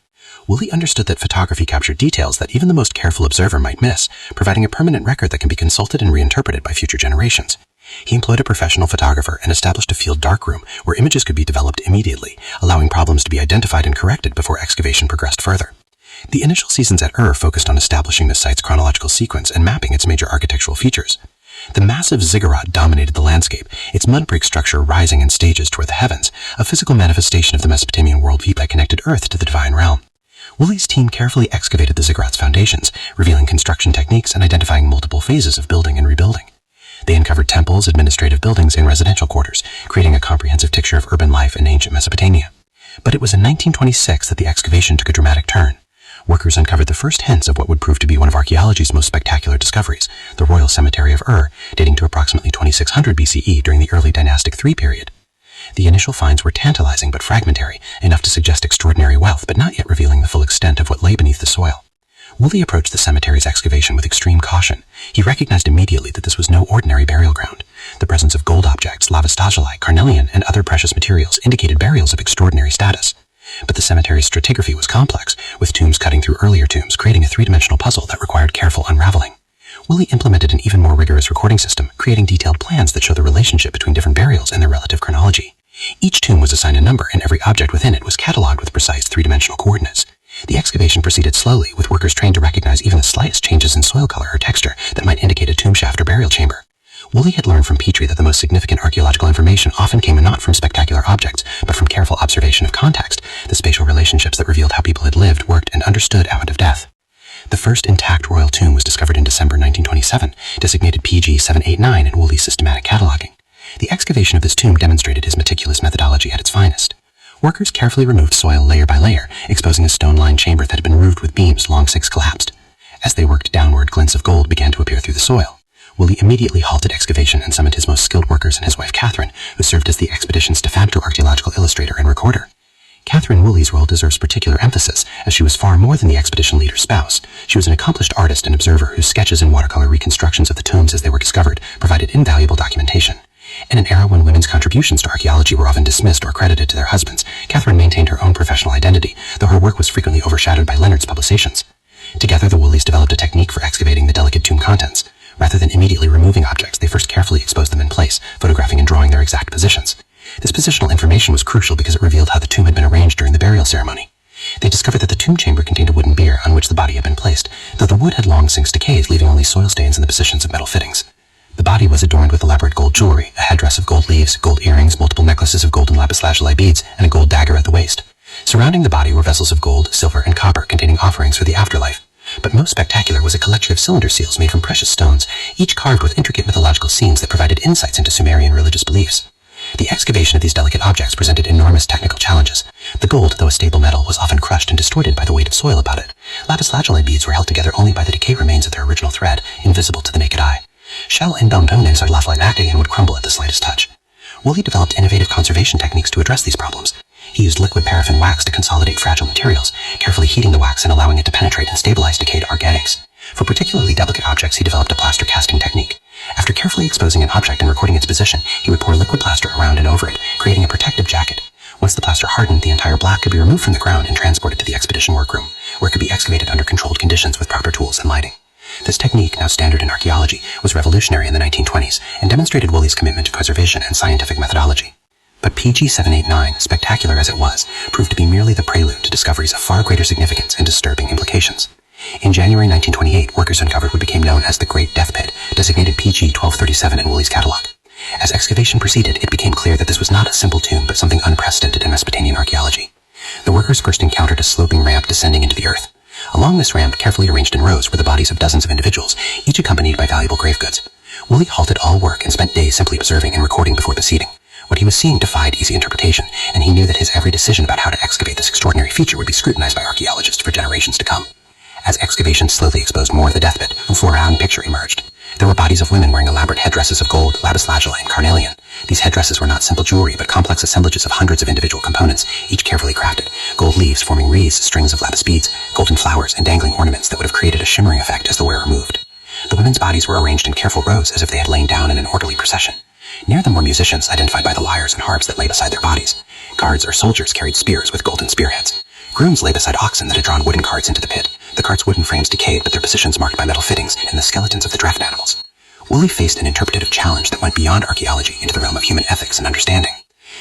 Woolley understood that photography captured details that even the most careful observer might miss, providing a permanent record that can be consulted and reinterpreted by future generations. He employed a professional photographer and established a field darkroom where images could be developed immediately, allowing problems to be identified and corrected before excavation progressed further. The initial seasons at focused on establishing the site's chronological sequence and mapping its major architectural features. The massive ziggurat dominated the landscape, its mud brick structure rising in stages toward the heavens, a physical manifestation of the Mesopotamian worldview that connected Earth to the divine realm. Woolley's team carefully excavated the ziggurat's foundations, revealing construction techniques and identifying multiple phases of building and rebuilding. They uncovered temples, administrative buildings, and residential quarters, creating a comprehensive picture of urban life in ancient Mesopotamia. But it was in 1926 that the excavation took a dramatic turn. Workers uncovered the first hints of what would prove to be one of archaeology's most spectacular discoveries, the Royal Cemetery of dating to approximately 2600 BCE during the early Dynastic III period. The initial finds were tantalizing but fragmentary, enough to suggest extraordinary wealth but not yet revealing the full extent of what lay beneath the soil. Woolley approached the cemetery's excavation with extreme caution. He recognized immediately that this was no ordinary burial ground. The presence of gold objects, lava stagellite, carnelian, and other precious materials indicated burials of extraordinary status. But the cemetery's stratigraphy was complex, with tombs cutting through earlier tombs, creating a three-dimensional puzzle that required careful unraveling. Woolley implemented an even more rigorous recording system, creating detailed plans that show the relationship between different burials and their relative chronology. Each tomb was assigned a number, and every object within it was catalogued with precise three-dimensional coordinates. The excavation proceeded slowly, with workers trained to recognize even the slightest changes in soil color or texture that might indicate a tomb shaft or burial chamber. Woolley had learned from Petrie that the most significant archaeological information often came not from spectacular objects, but from careful observation of context, the spatial relationships that revealed how people had lived, worked, and understood out of death. The first intact royal tomb was discovered in December 1927, designated PG 789 in Woolley's systematic cataloging. The excavation of this tomb demonstrated his meticulous methodology at its finest. Workers carefully removed soil layer by layer, exposing a stone-lined chamber that had been roofed with beams long since collapsed. As they worked downward, glints of gold began to appear through the soil. Woolley immediately halted excavation and summoned his most skilled workers and his wife Catherine, who served as the expedition's de facto archaeological illustrator and recorder. Catherine Woolley's role deserves particular emphasis, as she was far more than the expedition leader's spouse. She was an accomplished artist and observer whose sketches and watercolor reconstructions of the tombs as they were discovered provided invaluable documentation. In an era when women's contributions to archaeology were often dismissed or credited to their husbands, Catherine maintained her own professional identity, though her work was frequently overshadowed by Leonard's publications. Together, the Woolleys developed a technique for excavating the delicate tomb contents. Rather than immediately removing objects, they first carefully exposed them in place, photographing and drawing their exact positions. This positional information was crucial because it revealed how the tomb had been arranged during the burial ceremony. They discovered that the tomb chamber contained a wooden bier on which the body had been placed, though the wood had long since decayed, leaving only soil stains in the positions of metal fittings. The body was adorned with elaborate gold jewelry, a headdress of gold leaves, gold earrings, multiple necklaces of golden lapis lazuli beads, and a gold dagger at the waist. Surrounding the body were vessels of gold, silver, and copper containing offerings for the afterlife. But most spectacular was a collection of cylinder seals made from precious stones, each carved with intricate mythological scenes that provided insights into Sumerian religious beliefs. The excavation of these delicate objects presented enormous technical challenges. The gold, though a stable metal, was often crushed and distorted by the weight of soil about it. Lapis lazuli beads were held together only by the decay remains of their original thread, invisible to the naked eye. Shell and bone components are left acting and would crumble at the slightest touch. Woolley developed innovative conservation techniques to address these problems. He used liquid paraffin wax to consolidate fragile materials, carefully heating the wax and allowing it to penetrate and stabilize decayed organics. For particularly delicate objects, he developed a plaster casting technique. After carefully exposing an object and recording its position, he would pour liquid plaster around and over it, creating a protective jacket. Once the plaster hardened, the entire block could be removed from the ground and transported to the expedition workroom, where it could be excavated under controlled conditions with proper tools and lighting. This technique, now standard in archaeology, was revolutionary in the 1920s and demonstrated Woolley's commitment to preservation and scientific methodology. But PG-789, spectacular as it was, proved to be merely the prelude to discoveries of far greater significance and disturbing implications. In January 1928, workers uncovered what became known as the Great Death Pit, designated PG-1237 in Woolley's catalog. As excavation proceeded, it became clear that this was not a simple tomb, but something unprecedented in Mesopotamian archaeology. The workers first encountered a sloping ramp descending into the earth. Along this ramp, carefully arranged in rows, were the bodies of dozens of individuals, each accompanied by valuable grave goods. Woolley halted all work and spent days simply observing and recording before proceeding. What he was seeing defied easy interpretation, and he knew that his every decision about how to excavate this extraordinary feature would be scrutinized by archaeologists for generations to come. As excavation slowly exposed more of the death pit, a foreground picture emerged. There were bodies of women wearing elaborate headdresses of gold, lapis lazuli, and carnelian. These headdresses were not simple jewelry, but complex assemblages of hundreds of individual components, each carefully crafted. Gold leaves forming wreaths, strings of lapis beads, golden flowers, and dangling ornaments that would have created a shimmering effect as the wearer moved. The women's bodies were arranged in careful rows as if they had lain down in an orderly procession. Near them were musicians, identified by the lyres and harps that lay beside their bodies. Guards or soldiers carried spears with golden spearheads. Grooms lay beside oxen that had drawn wooden carts into the pit. The carts' wooden frames decayed, but their positions marked by metal fittings and the skeletons of the draft animals. Woolley faced an interpretative challenge that went beyond archaeology into the realm of human ethics and understanding.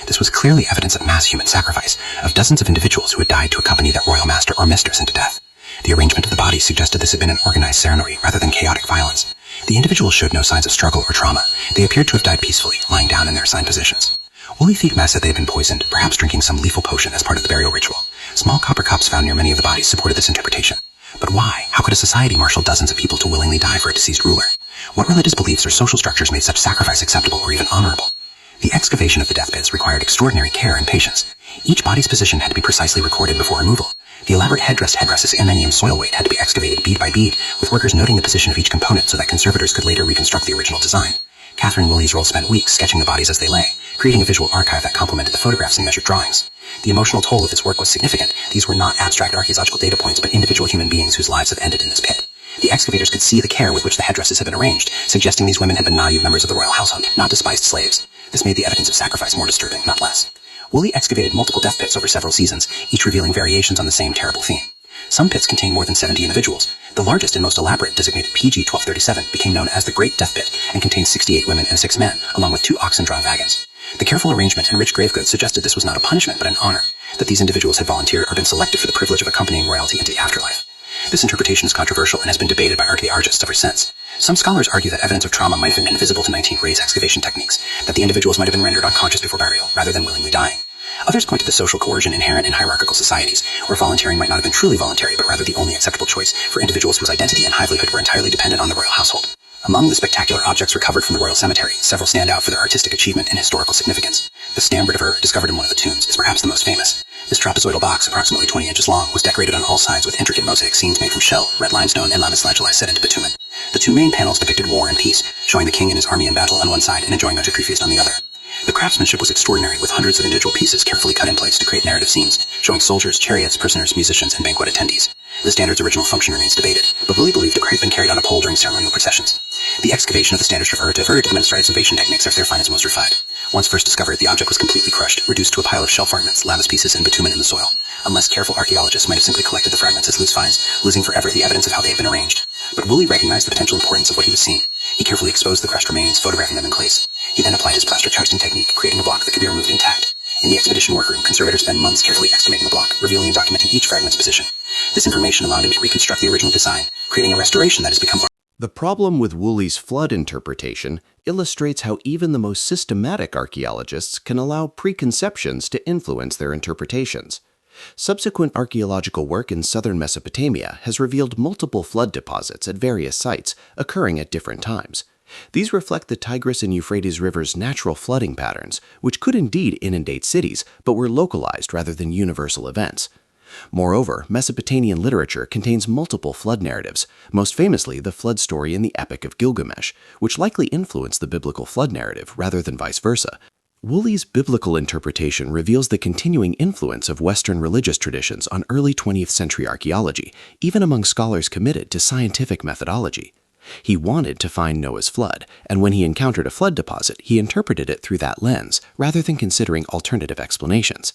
This was clearly evidence of mass human sacrifice, of dozens of individuals who had died to accompany their royal master or mistress into death. The arrangement of the bodies suggested this had been an organized ceremony rather than chaotic violence. The individuals showed no signs of struggle or trauma. They appeared to have died peacefully, lying down in their assigned positions. Woolley theorized that they had been poisoned, perhaps drinking some lethal potion as part of the burial ritual. Small copper cups found near many of the bodies supported this interpretation. But why? How could a society marshal dozens of people to willingly die for a deceased ruler? What religious beliefs or social structures made such sacrifice acceptable or even honorable? The excavation of the death pits required extraordinary care and patience. Each body's position had to be precisely recorded before removal. The elaborate headdresses and many soil weight had to be excavated bead by bead, with workers noting the position of each component so that conservators could later reconstruct the original design. Catherine Woolley's role spent weeks sketching the bodies as they lay, creating a visual archive that complemented the photographs and measured drawings. The emotional toll of this work was significant. These were not abstract archaeological data points, but individual human beings whose lives have ended in this pit. The excavators could see the care with which the headdresses had been arranged, suggesting these women had been valued members of the royal household, not despised slaves. This made the evidence of sacrifice more disturbing, not less. Woolley excavated multiple death pits over several seasons, each revealing variations on the same terrible theme. Some pits contained more than 70 individuals. The largest and most elaborate, designated PG-1237, became known as the Great Death Pit and contained 68 women and 6 men, along with 2 oxen-drawn wagons. The careful arrangement and rich grave goods suggested this was not a punishment but an honor, that these individuals had volunteered or been selected for the privilege of accompanying royalty into the afterlife. This interpretation is controversial and has been debated by archaeologists ever since. Some scholars argue that evidence of trauma might have been invisible to 19th race excavation techniques, that the individuals might have been rendered unconscious before burial, rather than willingly dying. Others point to the social coercion inherent in hierarchical societies, where volunteering might not have been truly voluntary, but rather the only acceptable choice for individuals whose identity and livelihood were entirely dependent on the royal household. Among the spectacular objects recovered from the royal cemetery, several stand out for their artistic achievement and historical significance. The Stamford of Ur, discovered in one of the tombs, is perhaps the most famous. This trapezoidal box, approximately 20 inches long, was decorated on all sides with intricate mosaic scenes made from shell, red limestone, and lapis lazuli set into bitumen. The 2 main panels depicted war and peace, showing the king and his army in battle on one side and enjoying a victory feast on the other. The craftsmanship was extraordinary, with hundreds of individual pieces carefully cut in place to create narrative scenes, showing soldiers, chariots, prisoners, musicians, and banquet attendees. The standard's original function remains debated, but Woolley believed it could have been carried on a pole during ceremonial processions. The excavation of the standard of Ur demonstrated excavation techniques are their finest, most refined. Once first discovered, the object was completely crushed, reduced to a pile of shell fragments, lapis pieces, and bitumen in the soil. Unless careful archaeologists might have simply collected the fragments as loose finds, losing forever the evidence of how they had been arranged. But Woolley recognized the potential importance of what he was seeing. He carefully exposed the crushed remains, photographing them in place. He then applied his plaster casting technique, creating a block that could be removed intact. In the expedition workroom, conservators spent months carefully excavating the block, revealing and documenting each fragment's position. This information allowed him to reconstruct the original design, creating a restoration that has become The problem with Woolley's flood interpretation illustrates how even the most systematic archaeologists can allow preconceptions to influence their interpretations. Subsequent archaeological work in southern Mesopotamia has revealed multiple flood deposits at various sites, occurring at different times. These reflect the Tigris and Euphrates rivers' natural flooding patterns, which could indeed inundate cities, but were localized rather than universal events. Moreover, Mesopotamian literature contains multiple flood narratives, most famously the flood story in the Epic of Gilgamesh, which likely influenced the biblical flood narrative rather than vice versa. Woolley's biblical interpretation reveals the continuing influence of Western religious traditions on early 20th century archaeology, even among scholars committed to scientific methodology. He wanted to find Noah's flood, and when he encountered a flood deposit, he interpreted it through that lens, rather than considering alternative explanations.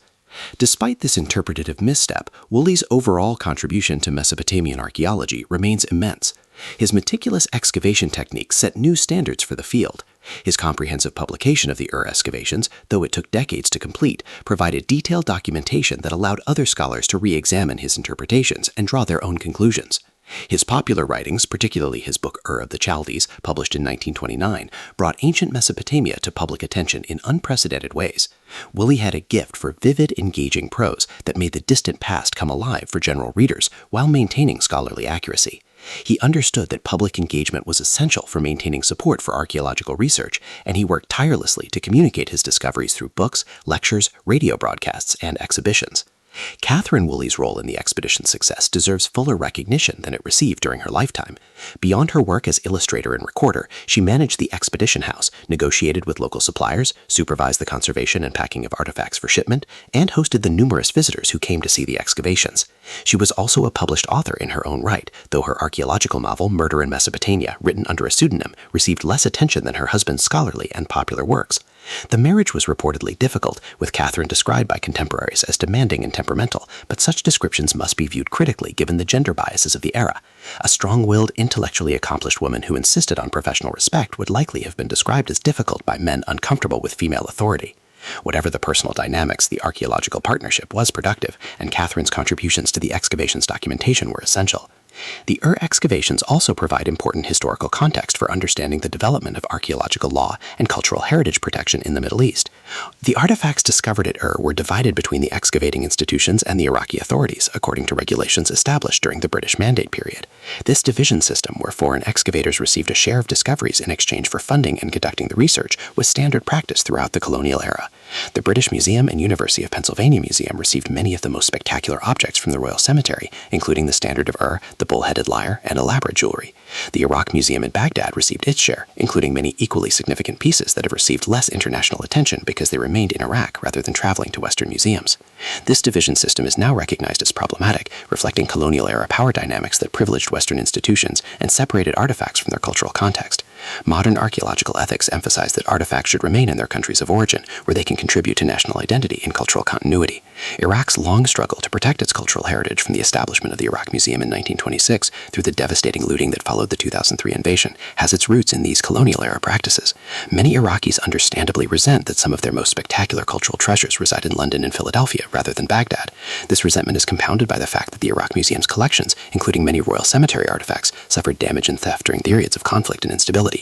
Despite this interpretative misstep, Woolley's overall contribution to Mesopotamian archaeology remains immense. His meticulous excavation techniques set new standards for the field. His comprehensive publication of the excavations, though it took decades to complete, provided detailed documentation that allowed other scholars to re-examine his interpretations and draw their own conclusions. His popular writings, particularly his book of the Chaldees, published in 1929, brought ancient Mesopotamia to public attention in unprecedented ways. Woolley had a gift for vivid, engaging prose that made the distant past come alive for general readers while maintaining scholarly accuracy. He understood that public engagement was essential for maintaining support for archaeological research, and he worked tirelessly to communicate his discoveries through books, lectures, radio broadcasts, and exhibitions. Catherine Woolley's role in the expedition's success deserves fuller recognition than it received during her lifetime. Beyond her work as illustrator and recorder, she managed the expedition house, negotiated with local suppliers, supervised the conservation and packing of artifacts for shipment, and hosted the numerous visitors who came to see the excavations. She was also a published author in her own right, though her archaeological novel, Murder in Mesopotamia, written under a pseudonym, received less attention than her husband's scholarly and popular works. The marriage was reportedly difficult, with Catherine described by contemporaries as demanding and temperamental, but such descriptions must be viewed critically given the gender biases of the era. A strong-willed, intellectually accomplished woman who insisted on professional respect would likely have been described as difficult by men uncomfortable with female authority. Whatever the personal dynamics, the archaeological partnership was productive, and Catherine's contributions to the excavations documentation were essential. The excavations also provide important historical context for understanding the development of archaeological law and cultural heritage protection in the Middle East. The artifacts discovered at were divided between the excavating institutions and the Iraqi authorities, according to regulations established during the British Mandate period. This division system, where foreign excavators received a share of discoveries in exchange for funding and conducting the research, was standard practice throughout the colonial era. The British Museum and University of Pennsylvania Museum received many of the most spectacular objects from the Royal Cemetery, including the standard of the bull-headed lyre, and elaborate jewelry. The Iraq Museum in Baghdad received its share, including many equally significant pieces that have received less international attention because they remained in Iraq rather than traveling to Western museums. This division system is now recognized as problematic, reflecting colonial-era power dynamics that privileged Western institutions and separated artifacts from their cultural context. Modern archaeological ethics emphasize that artifacts should remain in their countries of origin, where they can contribute to national identity and cultural continuity. Iraq's long struggle to protect its cultural heritage from the establishment of the Iraq Museum in 1926 through the devastating looting that followed the 2003 invasion has its roots in these colonial-era practices. Many Iraqis understandably resent that some of their most spectacular cultural treasures reside in London and Philadelphia rather than Baghdad. This resentment is compounded by the fact that the Iraq Museum's collections, including many Royal Cemetery artifacts, suffered damage and theft during periods of conflict and instability.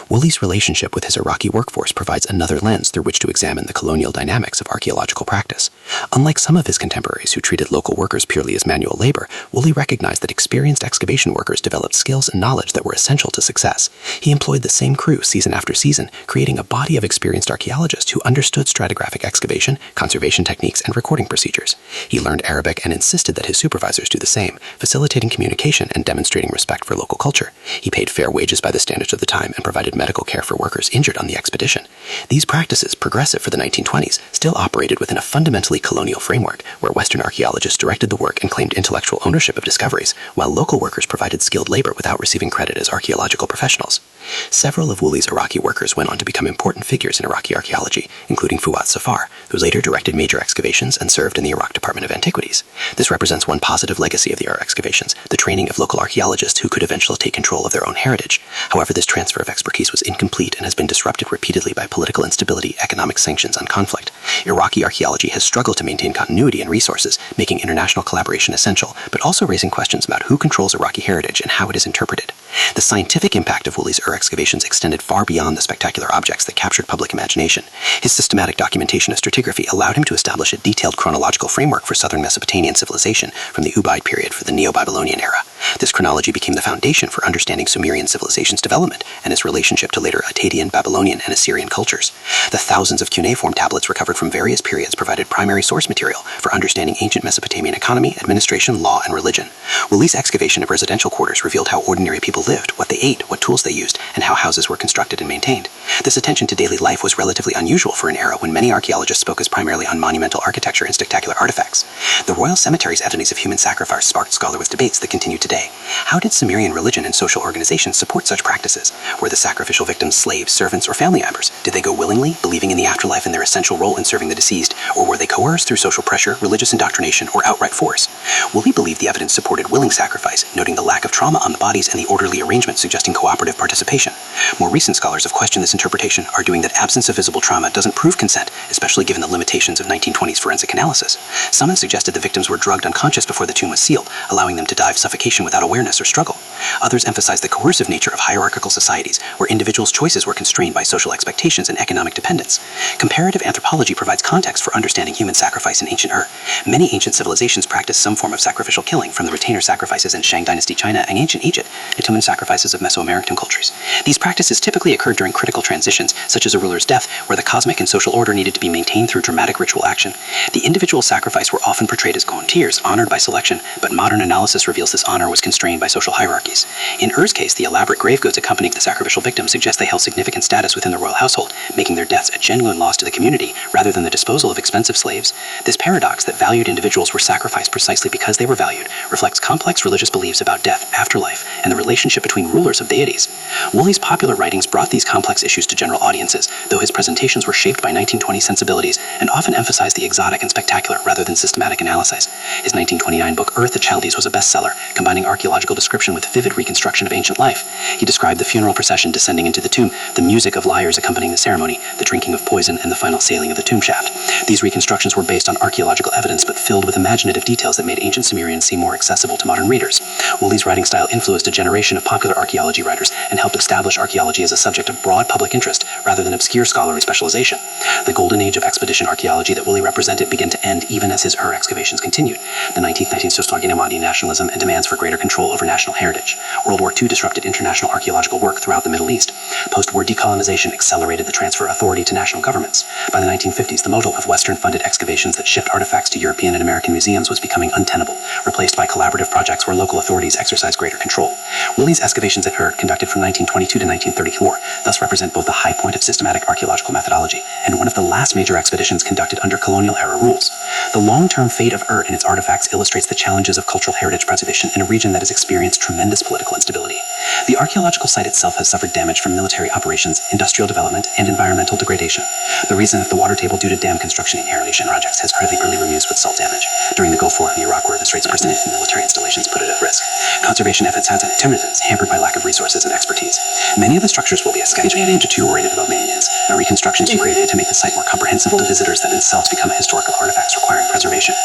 Woolley's relationship with his Iraqi workforce provides another lens through which to examine the colonial dynamics of archaeological practice. Unlike some of his contemporaries who treated local workers purely as manual labor, Woolley recognized that experienced excavation workers developed skills and knowledge that were essential to success. He employed the same crew season after season, creating a body of experienced archaeologists who understood stratigraphic excavation, conservation techniques, and recording procedures. He learned Arabic and insisted that his supervisors do the same, facilitating communication and demonstrating respect for local culture. He paid fair wages by the standards of the time and provided medical care for workers injured on the expedition. These practices, progressive for the 1920s, still operated within a fundamentally colonial framework, where Western archaeologists directed the work and claimed intellectual ownership of discoveries, while local workers provided skilled labor without receiving credit as archaeological professionals. Several of Woolley's Iraqi workers went on to become important figures in Iraqi archaeology, including Fuad Safar, who later directed major excavations and served in the Iraq Department of Antiquities. This represents one positive legacy of the excavations, the training of local archaeologists who could eventually take control of their own heritage. However, this transfer of expertise was incomplete and has been disrupted repeatedly by political instability, economic sanctions, and conflict. Iraqi archaeology has struggled to maintain continuity and resources, making international collaboration essential, but also raising questions about who controls Iraqi heritage and how it is interpreted. The scientific impact of Woolley's her excavations extended far beyond the spectacular objects that captured public imagination. His systematic documentation of stratigraphy allowed him to establish a detailed chronological framework for southern Mesopotamian civilization from the Ubaid period for the Neo-Babylonian era. This chronology became the foundation for understanding Sumerian civilization's development and its relationship to later Akkadian, Babylonian, and Assyrian cultures. The thousands of cuneiform tablets recovered from various periods provided primary source material for understanding ancient Mesopotamian economy, administration, law, and religion. Woolley's excavation of residential quarters revealed how ordinary people lived, what they ate, what tools they used, and how houses were constructed and maintained. This attention to daily life was relatively unusual for an era when many archaeologists focused primarily on monumental architecture and spectacular artifacts. The royal cemetery's evidence of human sacrifice sparked scholarly debates that continue today. How did Sumerian religion and social organizations support such practices? Were the sacrificial victims slaves, servants, or family members? Did they go willingly, believing in the afterlife and their essential role in serving the deceased, or were they coerced through social pressure, religious indoctrination, or outright force? Woolley believed the evidence supported willing sacrifice, noting the lack of trauma on the bodies and the orderly arrangement suggesting cooperative participation. More recent scholars have questioned this interpretation, arguing that absence of visible trauma doesn't prove consent, especially given the limitations of 1920s forensic analysis. Some have suggested the victims were drugged unconscious before the tomb was sealed, allowing them to die of suffocation without awareness or struggle. Others emphasize the coercive nature of hierarchical societies, where individuals' choices were constrained by social expectations and economic dependence. Comparative anthropology provides context for understanding human sacrifice in ancient Ur. Many ancient civilizations practiced some form of sacrificial killing, from the retainer sacrifices in Shang Dynasty China and ancient Egypt to human sacrifices of Mesoamerican cultures. These practices typically occurred during critical transitions, such as a ruler's death, where the cosmic and social order needed to be maintained through dramatic ritual action. The individual sacrifice were often portrayed as gontirs, honored by selection, but modern analysis reveals this honor was constrained by social hierarchies. In Ur's case, the elaborate grave goods accompanying the sacrificial victim suggest they held significant status within the royal household, making their deaths a genuine loss to the community rather than the disposal of expensive slaves. This paradox that valued individuals were sacrificed precisely because they were valued reflects complex religious beliefs about death, afterlife, and the relationship between rulers of deities. Woolley's popular writings brought these complex issues to general audiences, though his presentations were shaped by 1920 sensibilities and often emphasized the exotic and spectacular rather than systematic analysis. His 1929 book Earth, the Chaldees was a bestseller, combining archaeological description with vivid reconstruction of ancient life. He described the funeral procession descending into the tomb, the music of lyres accompanying the ceremony, the drinking of poison, and the final sailing of the tomb shaft. These reconstructions were based on archaeological evidence but filled with imaginative details that made ancient Sumerians seem more accessible to modern readers. Woolley's writing style influenced a generation of popular archaeology writers and helped establish archaeology as a subject of broad public interest rather than obscure scholarly specialization. The golden age of expedition archaeology that Woolley represented began to end even as his Ur excavations continued. The 1919 Sostoginamadi nationalism and demands for greater control over national heritage. World War II disrupted international archaeological work throughout the Middle East. Post-war decolonization accelerated the transfer of authority to national governments. By the 1950s, the model of Western-funded excavations that shipped artifacts to European and American museums was becoming untenable, replaced by collaborative projects where local authorities exercised greater control. Woolley's excavations at Ur, conducted from 1922 to 1934, thus represent both the high point of systematic archaeological methodology and one of the last major expeditions conducted under colonial-era rules. The long-term fate of Ur and its artifacts illustrates the challenges of cultural heritage preservation in a region that has experienced tremendous political instability. The archaeological site itself has suffered damage from military operations, industrial development, and environmental degradation. The reason of the water table due to dam construction in irrigation projects has critically remused with salt damage. During the Gulf War in Iraq, where the Straits burst in and military installations put it at risk. Conservation efforts had alternatives, hampered by lack of resources and expertise. Many of the structures will be excavated and deteriorated above maintenance. A reconstruction is created to make the site more comprehensive to visitors that themselves become historical artifacts requiring preservation.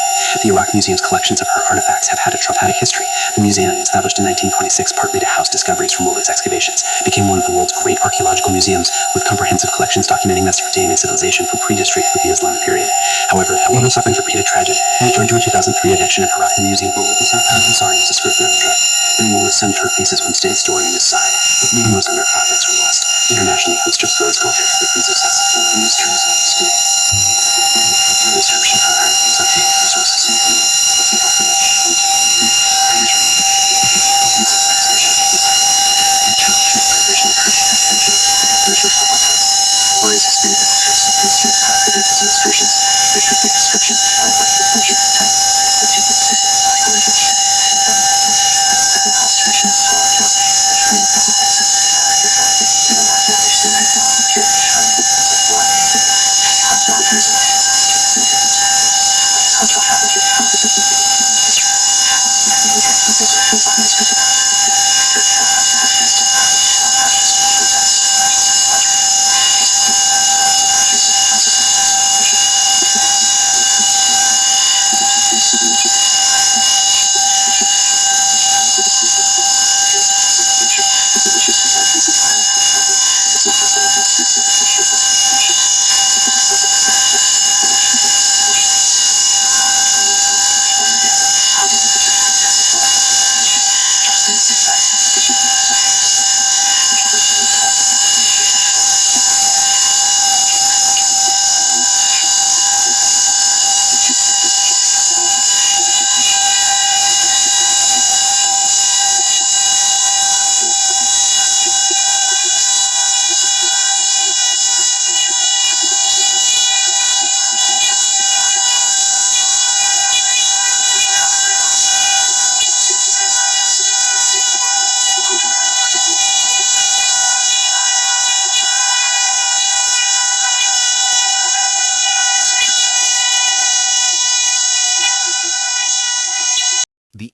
The Iraq Museum's collections of Ur artifacts have had a traumatic history. The museum, established in 1926 partly to house discoveries from Woolley's excavations, became one of the world's great archaeological museums, with comprehensive collections documenting Mesopotamian civilization from prehistory through the Islamic period. However, Kephala suffered repeated tragedy, and joined to a 2003 addiction of Iraq, the museum Woolley was not found sorry to script their drug. The Wooley's cemetery pieces one stayed stored in this side, but many was under objects were lost. Internationally, host of those cultures with been successful in these terms of the school. Research of Ur, subject resources and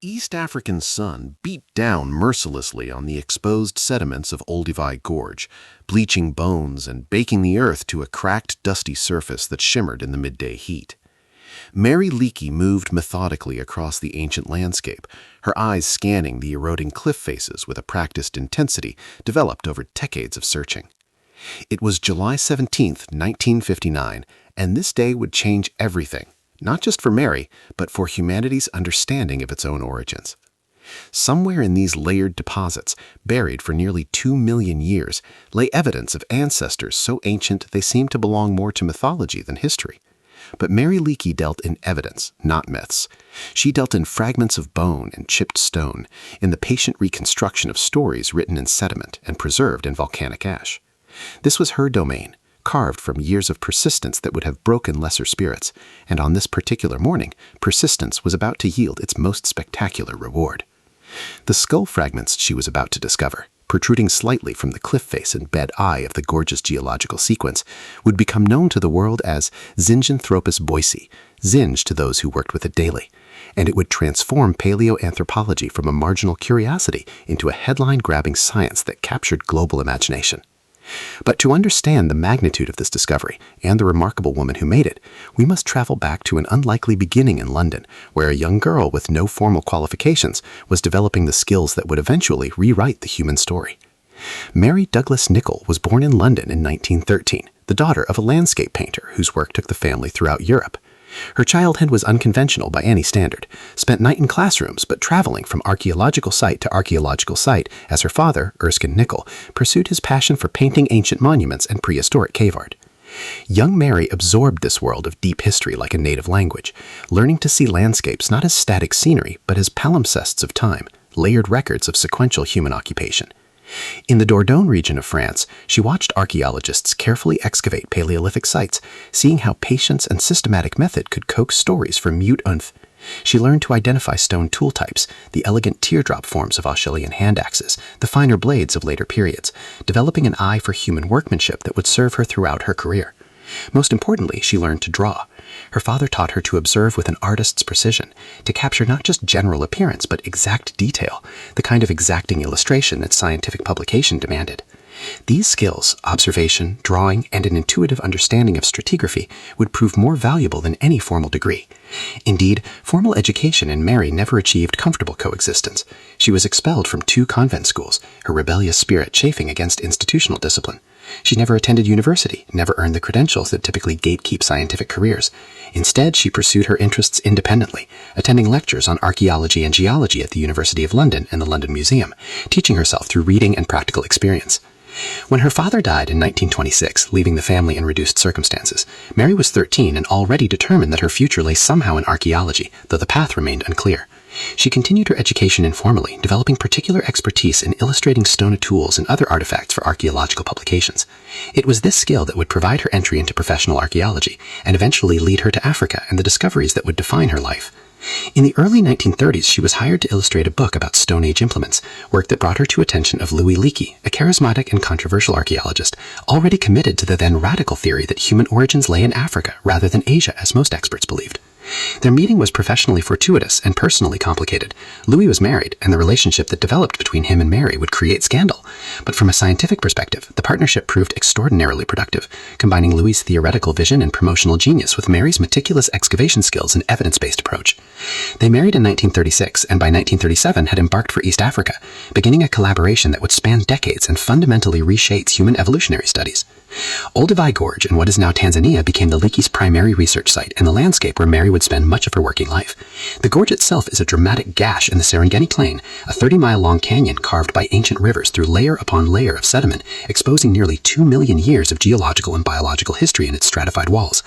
East African sun beat down mercilessly on the exposed sediments of Olduvai Gorge, bleaching bones and baking the earth to a cracked, dusty surface that shimmered in the midday heat. Mary Leakey moved methodically across the ancient landscape, her eyes scanning the eroding cliff faces with a practiced intensity developed over decades of searching. It was July 17, 1959, and this day would change everything, not just for Mary, but for humanity's understanding of its own origins. Somewhere in these layered deposits, buried for nearly 2 million years, lay evidence of ancestors so ancient they seemed to belong more to mythology than history. But Mary Leakey dealt in evidence, not myths. She dealt in fragments of bone and chipped stone, in the patient reconstruction of stories written in sediment and preserved in volcanic ash. This was her domain, carved from years of persistence that would have broken lesser spirits, and on this particular morning, persistence was about to yield its most spectacular reward. The skull fragments she was about to discover, protruding slightly from the cliff face and bed eye of the gorgeous geological sequence, would become known to the world as Zinjanthropus boisei, Zinj to those who worked with it daily, and it would transform paleoanthropology from a marginal curiosity into a headline-grabbing science that captured global imagination. But to understand the magnitude of this discovery and the remarkable woman who made it, we must travel back to an unlikely beginning in London, where a young girl with no formal qualifications was developing the skills that would eventually rewrite the human story. Mary Douglas Nicol was born in London in 1913, the daughter of a landscape painter whose work took the family throughout Europe. Her childhood was unconventional by any standard, spent night in classrooms but traveling from archaeological site to archaeological site as her father, Erskine Nicol, pursued his passion for painting ancient monuments and prehistoric cave art. Young Mary absorbed this world of deep history like a native language, learning to see landscapes not as static scenery but as palimpsests of time, layered records of sequential human occupation. In the Dordogne region of France, she watched archaeologists carefully excavate Paleolithic sites, seeing how patience and systematic method could coax stories from mute umph. She learned to identify stone tool types, the elegant teardrop forms of Acheulean hand axes, the finer blades of later periods, developing an eye for human workmanship that would serve her throughout her career. Most importantly, she learned to draw. Her father taught her to observe with an artist's precision, to capture not just general appearance but exact detail, the kind of exacting illustration that scientific publication demanded. These skills, observation, drawing, and an intuitive understanding of stratigraphy, would prove more valuable than any formal degree. Indeed, formal education in Mary never achieved comfortable coexistence. She was expelled from 2 convent schools, her rebellious spirit chafing against institutional discipline. She never attended university, never earned the credentials that typically gatekeep scientific careers. Instead, she pursued her interests independently, attending lectures on archaeology and geology at the University of London and the London Museum, teaching herself through reading and practical experience. When her father died in 1926, leaving the family in reduced circumstances, Mary was 13 and already determined that her future lay somehow in archaeology, though the path remained unclear. She continued her education informally, developing particular expertise in illustrating stone tools and other artifacts for archaeological publications. It was this skill that would provide her entry into professional archaeology, and eventually lead her to Africa and the discoveries that would define her life. In the early 1930s, she was hired to illustrate a book about Stone Age implements, work that brought her to attention of Mary Leakey, a charismatic and controversial archaeologist, already committed to the then radical theory that human origins lay in Africa rather than Asia, as most experts believed. Their meeting was professionally fortuitous and personally complicated. Louis was married, and the relationship that developed between him and Mary would create scandal. But from a scientific perspective, the partnership proved extraordinarily productive, combining Louis's theoretical vision and promotional genius with Mary's meticulous excavation skills and evidence-based approach. They married in 1936, and by 1937 had embarked for East Africa, beginning a collaboration that would span decades and fundamentally reshapes human evolutionary studies. Olduvai Gorge in what is now Tanzania became the Leakey's primary research site and the landscape where Mary would spend much of her working life. The gorge itself is a dramatic gash in the Serengeti Plain, a 30-mile-long canyon carved by ancient rivers through layer upon layer of sediment, exposing nearly 2 million years of geological and biological history in its stratified walls.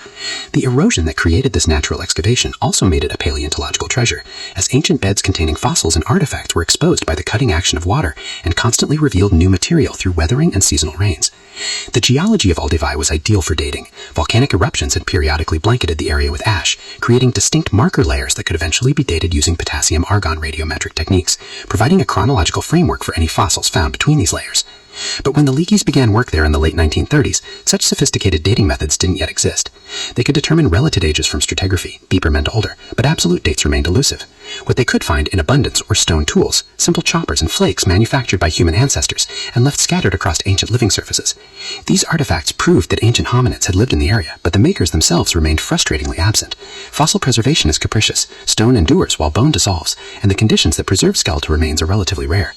The erosion that created this natural excavation also made it a paleontological treasure, as ancient beds containing fossils and artifacts were exposed by the cutting action of water and constantly revealed new material through weathering and seasonal rains. The geology of Olduvai was ideal for dating. Volcanic eruptions had periodically blanketed the area with ash, creating distinct marker layers that could eventually be dated using potassium-argon radiometric techniques, providing a chronological framework for any fossils found between these layers. But when the Leakeys began work there in the late 1930s, such sophisticated dating methods didn't yet exist. They could determine relative ages from stratigraphy, deeper meant older, but absolute dates remained elusive. What they could find in abundance were stone tools, simple choppers and flakes manufactured by human ancestors and left scattered across ancient living surfaces. These artifacts proved that ancient hominids had lived in the area, but the makers themselves remained frustratingly absent. Fossil preservation is capricious, stone endures while bone dissolves, and the conditions that preserve skeletal remains are relatively rare.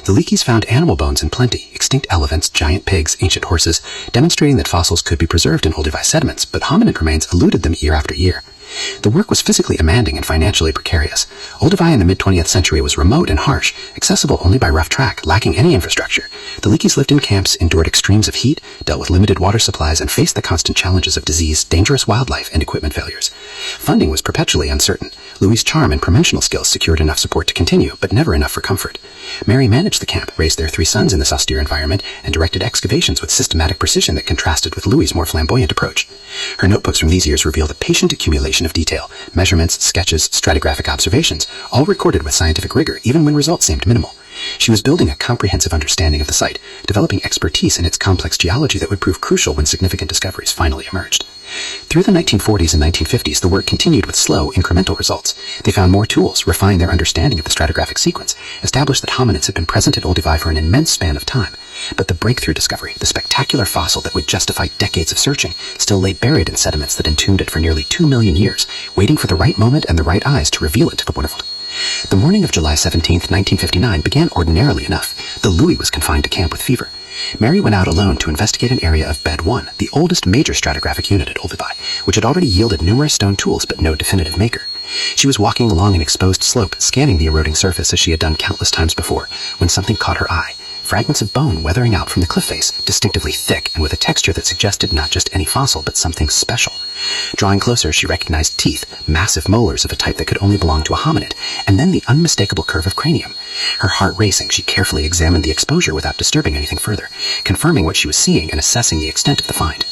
The Leakeys found animal bones in plenty, extinct elephants, giant pigs, ancient horses, demonstrating that fossils could be preserved in Olduvai sediments, but hominid remains eluded them year after year. The work was physically demanding and financially precarious. Olduvai in the mid-20th century was remote and harsh, accessible only by rough track, lacking any infrastructure. The Leakeys lived in camps, endured extremes of heat, dealt with limited water supplies, and faced the constant challenges of disease, dangerous wildlife, and equipment failures. Funding was perpetually uncertain. Louis' charm and promotional skills secured enough support to continue, but never enough for comfort. Mary managed the camp, raised their 3 sons in this austere environment, and directed excavations with systematic precision that contrasted with Louis' more flamboyant approach. Her notebooks from these years reveal the patient accumulation of detail, measurements, sketches, stratigraphic observations, all recorded with scientific rigor even when results seemed minimal. She was building a comprehensive understanding of the site, developing expertise in its complex geology that would prove crucial when significant discoveries finally emerged. Through the 1940s and 1950s, the work continued with slow, incremental results. They found more tools, refined their understanding of the stratigraphic sequence, established that hominids had been present at Olduvai for an immense span of time. But the breakthrough discovery, the spectacular fossil that would justify decades of searching, still lay buried in sediments that entombed it for nearly 2 million years, waiting for the right moment and the right eyes to reveal it to the world. The morning of July 17, 1959 began ordinarily enough. The Louis was confined to camp with fever. Mary went out alone to investigate an area of Bed 1, the oldest major stratigraphic unit at Olduvai, which had already yielded numerous stone tools but no definitive maker. She was walking along an exposed slope, scanning the eroding surface as she had done countless times before, when something caught her eye. Fragments of bone weathering out from the cliff face, distinctively thick and with a texture that suggested not just any fossil but something special. Drawing closer, she recognized teeth, massive molars of a type that could only belong to a hominid, and then the unmistakable curve of cranium. Her heart racing, she carefully examined the exposure without disturbing anything further, confirming what she was seeing and assessing the extent of the find.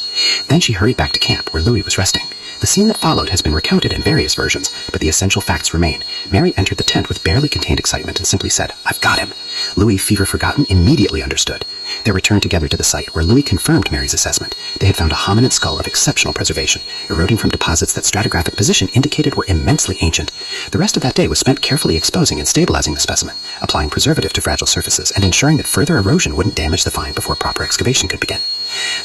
Then she hurried back to camp, where Louis was resting. The scene that followed has been recounted in various versions, but the essential facts remain. Mary entered the tent with barely contained excitement and simply said, "I've got him." Louis, fever forgotten, immediately understood. They returned together to the site, where Louis confirmed Mary's assessment. They had found a hominid skull of exceptional preservation, eroding from deposits that stratigraphic position indicated were immensely ancient. The rest of that day was spent carefully exposing and stabilizing the specimen, applying preservative to fragile surfaces, and ensuring that further erosion wouldn't damage the find before proper excavation could begin.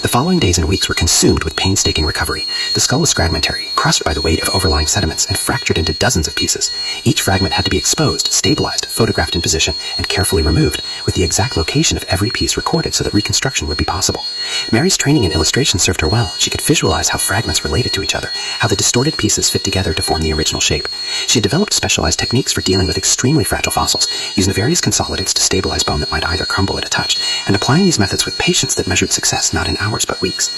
The following days and weeks were consumed with painstaking recovery. The skull was fragmentary, crushed by the weight of overlying sediments, and fractured into dozens of pieces. Each fragment had to be exposed, stabilized, photographed in position, and carefully removed, with the exact location of every piece recorded so that reconstruction would be possible. Mary's training in illustration served her well. She could visualize how fragments related to each other, how the distorted pieces fit together to form the original shape. She had developed specialized techniques for dealing with extremely fragile fossils, using various consolidants to stabilize bone that might either crumble at a touch, and applying these methods with patience that measured success not in hours but weeks.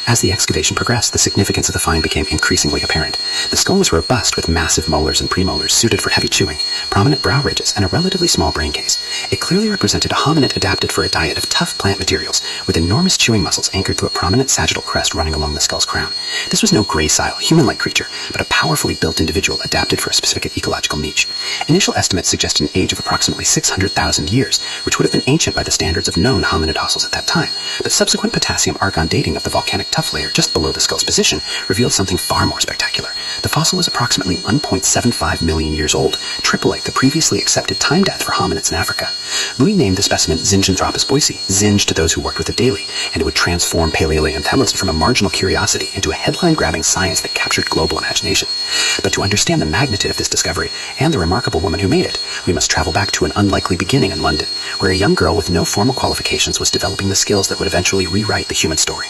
As the excavation progressed, the significance of the find became increasingly apparent. The skull was robust, with massive molars and premolars suited for heavy chewing, prominent brow ridges, and a relatively small brain case. It clearly represented a hominid adapted for a diet of tough plant materials, with enormous chewing muscles anchored to a prominent sagittal crest running along the skull's crown. This was no gracile, human-like creature, but a powerfully built individual adapted for a specific ecological niche. Initial estimates suggested an age of approximately 600,000 years, which would have been ancient by the standards of known hominid fossils at that time, but subsequent potassium-argon dating of the volcanic tuff layer just below the skull's position revealed something far more spectacular. The fossil was approximately 1.75 million years old, triple-like the previously accepted time depth for hominids in Africa. Louis named the specimen Zinjanthropus boise, Zinj to those who worked with it daily, and it would transform paleoanthropology from a marginal curiosity into a headline-grabbing science that captured global imagination. But to understand the magnitude of this discovery, and the remarkable woman who made it, we must travel back to an unlikely beginning in London, where a young girl with no formal qualifications was developing the skills that would eventually rewrite the human story.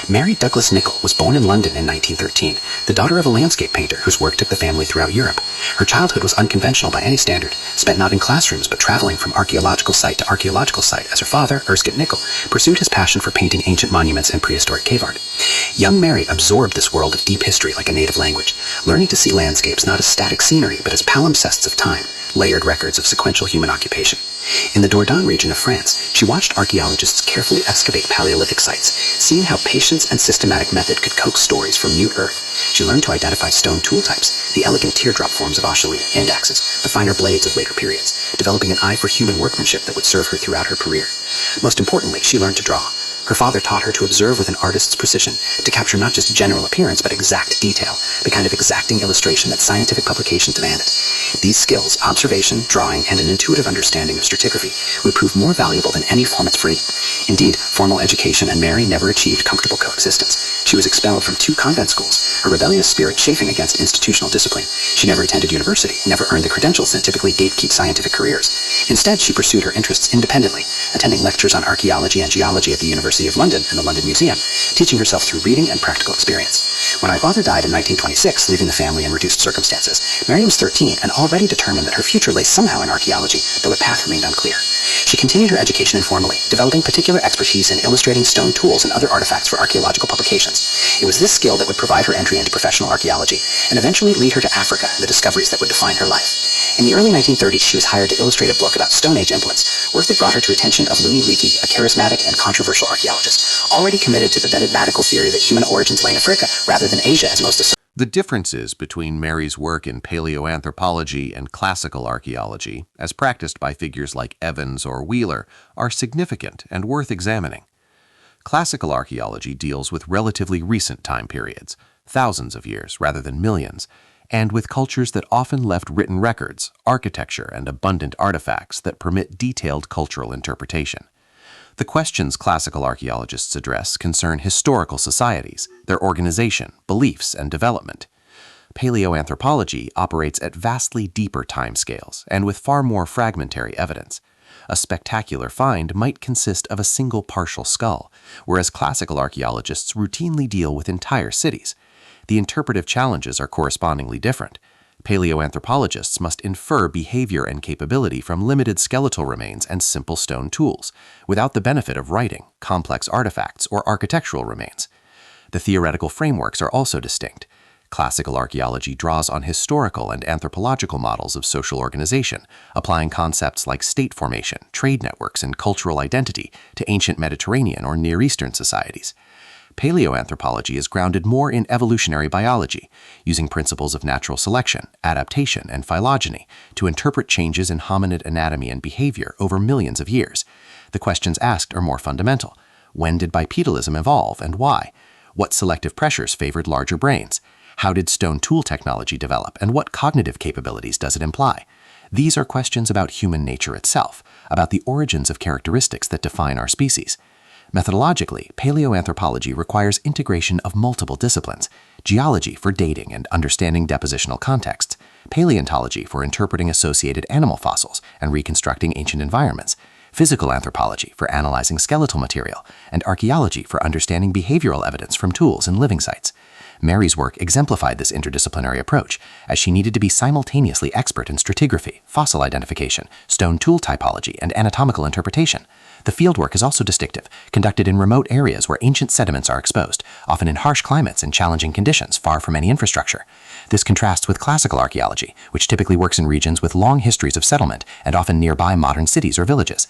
Mary Douglas Nicol was born in London in 1913, the daughter of a landscape painter whose work took the family throughout Europe. Her childhood was unconventional by any standard, spent not in classrooms but traveling from archaeological site to archaeological site as her father, Erskine Nicol, pursued his passion for painting ancient monuments and prehistoric cave art. Young Mary absorbed this world of deep history like a native language, learning to see landscapes not as static scenery but as palimpsests of time, layered records of sequential human occupation. In the Dordogne region of France, she watched archaeologists carefully excavate Paleolithic sites, seeing how patience and systematic method could coax stories from mute earth. She learned to identify stone tool types, the elegant teardrop forms of Achille, hand axes, the finer blades of later periods, developing an eye for human workmanship that would serve her throughout her career. Most importantly, she learned to draw. Her father taught her to observe with an artist's precision, to capture not just general appearance but exact detail, the kind of exacting illustration that scientific publication demanded. These skills, observation, drawing, and an intuitive understanding of stratigraphy, would prove more valuable than any form it's free. Indeed, formal education and Mary never achieved comfortable coexistence. She was expelled from 2 convent schools, her rebellious spirit chafing against institutional discipline. She never attended university, never earned the credentials that typically gatekeep scientific careers. Instead, she pursued her interests independently, attending lectures on archaeology and geology at the University of London and the London Museum, teaching herself through reading and practical experience. When her father died in 1926, leaving the family in reduced circumstances, Mary was 13 and already determined that her future lay somehow in archaeology, though her path remained unclear. She continued her education informally, developing particular expertise in illustrating stone tools and other artifacts for archaeological publications. It was this skill that would provide her entry into professional archaeology, and eventually lead her to Africa and the discoveries that would define her life. In the early 1930s, she was hired to illustrate a book about Stone Age implements, work that brought her to attention of Mary Leakey, a charismatic and controversial archaeologist, already committed to the mathematical theory that human origins lay in Africa rather than Asia as most assumed. The differences between Mary's work in paleoanthropology and classical archaeology, as practiced by figures like Evans or Wheeler, are significant and worth examining. Classical archaeology deals with relatively recent time periods, thousands of years rather than millions, and with cultures that often left written records, architecture, and abundant artifacts that permit detailed cultural interpretation. The questions classical archaeologists address concern historical societies, their organization, beliefs, and development. Paleoanthropology operates at vastly deeper timescales and with far more fragmentary evidence. A spectacular find might consist of a single partial skull, whereas classical archaeologists routinely deal with entire cities. The interpretive challenges are correspondingly different. Paleoanthropologists must infer behavior and capability from limited skeletal remains and simple stone tools, without the benefit of writing, complex artifacts, or architectural remains. The theoretical frameworks are also distinct. Classical archaeology draws on historical and anthropological models of social organization, applying concepts like state formation, trade networks, and cultural identity to ancient Mediterranean or Near Eastern societies. Paleoanthropology is grounded more in evolutionary biology, using principles of natural selection, adaptation, and phylogeny to interpret changes in hominid anatomy and behavior over millions of years. The questions asked are more fundamental. When did bipedalism evolve and why? What selective pressures favored larger brains? How did stone tool technology develop, and what cognitive capabilities does it imply? These are questions about human nature itself, about the origins of characteristics that define our species. Methodologically, paleoanthropology requires integration of multiple disciplines: geology for dating and understanding depositional contexts, paleontology for interpreting associated animal fossils and reconstructing ancient environments, physical anthropology for analyzing skeletal material, and archaeology for understanding behavioral evidence from tools and living sites. Mary's work exemplified this interdisciplinary approach, as she needed to be simultaneously expert in stratigraphy, fossil identification, stone tool typology, and anatomical interpretation. The fieldwork is also distinctive, conducted in remote areas where ancient sediments are exposed, often in harsh climates and challenging conditions far from any infrastructure. This contrasts with classical archaeology, which typically works in regions with long histories of settlement and often nearby modern cities or villages.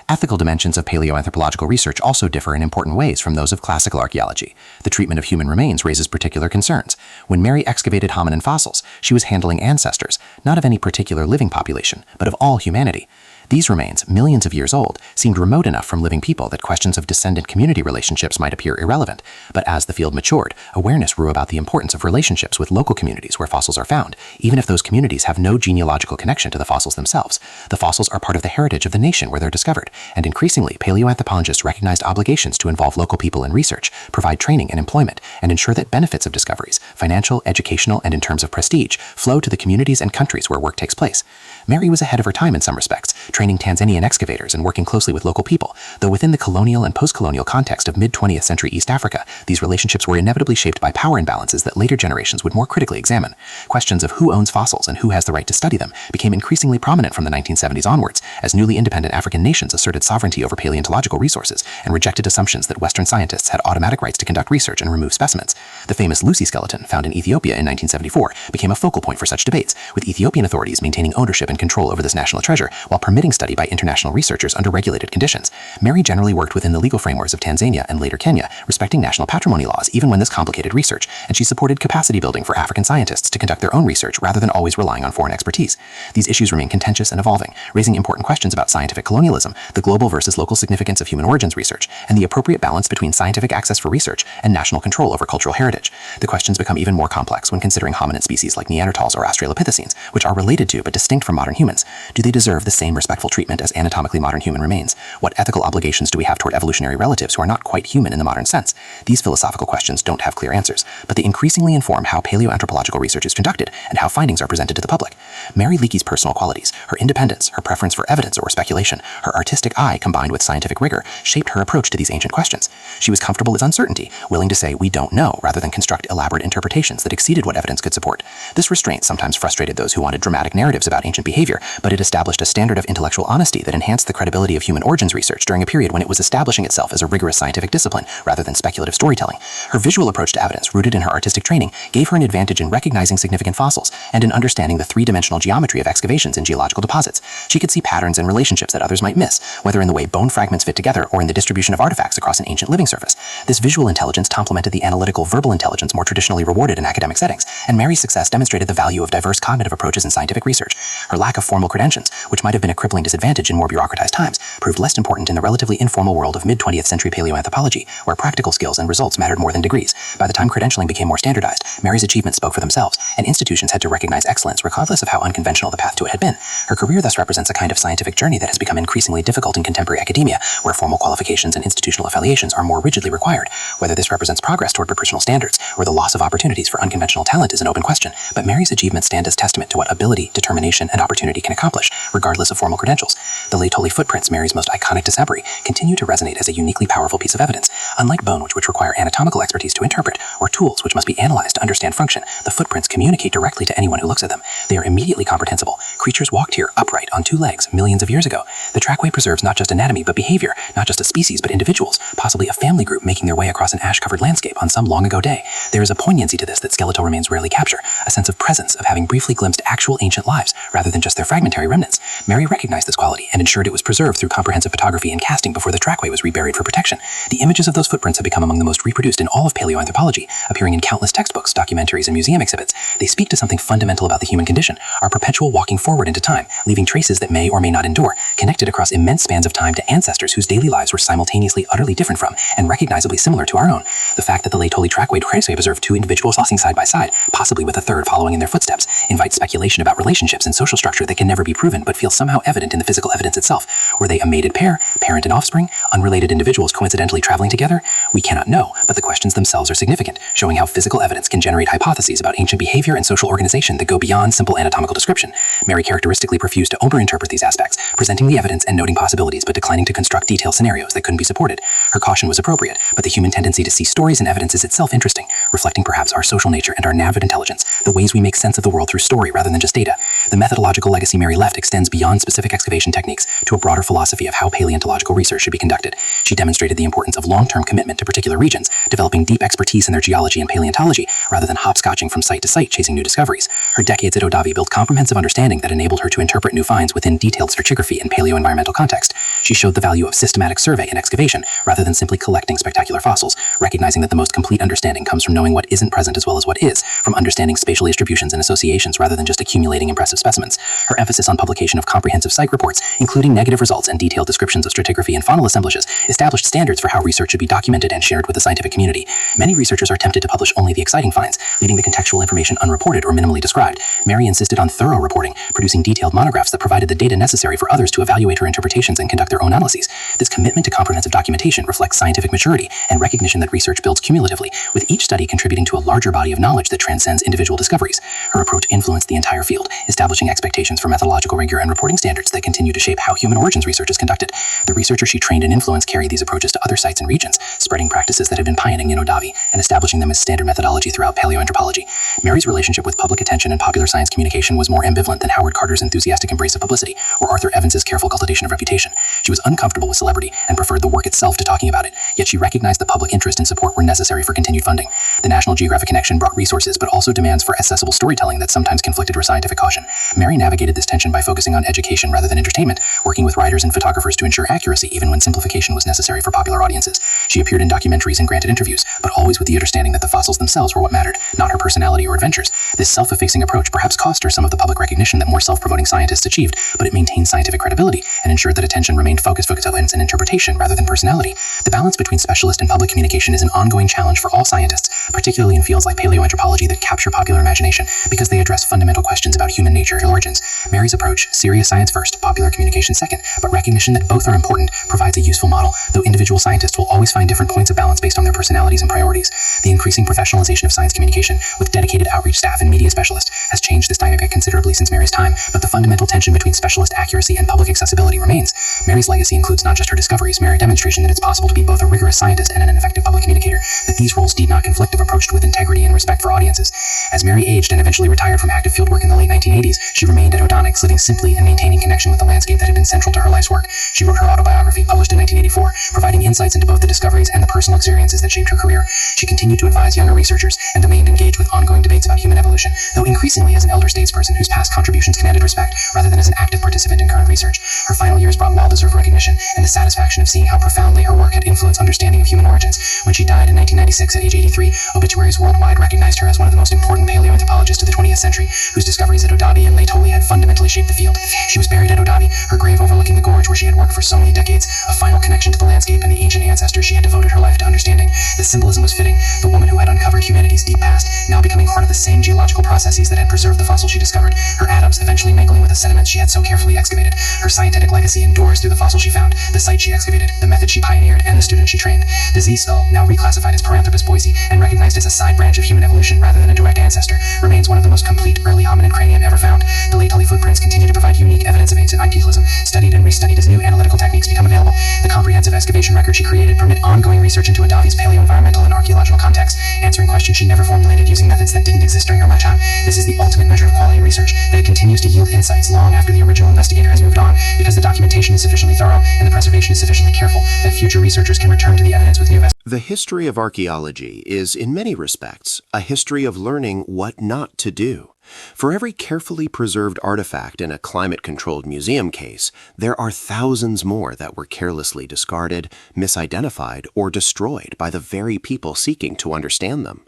Ethical dimensions of paleoanthropological research also differ in important ways from those of classical archaeology. The treatment of human remains raises particular concerns. When Mary excavated hominin fossils, she was handling ancestors, not of any particular living population, but of all humanity. These remains, millions of years old, seemed remote enough from living people that questions of descendant-community relationships might appear irrelevant. But as the field matured, awareness grew about the importance of relationships with local communities where fossils are found, even if those communities have no genealogical connection to the fossils themselves. The fossils are part of the heritage of the nation where they're discovered, and increasingly, paleoanthropologists recognized obligations to involve local people in research, provide training and employment, and ensure that benefits of discoveries, financial, educational, and in terms of prestige, flow to the communities and countries where work takes place. Mary was ahead of her time in some respects, training Tanzanian excavators and working closely with local people, though within the colonial and post-colonial context of mid-20th century East Africa, these relationships were inevitably shaped by power imbalances that later generations would more critically examine. Questions of who owns fossils and who has the right to study them became increasingly prominent from the 1970s onwards, as newly independent African nations asserted sovereignty over paleontological resources and rejected assumptions that Western scientists had automatic rights to conduct research and remove specimens. The famous Lucy skeleton, found in Ethiopia in 1974, became a focal point for such debates, with Ethiopian authorities maintaining ownership and control over this national treasure, while permitting being studied by international researchers under regulated conditions. Mary generally worked within the legal frameworks of Tanzania and later Kenya, respecting national patrimony laws even when this complicated research, and she supported capacity building for African scientists to conduct their own research rather than always relying on foreign expertise. These issues remain contentious and evolving, raising important questions about scientific colonialism, the global versus local significance of human origins research, and the appropriate balance between scientific access for research and national control over cultural heritage. The questions become even more complex when considering hominid species like Neanderthals or Australopithecines, which are related to but distinct from modern humans. Do they deserve the same respectful treatment as anatomically modern human remains? What ethical obligations do we have toward evolutionary relatives who are not quite human in the modern sense? These philosophical questions don't have clear answers, but they increasingly inform how paleoanthropological research is conducted and how findings are presented to the public. Mary Leakey's personal qualities, her independence, her preference for evidence or speculation, her artistic eye combined with scientific rigor shaped her approach to these ancient questions. She was comfortable with uncertainty, willing to say we don't know rather than construct elaborate interpretations that exceeded what evidence could support. This restraint sometimes frustrated those who wanted dramatic narratives about ancient behavior, but it established a standard of intellectual honesty that enhanced the credibility of human origins research during a period when it was establishing itself as a rigorous scientific discipline rather than speculative storytelling. Her visual approach to evidence, rooted in her artistic training, gave her an advantage in recognizing significant fossils and in understanding the three-dimensional geometry of excavations in geological deposits. She could see patterns and relationships that others might miss, whether in the way bone fragments fit together or in the distribution of artifacts across an ancient living surface. This visual intelligence complemented the analytical verbal intelligence more traditionally rewarded in academic settings, and Mary's success demonstrated the value of diverse cognitive approaches in scientific research. Her lack of formal credentials, which might have been a crippling disadvantage in more bureaucratized times, proved less important in the relatively informal world of mid-20th century paleoanthropology, where practical skills and results mattered more than degrees. By the time credentialing became more standardized, Mary's achievements spoke for themselves, and institutions had to recognize excellence regardless of how unconventional the path to it had been. Her career thus represents a kind of scientific journey that has become increasingly difficult in contemporary academia, where formal qualifications and institutional affiliations are more rigidly required. Whether this represents progress toward professional standards or the loss of opportunities for unconventional talent is an open question, but Mary's achievements stand as testament to what ability, determination, and opportunity can accomplish, regardless of formal credentials. The Laetoli footprints, Mary's most iconic discovery, continue to resonate as a uniquely powerful piece of evidence. Unlike bone, which require anatomical expertise to interpret, or tools which must be analyzed to understand function, the footprints communicate directly to anyone who looks at them. They are immediately comprehensible. Creatures walked here upright on two legs millions of years ago. The trackway preserves not just anatomy but behavior, not just a species but individuals, possibly a family group making their way across an ash-covered landscape on some long-ago day. There is a poignancy to this that skeletal remains rarely capture, a sense of presence, of having briefly glimpsed actual ancient lives rather than just their fragmentary remnants. Mary recognized this quality and ensured it was preserved through comprehensive photography and casting before the trackway was reburied for protection. The images of those footprints have become among the most reproduced in all of paleoanthropology, appearing in countless textbooks, documentaries, and museum exhibits. They speak to something fundamental about the human condition, our perpetual walking forward into time, leaving traces that may or may not endure, connected across immense spans of time to ancestors whose daily lives were simultaneously utterly different from and recognizably similar to our own. The fact that the Laetoli trackway traceway preserved two individuals crossing side by side, possibly with a third following in their footsteps, invites speculation about relationships and social structure that can never be proven but feel somehow evident in the physical evidence itself. Were they a mated pair, parent and offspring, unrelated individuals coincidentally traveling together? We cannot know, but the questions themselves are significant, showing how physical evidence can generate hypotheses about ancient behavior and social organization that go beyond simple anatomical description. Mary characteristically refused to overinterpret these aspects, presenting the evidence and noting possibilities but declining to construct detailed scenarios that couldn't be supported. Her caution was appropriate, but the human tendency to see stories and evidence is itself interesting, reflecting perhaps our social nature and our navid intelligence, the ways we make sense of the world through story rather than just data. The methodological legacy Mary left extends beyond specific excavation techniques to a broader philosophy of how paleontological research should be conducted. She demonstrated the importance of long-term commitment to particular regions, developing deep expertise in their geology and paleontology rather than hopscotching from site to site chasing new discoveries. Her decades at Olduvai built comprehensive understanding that enabled her to interpret new finds within detailed stratigraphy and paleoenvironmental context. She showed the value of systematic survey and excavation rather than simply collecting spectacular fossils, recognizing that the most complete understanding comes from knowing what isn't present as well as what is, from understanding spatial distributions and associations rather than just accumulating impressive specimens. Her emphasis on publication of comprehensive site reports, including negative results and detailed descriptions of stratigraphy and faunal assemblages, established standards for how research should be documented and shared with the scientific community. Many researchers are tempted to publish only the exciting finds, leaving the contextual information unreported or minimally described. Mary insisted on thorough reporting, producing detailed monographs that provided the data necessary for others to evaluate her interpretations and conduct their own analyses. This commitment to comprehensive documentation reflects scientific maturity and recognition that research builds cumulatively, with each study contributing to a larger body of knowledge that transcends individual discoveries. Her approach influenced the entire field, establishing expectations for methodological rigor and reporting standards that continue to shape how human origins research is conducted. The researchers she trained and influenced carried these approaches to other sites and regions, spreading practices that had been pioneering in Olduvai and establishing them as standard methodology throughout paleoanthropology. Mary's relationship with public attention and popular science communication was more ambivalent than Howard Carter's enthusiastic embrace of publicity or Arthur Evans's careful cultivation of reputation. She was uncomfortable with celebrity and preferred the work itself to talking about it, yet she recognized the public interest and support were necessary for continued funding. The National Geographic connection brought resources, but also demands for accessible storytelling that sometimes conflicted with scientific caution. Mary navigated this tension by focusing on education rather than entertainment, working with writers and photographers to ensure accuracy even when simplification was necessary for popular audiences. She appeared in documentaries and granted interviews, but always with the understanding that the fossils themselves were what mattered, not her personality or adventures. This self-effacing approach perhaps cost her some of the public recognition that more self-promoting scientists achieved, but it maintained scientific credibility and ensured that attention remained focused on interpretation rather than personality. The balance between specialist and public communication is an ongoing challenge for all scientists, particularly in fields like paleoanthropology that capture popular imagination because they address fundamental questions about human nature and origins. Mary's approach, serious science first, popular communication second, but recognition that both are important, provides a useful model, though individual scientists will always find different points of balance based on their personalities and priorities. The increasing professionalization of science communication, with dedicated outreach staff and media specialists, has changed this dynamic considerably since Mary's time, but the fundamental tension between specialist accuracy and public accessibility remains. Mary's legacy includes not just her discoveries, mere demonstration that it's possible to be both a rigorous scientist and an effective public communicator, that these roles need not conflict if approached with integrity and respect for audiences. As Mary aged and eventually retired from active fieldwork in the late 1980s, she remained at O'Donnell's, living simply and maintaining connection with the landscape that had been central to her life's work. She wrote her autobiography, published in 1984, providing insights into both the discoveries and the personal experiences that shaped her career. She continued to advise younger researchers and remained engaged with ongoing debates about human evolution, though increasingly as an elder statesperson whose past contributions commanded respect, rather than as an active participant in current research. Her final years brought well-deserved recognition and the satisfaction of seeing how profoundly her work had influenced understanding of human origins. When she died in 1996 at age 83, obituaries worldwide recognized her as one of the most important paleoanthropologists of the 20th century, whose discoveries at Olduvai and Leitoli had fundamentally shaped the field. She was buried at Olduvai, her grave overlooking the gorge where she had worked for so many decades, a final connection to the landscape and the ancient ancestors she had devoted her life to understanding. The symbolism was fitting, the woman who had uncovered humanity's deep past, now becoming part of the same geological processes that had preserved the fossil she discovered, her atoms eventually mingling with the sediments she had so carefully excavated. Her scientific legacy endures through the fossil she found, the site she excavated, the method she pioneered, and the students she trained. The Z-skull, now reclassified as Paranthropus boise and recognized as a side branch of human evolution rather than a direct ancestor, remains one of the most complete early hominid cranium ever found. The Leitoli footprints continue to provide unique evidence of ancient bipedalism, studied and restudied as new analytical techniques become available. The comprehensive excavation record she created permit ongoing research into Olduvai's paleoenvironmental and archaeological context, answering questions she never formulated using methods that didn't exist during her lifetime. This is the ultimate measure of quality research, that it continues to yield insights long after the original investigator has moved on, because the documentation is sufficiently thorough and the preservation is sufficiently careful that future researchers can return to the evidence with new evidence. The history of archaeology is, in many respects, a history of learning what not to do. For every carefully preserved artifact in a climate-controlled museum case, there are thousands more that were carelessly discarded, misidentified, or destroyed by the very people seeking to understand them.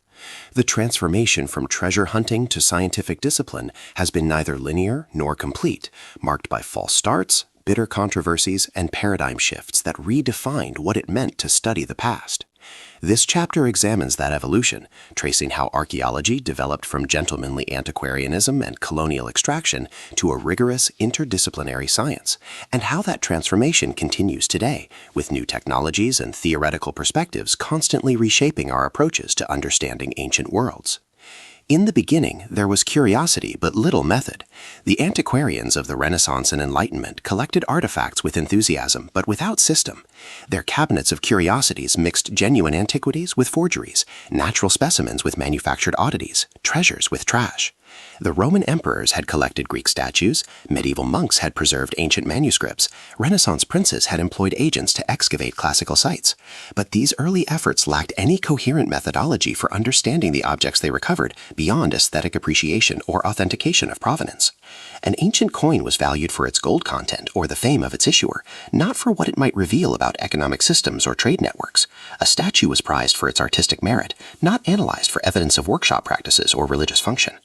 The transformation from treasure hunting to scientific discipline has been neither linear nor complete, marked by false starts, bitter controversies, and paradigm shifts that redefined what it meant to study the past. This chapter examines that evolution, tracing how archaeology developed from gentlemanly antiquarianism and colonial extraction to a rigorous interdisciplinary science, and how that transformation continues today, with new technologies and theoretical perspectives constantly reshaping our approaches to understanding ancient worlds. In the beginning, there was curiosity but little method. The antiquarians of the Renaissance and Enlightenment collected artifacts with enthusiasm but without system. Their cabinets of curiosities mixed genuine antiquities with forgeries, natural specimens with manufactured oddities, treasures with trash. The Roman emperors had collected Greek statues, medieval monks had preserved ancient manuscripts, Renaissance princes had employed agents to excavate classical sites. But these early efforts lacked any coherent methodology for understanding the objects they recovered beyond aesthetic appreciation or authentication of provenance. An ancient coin was valued for its gold content or the fame of its issuer, not for what it might reveal about economic systems or trade networks. A statue was prized for its artistic merit, not analyzed for evidence of workshop practices or religious function.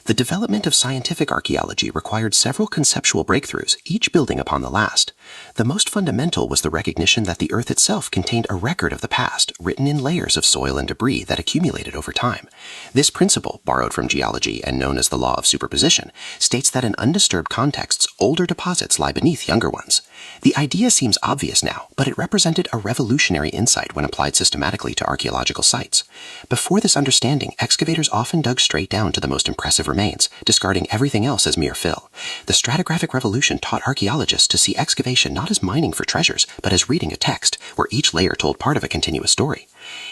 The development of scientific archaeology required several conceptual breakthroughs, each building upon the last. The most fundamental was the recognition that the Earth itself contained a record of the past, written in layers of soil and debris that accumulated over time. This principle, borrowed from geology and known as the law of superposition, states that in undisturbed contexts, older deposits lie beneath younger ones. The idea seems obvious now, but it represented a revolutionary insight when applied systematically to archaeological sites. Before this understanding, excavators often dug straight down to the most impressive remains, discarding everything else as mere fill. The stratigraphic revolution taught archaeologists to see excavation not as mining for treasures, but as reading a text, where each layer told part of a continuous story.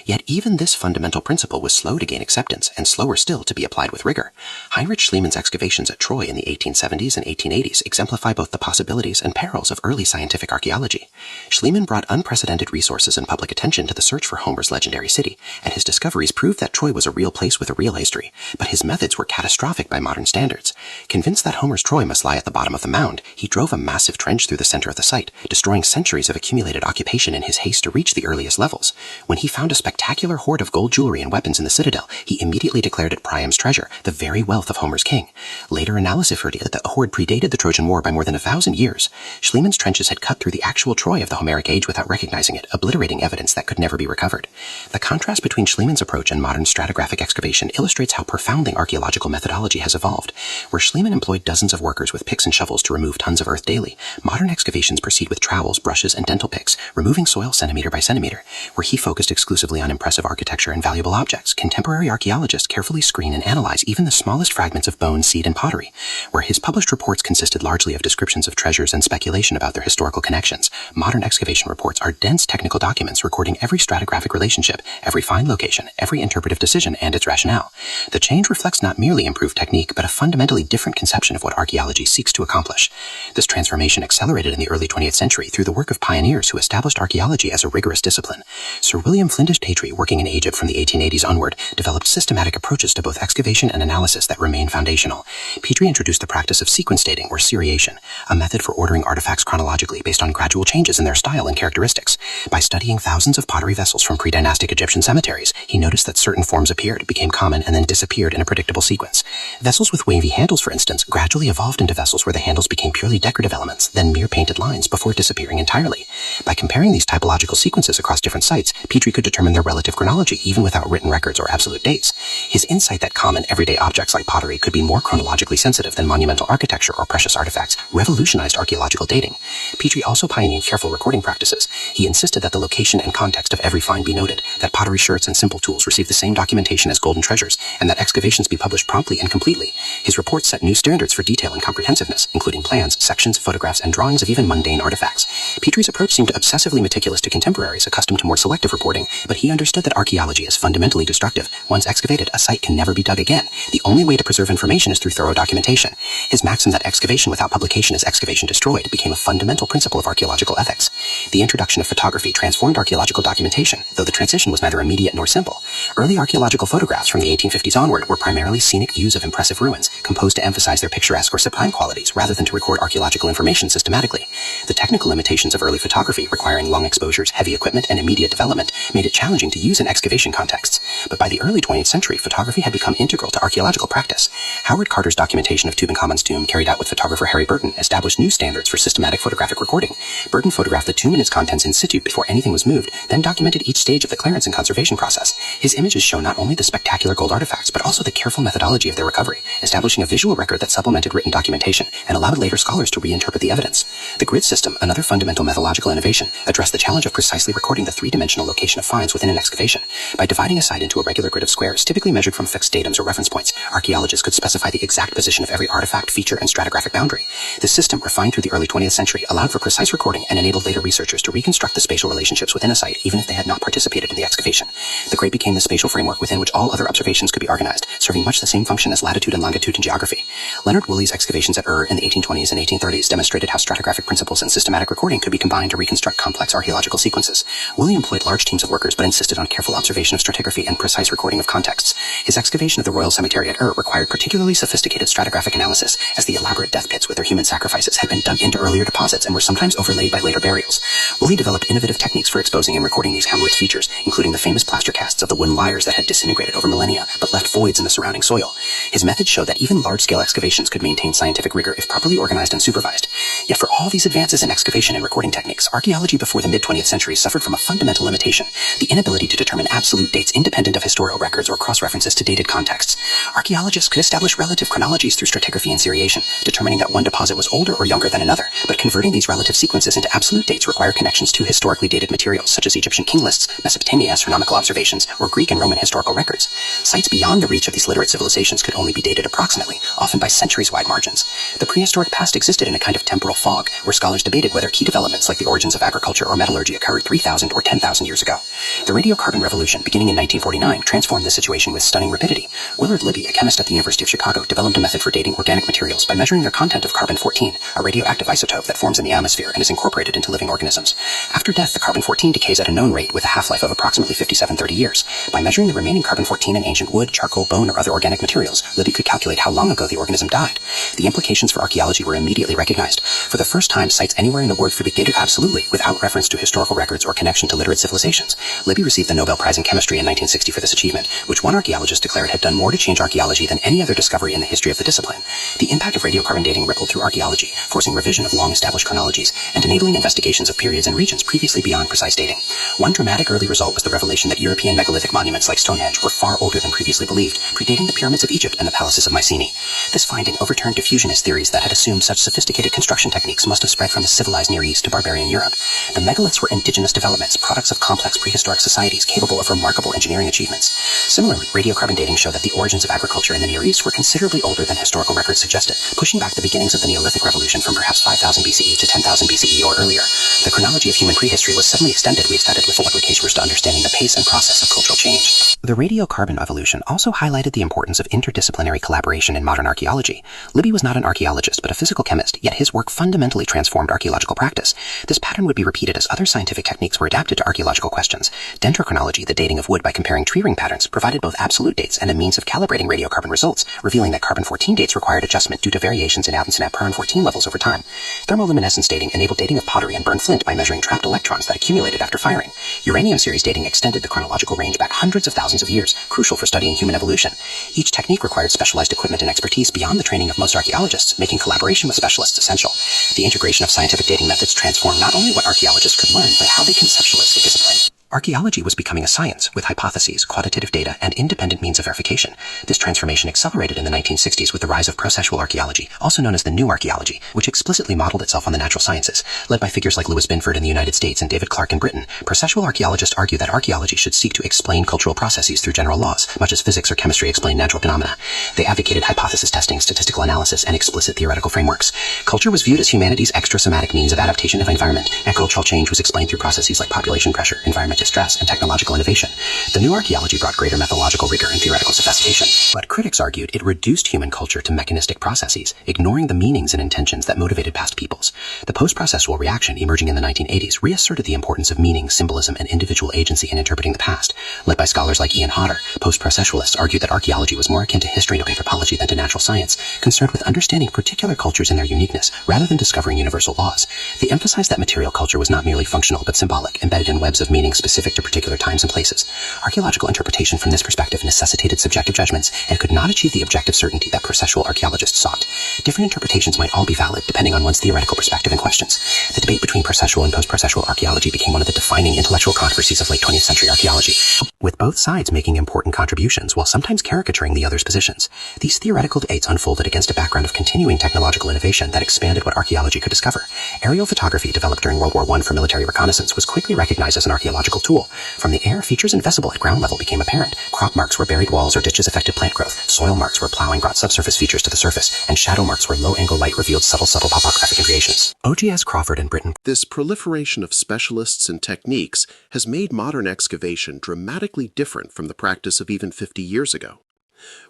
Yet even this fundamental principle was slow to gain acceptance and slower still to be applied with rigor. Heinrich Schliemann's excavations at Troy in the 1870s and 1880s exemplify both the possibilities and perils of early scientific archaeology. Schliemann brought unprecedented resources and public attention to the search for Homer's legendary city, and his discoveries proved that Troy was a real place with a real history, but his methods were catastrophic by modern standards. Convinced that Homer's Troy must lie at the bottom of the mound, he drove a massive trench through the center of the site, destroying centuries of accumulated occupation in his haste to reach the earliest levels. When he found a spectacular hoard of gold jewelry and weapons in the citadel, he immediately declared it Priam's treasure, the very wealth of Homer's king. Later analysis revealed that the hoard predated the Trojan War by more than 1,000 years. Schliemann's trenches had cut through the actual Troy of the Homeric age without recognizing it, obliterating evidence that could never be recovered. The contrast between Schliemann's approach and modern stratigraphic excavation illustrates how profoundly archaeological methodology has evolved. Where Schliemann employed dozens of workers with picks and shovels to remove tons of earth daily, modern excavations proceed with trowels, brushes, and dental picks, removing soil centimeter by centimeter. Where he focused exclusively on impressive architecture and valuable objects, contemporary archaeologists carefully screen and analyze even the smallest fragments of bone, seed, and pottery. Where his published reports consisted largely of descriptions of treasures and speculation about their historical connections, modern excavation reports are dense technical documents recording every stratigraphic relationship, every find location, every interpretive decision, and its rationale. The change reflects not merely improved technique, but a fundamentally different conception of what archaeology seeks to accomplish. This transformation accelerated in the early 20th century through the work of pioneers who established archaeology as a rigorous discipline. Sir William Flinders Petrie, working in Egypt from the 1880s onward, developed systematic approaches to both excavation and analysis that remain foundational. Petrie introduced the practice of sequence dating, or seriation, a method for ordering artifacts chronologically based on gradual changes in their style and characteristics. By studying thousands of pottery vessels from pre-dynastic Egyptian cemeteries, he noticed that certain forms appeared, became common, and then disappeared in a predictable sequence. Vessels with wavy handles, for instance, gradually evolved into vessels where the handles became purely decorative elements, then mere painted lines, before disappearing entirely. By comparing these typological sequences across different sites, Petrie could determine their relative chronology even without written records or absolute dates. His insight that common, everyday objects like pottery could be more chronologically sensitive than monumental architecture or precious artifacts revolutionized archaeological dating. Petrie also pioneered careful recording practices. He insisted that the location and context of every find be noted, that pottery sherds and simple tools receive the same documentation as golden treasures, and that excavations be published promptly and completely. His reports set new standards for detail and comprehensiveness, including plans, sections, photographs, and drawings of even mundane artifacts. Petrie's approach seemed obsessively meticulous to contemporaries accustomed to more selective reporting, but he understood that archaeology is fundamentally destructive. Once excavated, a site can never be dug again. The only way to preserve information is through thorough documentation. His maxim that excavation without publication is excavation destroyed became a fundamental principle of archaeological ethics. The introduction of photography transformed archaeological documentation, though the transition was neither immediate nor simple. Early archaeological photographs from the 1850s onward were primarily scenic views of impressive ruins, composed to emphasize their picturesque or sublime qualities rather than to record archaeological information systematically. The technical limitations of early photography, requiring long exposures, heavy equipment, and immediate development, made it challenging to use in excavation contexts. But by the early 20th century, photography had become integral to archaeological practice. Howard Carter's documentation of Tutankhamun's tomb, carried out with photographer Harry Burton, established new standards for systematic photographic recording. Burton photographed the tomb and its contents in situ before anything was moved, then documented each stage of the clearance and conservation process. His images show not only the spectacular gold artifacts, but also the careful methodology of their recovery, establishing a visual record that supplemented written documentation and allowed later scholars to reinterpret the evidence. The grid system, another fundamental methodological innovation, addressed the challenge of precisely recording the three-dimensional location of finds within an excavation. By dividing a site into a regular grid of squares, typically measured from fixed datums or reference points, archaeologists could specify the exact position of every artifact, feature, and stratigraphic boundary. This system, refined through the early 20th century, allowed for precise recording and enabled later researchers to reconstruct the spatial relationships within a site, even if they had not participated in the excavation. The grid became the spatial framework within which all other observations could be organized, serving much the same function as latitude and longitude in geography. Leonard Woolley's excavations at in the 1820s and 1830s demonstrated how stratigraphic principles and systematic recording could be combined to reconstruct complex archaeological sequences. Woolley employed large teams of workers but insisted on careful observation of stratigraphy and precise recording of contexts. His excavation of the Royal Cemetery at required particularly sophisticated stratigraphic analysis, as the elaborate death pits with their human sacrifices had been dug into earlier deposits and were sometimes overlaid by later burials. Woolley developed innovative techniques for exposing and recording these countless features, including the famous plaster casts of the wooden lyres that had disintegrated over millennia but left voids in the surrounding soil. His methods showed that even large-scale excavations could maintain scientific rigor if properly organized and supervised. Yet for all these advances in excavation and recording techniques, archaeology before the mid-20th century suffered from a fundamental limitation: the inability to determine absolute dates independent of historical records or cross-references to dated contexts. Archaeologists could establish relative chronologies through stratigraphy and seriation, determining that one deposit was older or younger than another, but converting these relative sequences into absolute dates require connections to historically dated materials such as Egyptian king lists, Mesopotamia astronomical observations, or Greek and Roman historical records. Sites beyond the reach of these literate civilizations could only be dated approximately, often by centuries-wide margins. The prehistoric past existed in a kind of temporal fog, where scholars debated whether key developments like the origins of agriculture or metallurgy occurred 3,000 or 10,000 years ago. The radiocarbon revolution, beginning in 1949, transformed the situation with stunning rapidity. Willard Libby, a chemist at the University of Chicago, developed a method for dating organic materials by measuring their content of carbon-14, a radioactive isotope that forms in the atmosphere and is incorporated into living organisms. After death, the carbon-14 decays at a known rate with a half-life of approximately 57-30 years. By measuring the remaining carbon-14 in ancient wood, charcoal, bone, or other organic materials, Libby could calculate how long ago the organism died. The implications for archaeology were immediately recognized. For the first time, sites anywhere in the world could be dated absolutely, without reference to historical records or connection to literate civilizations. Libby received the Nobel Prize in Chemistry in 1960 for this achievement, which one archaeologist declared had done more to change archaeology than any other discovery in the history of the discipline. The impact of radiocarbon dating rippled through archaeology, forcing revision of long-established chronologies and enabling investigations of periods and regions previously beyond precise dating. One dramatic early result was the revelation that European megalithic monuments like Stonehenge were far older than previously believed, predating the pyramids of Egypt and the palaces of Mycenae. This finding overturned diffusionist theories that had assumed such sophisticated construction techniques must have spread from the civilized Near East to barbarian Europe. The megaliths were indigenous developments, products of complex prehistoric societies capable of remarkable engineering achievements. Similarly, radiocarbon dating showed that the origins of agriculture in the Near East were considerably older than historical records suggested, pushing back the beginnings of the Neolithic Revolution from perhaps 5000 BCE to 10,000 BCE or earlier. The chronology of human prehistory was suddenly extended with multiplications to understanding the pace and process of cultural change. The radiocarbon evolution also highlighted the importance of interdisciplinary collaboration in modern archaeology. Libby was not an archaeologist, but a physical chemist, yet his work fundamentally transformed archaeological practice. This pattern would be repeated as other scientific techniques were adapted to archaeological questions. Dendrochronology, the dating of wood by comparing tree ring patterns, provided both absolute dates and a means of calibrating radiocarbon results, revealing that carbon-14 dates required adjustment due to variations in Abundance and Peron-14 levels over time. Thermoluminescence dating enabled dating of pottery and burned flint by measuring trapped electrons that accumulated after firing. Uranium series dating extended the chronological range back hundreds of thousands of years, crucial for studying human evolution. Each technique required specialized equipment and expertise beyond the training of most archaeologists, making collaboration with specialists essential. The integration of scientific dating methods transformed not only what archaeologists could learn, but how they conceptualize the discipline. Archaeology was becoming a science, with hypotheses, quantitative data, and independent means of verification. This transformation accelerated in the 1960s with the rise of processual archaeology, also known as the New Archaeology, which explicitly modeled itself on the natural sciences. Led by figures like Louis Binford in the United States and David Clark in Britain, processual archaeologists argue that archaeology should seek to explain cultural processes through general laws, much as physics or chemistry explain natural phenomena. They advocated hypothesis testing, statistical analysis, and explicit theoretical frameworks. Culture was viewed as humanity's extrasomatic means of adaptation of environment, and cultural change was explained through processes like population pressure, environmental stress, and technological innovation. The New Archaeology brought greater methodological rigor and theoretical sophistication, but critics argued it reduced human culture to mechanistic processes, ignoring the meanings and intentions that motivated past peoples. The post-processual reaction, emerging in the 1980s, reasserted the importance of meaning, symbolism, and individual agency in interpreting the past. Led by scholars like Ian Hodder, post-processualists argued that archaeology was more akin to history and anthropology than to natural science, concerned with understanding particular cultures and their uniqueness, rather than discovering universal laws. They emphasized that material culture was not merely functional but symbolic, embedded in webs of meaning specific to particular times and places. Archaeological interpretation from this perspective necessitated subjective judgments and could not achieve the objective certainty that processual archaeologists sought. Different interpretations might all be valid depending on one's theoretical perspective and questions. The debate between processual and post-processual archaeology became one of the defining intellectual controversies of late 20th century archaeology, with both sides making important contributions while sometimes caricaturing the other's positions. These theoretical debates unfolded against a background of continuing technological innovation that expanded what archaeology could discover. Aerial photography, developed during World War I for military reconnaissance, was quickly recognized as an archaeological tool. From the air, features invisible at ground level became apparent. Crop marks where buried walls or ditches affected plant growth, soil marks where plowing brought subsurface features to the surface, and shadow marks where low-angle light revealed subtle topographic creations. O.G.S. Crawford in Britain. This proliferation of specialists and techniques has made modern excavation dramatically different from the practice of even 50 years ago.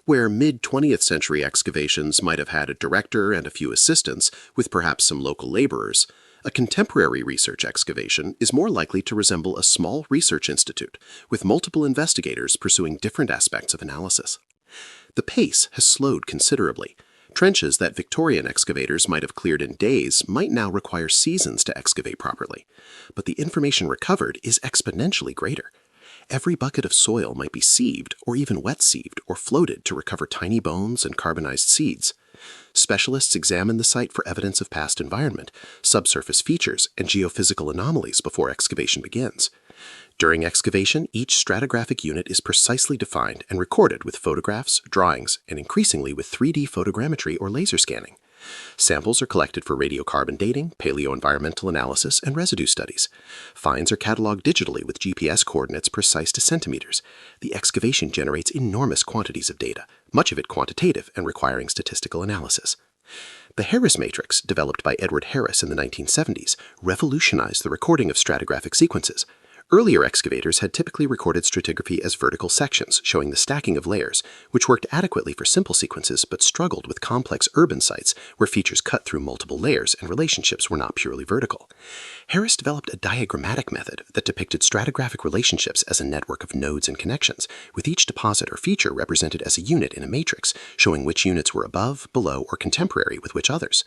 Where mid-20th century excavations might have had a director and a few assistants, with perhaps some local laborers, a contemporary research excavation is more likely to resemble a small research institute, with multiple investigators pursuing different aspects of analysis. The pace has slowed considerably. Trenches that Victorian excavators might have cleared in days might now require seasons to excavate properly, but the information recovered is exponentially greater. Every bucket of soil might be sieved, or even wet-sieved, or floated to recover tiny bones and carbonized seeds. Specialists examine the site for evidence of past environment, subsurface features, and geophysical anomalies before excavation begins. During excavation, each stratigraphic unit is precisely defined and recorded with photographs, drawings, and increasingly with 3D photogrammetry or laser scanning. Samples are collected for radiocarbon dating, paleoenvironmental analysis, and residue studies. Finds are cataloged digitally with GPS coordinates precise to centimeters. The excavation generates enormous quantities of data, much of it quantitative and requiring statistical analysis. The Harris matrix, developed by Edward Harris in the 1970s, revolutionized the recording of stratigraphic sequences. Earlier excavators had typically recorded stratigraphy as vertical sections, showing the stacking of layers, which worked adequately for simple sequences but struggled with complex urban sites where features cut through multiple layers and relationships were not purely vertical. Harris developed a diagrammatic method that depicted stratigraphic relationships as a network of nodes and connections, with each deposit or feature represented as a unit in a matrix, showing which units were above, below, or contemporary with which others.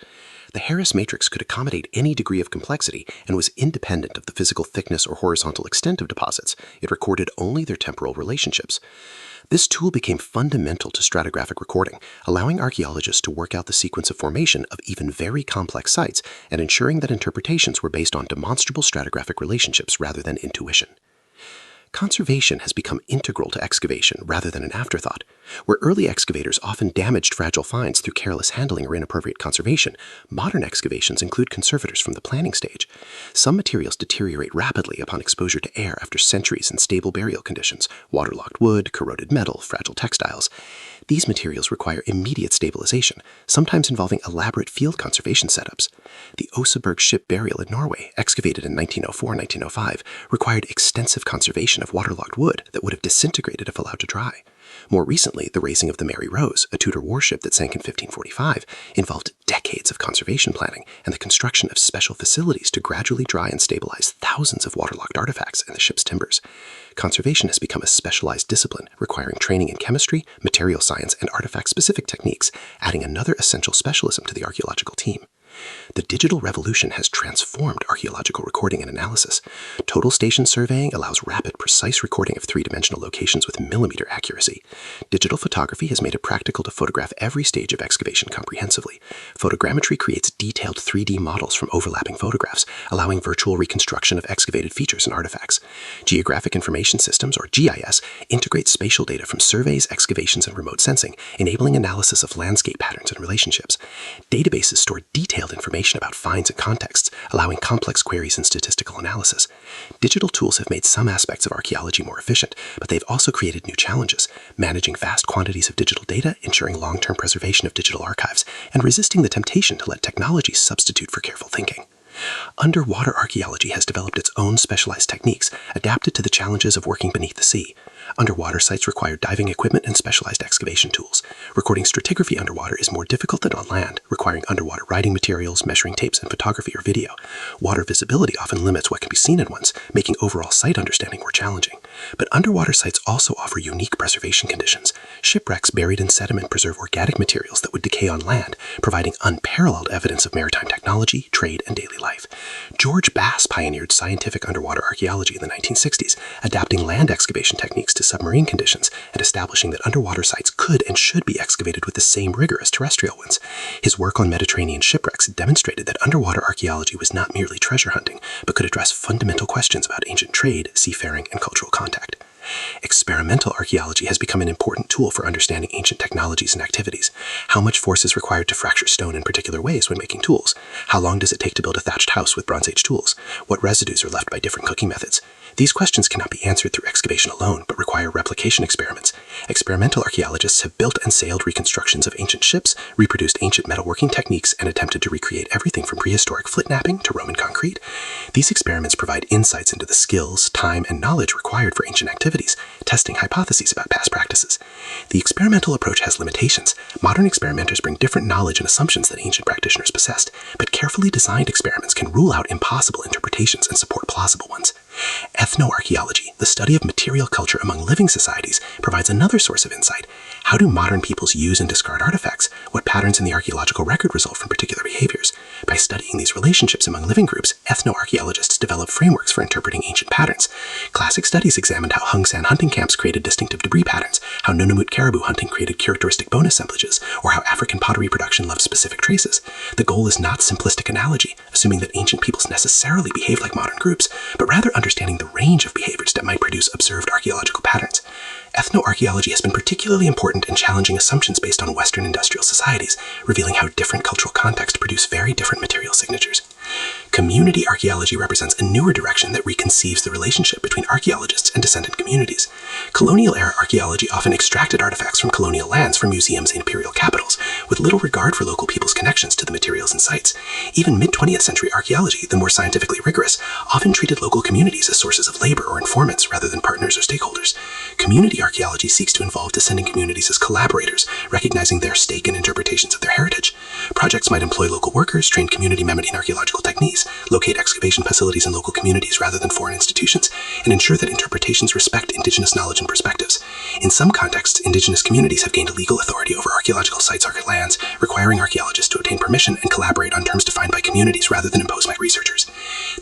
The Harris matrix could accommodate any degree of complexity and was independent of the physical thickness or horizontal extent of deposits. It recorded only their temporal relationships. This tool became fundamental to stratigraphic recording, allowing archaeologists to work out the sequence of formation of even very complex sites and ensuring that interpretations were based on demonstrable stratigraphic relationships rather than intuition. Conservation has become integral to excavation rather than an afterthought. Where early excavators often damaged fragile finds through careless handling or inappropriate conservation, modern excavations include conservators from the planning stage. Some materials deteriorate rapidly upon exposure to air after centuries in stable burial conditions: waterlogged wood, corroded metal, fragile textiles. These materials require immediate stabilization, sometimes involving elaborate field conservation setups. The Oseberg ship burial in Norway, excavated in 1904-1905, required extensive conservation of waterlogged wood that would have disintegrated if allowed to dry. More recently, the raising of the Mary Rose, a Tudor warship that sank in 1545, involved decades of conservation planning and the construction of special facilities to gradually dry and stabilize thousands of waterlogged artifacts in the ship's timbers. Conservation has become a specialized discipline, requiring training in chemistry, material science, and artifact-specific techniques, adding another essential specialism to the archaeological team. The digital revolution has transformed archaeological recording and analysis. Total station surveying allows rapid, precise recording of three-dimensional locations with millimeter accuracy. Digital photography has made it practical to photograph every stage of excavation comprehensively. Photogrammetry creates detailed 3D models from overlapping photographs, allowing virtual reconstruction of excavated features and artifacts. Geographic Information Systems, or GIS, integrate spatial data from surveys, excavations, and remote sensing, enabling analysis of landscape patterns and relationships. Databases store detailed information about finds and contexts, allowing complex queries and statistical analysis. Digital tools have made some aspects of archaeology more efficient, but they've also created new challenges: managing vast quantities of digital data, ensuring long-term preservation of digital archives, and resisting the temptation to let technology substitute for careful thinking. Underwater archaeology has developed its own specialized techniques, adapted to the challenges of working beneath the sea. Underwater sites require diving equipment and specialized excavation tools. Recording stratigraphy underwater is more difficult than on land, requiring underwater writing materials, measuring tapes, and photography or video. Water visibility often limits what can be seen at once, making overall site understanding more challenging. But underwater sites also offer unique preservation conditions. Shipwrecks buried in sediment preserve organic materials that would decay on land, providing unparalleled evidence of maritime technology, trade, and daily life. George Bass pioneered scientific underwater archaeology in the 1960s, adapting land excavation techniques to submarine conditions and establishing that underwater sites could and should be excavated with the same rigor as terrestrial ones. His work on Mediterranean shipwrecks demonstrated that underwater archaeology was not merely treasure hunting, but could address fundamental questions about ancient trade, seafaring, and cultural contact. Experimental archaeology has become an important tool for understanding ancient technologies and activities. How much force is required to fracture stone in particular ways when making tools? How long does it take to build a thatched house with Bronze Age tools? What residues are left by different cooking methods? These questions cannot be answered through excavation alone, but require replication experiments. Experimental archaeologists have built and sailed reconstructions of ancient ships, reproduced ancient metalworking techniques, and attempted to recreate everything from prehistoric flint knapping to Roman concrete. These experiments provide insights into the skills, time, and knowledge required for ancient activities, testing hypotheses about past practices. The experimental approach has limitations. Modern experimenters bring different knowledge and assumptions than ancient practitioners possessed, but carefully designed experiments can rule out impossible interpretations and support plausible ones. Ethnoarchaeology, the study of material culture among living societies, provides another source of insight. How do modern peoples use and discard artifacts? What patterns in the archaeological record result from particular behaviors? By studying these relationships among living groups, ethnoarchaeologists develop frameworks for interpreting ancient patterns. Classic studies examined how Hung San hunting camps created distinctive debris patterns, how Nunavut caribou hunting created characteristic bone assemblages, or how African pottery production left specific traces. The goal is not simplistic analogy, assuming that ancient peoples necessarily behaved like modern groups, but rather understanding the range of behaviors that might produce observed archaeological patterns. Ethnoarchaeology has been particularly important in challenging assumptions based on Western industrial societies, revealing how different cultural contexts produce very different material signatures. Community archaeology represents a newer direction that reconceives the relationship between archaeologists and descendant communities. Colonial-era archaeology often extracted artifacts from colonial lands for museums and imperial capitals, with little regard for local people's connections to the materials and sites. Even mid-20th century archaeology, the more scientifically rigorous, often treated local communities as sources of labor or informants rather than partners or stakeholders. Community archaeology seeks to involve descending communities as collaborators, recognizing their stake in interpretations of their heritage. Projects might employ local workers, train community members in archaeological techniques, locate excavation facilities in local communities rather than foreign institutions, and ensure that interpretations respect indigenous knowledge and perspectives. In some contexts, indigenous communities have gained legal authority over archaeological sites or lands, requiring archaeologists to obtain permission and collaborate on terms defined by communities rather than imposed by researchers.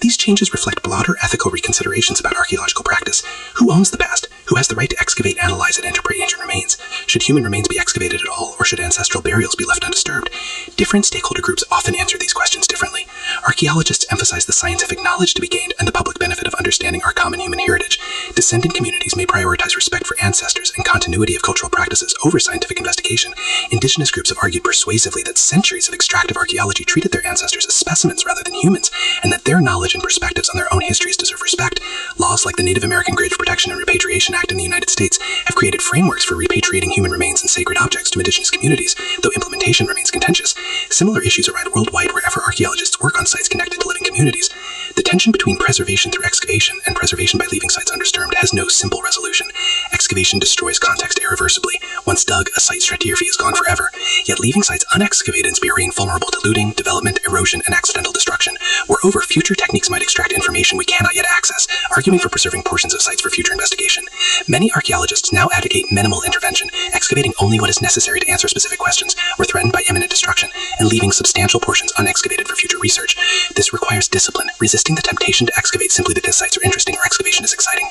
These changes reflect broader ethical reconsiderations about archaeological practice. Who owns the past? Who has the right to excavate, analyze, and interpret ancient remains? Should human remains be excavated at all, or should ancestral burials be left undisturbed? Different stakeholder groups often answer these questions differently. Archaeologists emphasize the scientific knowledge to be gained and the public benefit of understanding our common human heritage. Descendant communities may prioritize respect for ancestors and continuity of cultural practices over scientific investigation. Indigenous groups have argued persuasively that centuries of extractive archaeology treated their ancestors as specimens rather than humans, and that their knowledge and perspectives on their own histories deserve respect. Laws like the Native American Grave Protection and Repatriation Act in the United States have created frameworks for repatriating human remains and sacred objects to indigenous communities, though implementation remains contentious. Similar issues arise worldwide wherever archaeologists work on sites connected to living communities. The tension between preservation through excavation and preservation by leaving sites undisturbed has no simple resolution. Excavation destroys context irreversibly. Once dug, a site's stratigraphy is gone forever. Yet leaving sites unexcavated remain vulnerable to looting, development, erosion, and accidental destruction. Moreover, future techniques might extract information we cannot yet access, arguing for preserving portions of sites for future investigation. Many archaeologists now advocate minimal intervention, excavating only what is necessary to answer specific questions or threatened by imminent destruction, and leaving substantial portions unexcavated for future research. This requires discipline, resisting the temptation to excavate simply because sites are interesting or excavation is exciting.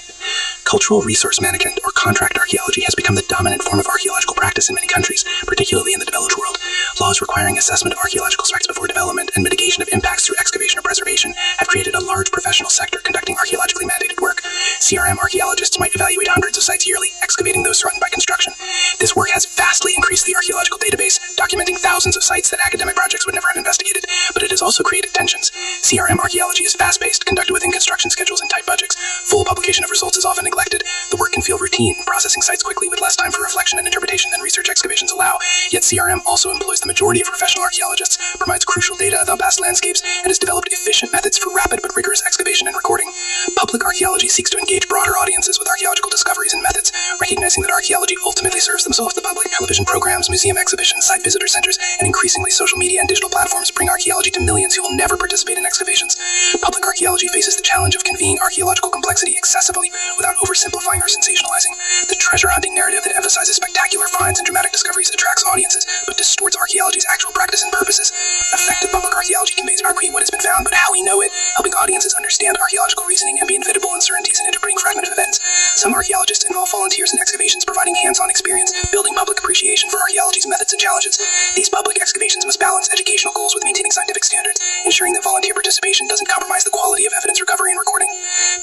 Cultural resource management, or contract archaeology, has become the dominant form of archaeological practice in many countries, particularly in the developed world. Laws requiring assessment of archaeological sites before development and mitigation of impacts through excavation or preservation have created a large professional sector conducting archaeologically mandated work. CRM archaeologists might evaluate hundreds of sites yearly, excavating those threatened by construction. This work has vastly increased the archaeological database, documenting thousands of sites that academic projects would never have investigated, but it has also created tensions. CRM archaeology is fast-paced, conducted within construction schedules and tight budgets. Full publication of results is often neglected. The work can feel routine, processing sites quickly with less time for reflection and interpretation than research excavations allow. Yet CRM also employs the majority of professional archaeologists, provides crucial data about past landscapes, and has developed efficient methods for rapid but rigorous excavation and recording. Public archaeology seeks to engage broader audiences with archaeological discoveries and methods, recognizing that archaeology ultimately serves themselves the public. Television programs, museum exhibitions, site visitor centers, and increasingly social media and digital platforms bring archaeology to millions who will never participate in excavations. Public archaeology faces the challenge of conveying archaeological complexity accessibly without oversimplifying or sensationalizing. The treasure-hunting narrative that emphasizes spectacular finds and dramatic discoveries attracts audiences, but distorts archaeology's actual practice and purposes. Effective public archaeology conveys not only what has been found, but how we know it, helping audiences understand archaeological reasoning and be inevitable uncertainties in interpreting fragmented events. Some archaeologists involve volunteers in excavations, providing hands-on experience, building public appreciation for archaeology's methods and challenges. These public excavations must balance educational goals with maintaining scientific standards, ensuring that volunteer participation doesn't compromise the quality of evidence recovery and recording.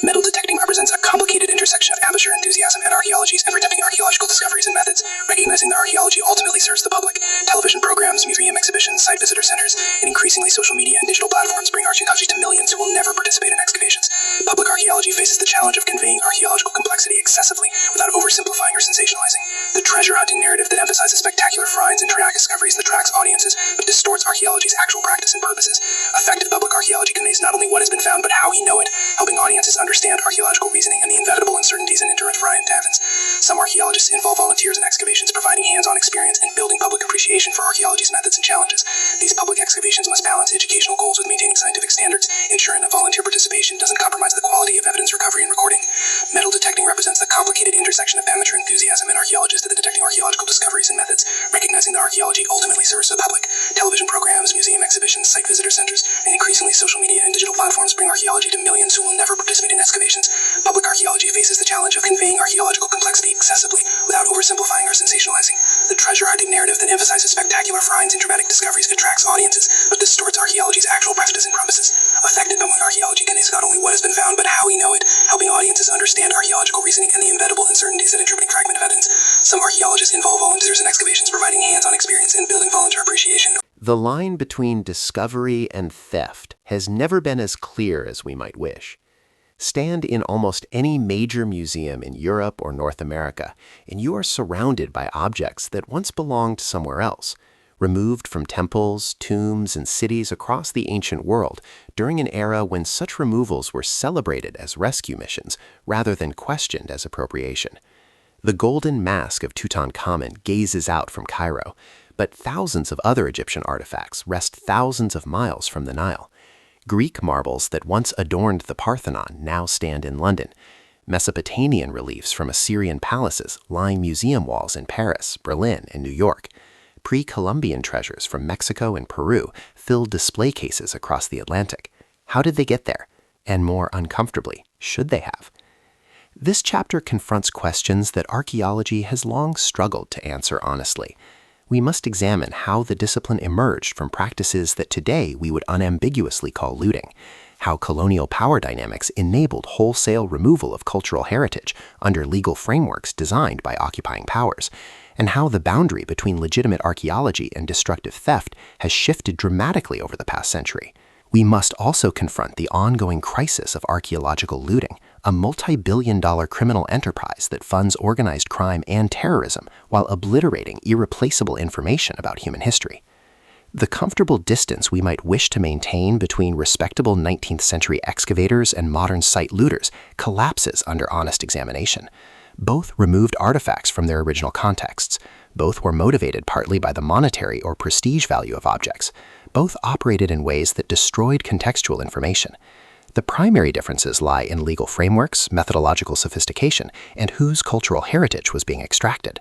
Metal detecting represents a complicated intersection of amateur enthusiasm and archaeology's ever-tempting archaeological discoveries and methods, recognizing that archaeology ultimately serves the public. Television programs, museum exhibitions, site visitor centers, and increasingly social media and digital platforms bring archaeology to millions who will never participate in excavations. Public archaeology faces the challenge of conveying archaeological complexity excessively without oversimplifying or sensationalizing. The treasure-hunting narrative that emphasizes spectacular finds and dramatic discoveries attracts audiences, but distorts archaeology's actual practice and purposes. Effective public archaeology conveys not only what has been found, but how we know it, helping audiences understand archaeological reasoning and the inevitable uncertainties and interference events. Some archaeologists involve volunteers in excavations, providing hands-on experience and building public appreciation for archaeology's methods and challenges. These public excavations must balance educational goals with maintaining scientific standards, ensuring that volunteer participation doesn't compromise the quality of evidence recovery and recording. Metal detecting represents the complicated intersection of amateur enthusiasm and archaeologists that are detecting archaeological discoveries and methods, recognizing that archaeology ultimately serves the public. Television programs, museum exhibitions, site visitor centers, and increasingly social media and digital platforms bring archaeology to millions who will never participate in excavations. Public archaeology faces the challenge of conveying archaeological complexity accessibly without oversimplifying or sensationalizing. The treasure-hunting narrative that emphasizes spectacular finds and dramatic discoveries attracts audiences, but distorts archaeology's actual practice and purposes. Effective public archaeology conveys not only what has been found, but how we know it, helping audiences understand archaeological reasoning and the inevitable uncertainties that interpreting fragment evidence. Some archaeologists involve volunteers in excavations, providing hands-on experience and building volunteer appreciation. The line between discovery and theft has never been as clear as we might wish. Stand in almost any major museum in Europe or North America, and you are surrounded by objects that once belonged somewhere else. removed from temples, tombs, and cities across the ancient world during an era when such removals were celebrated as rescue missions rather than questioned as appropriation. The golden mask of Tutankhamun gazes out from Cairo, but thousands of other Egyptian artifacts rest thousands of miles from the Nile. Greek marbles that once adorned the Parthenon now stand in London. Mesopotamian reliefs from Assyrian palaces line museum walls in Paris, Berlin, and New York. Pre-Columbian treasures from Mexico and Peru fill display cases across the Atlantic. How did they get there? And more uncomfortably, should they have? This chapter confronts questions that archaeology has long struggled to answer honestly. We must examine how the discipline emerged from practices that today we would unambiguously call looting, how colonial power dynamics enabled wholesale removal of cultural heritage under legal frameworks designed by occupying powers, and how the boundary between legitimate archaeology and destructive theft has shifted dramatically over the past century. We must also confront the ongoing crisis of archaeological looting, a multi-billion-dollar criminal enterprise that funds organized crime and terrorism while obliterating irreplaceable information about human history. The comfortable distance we might wish to maintain between respectable 19th century excavators and modern site looters collapses under honest examination. Both removed artifacts from their original contexts. Both were motivated partly by the monetary or prestige value of objects. Both operated in ways that destroyed contextual information. The primary differences lie in legal frameworks, methodological sophistication, and whose cultural heritage was being extracted.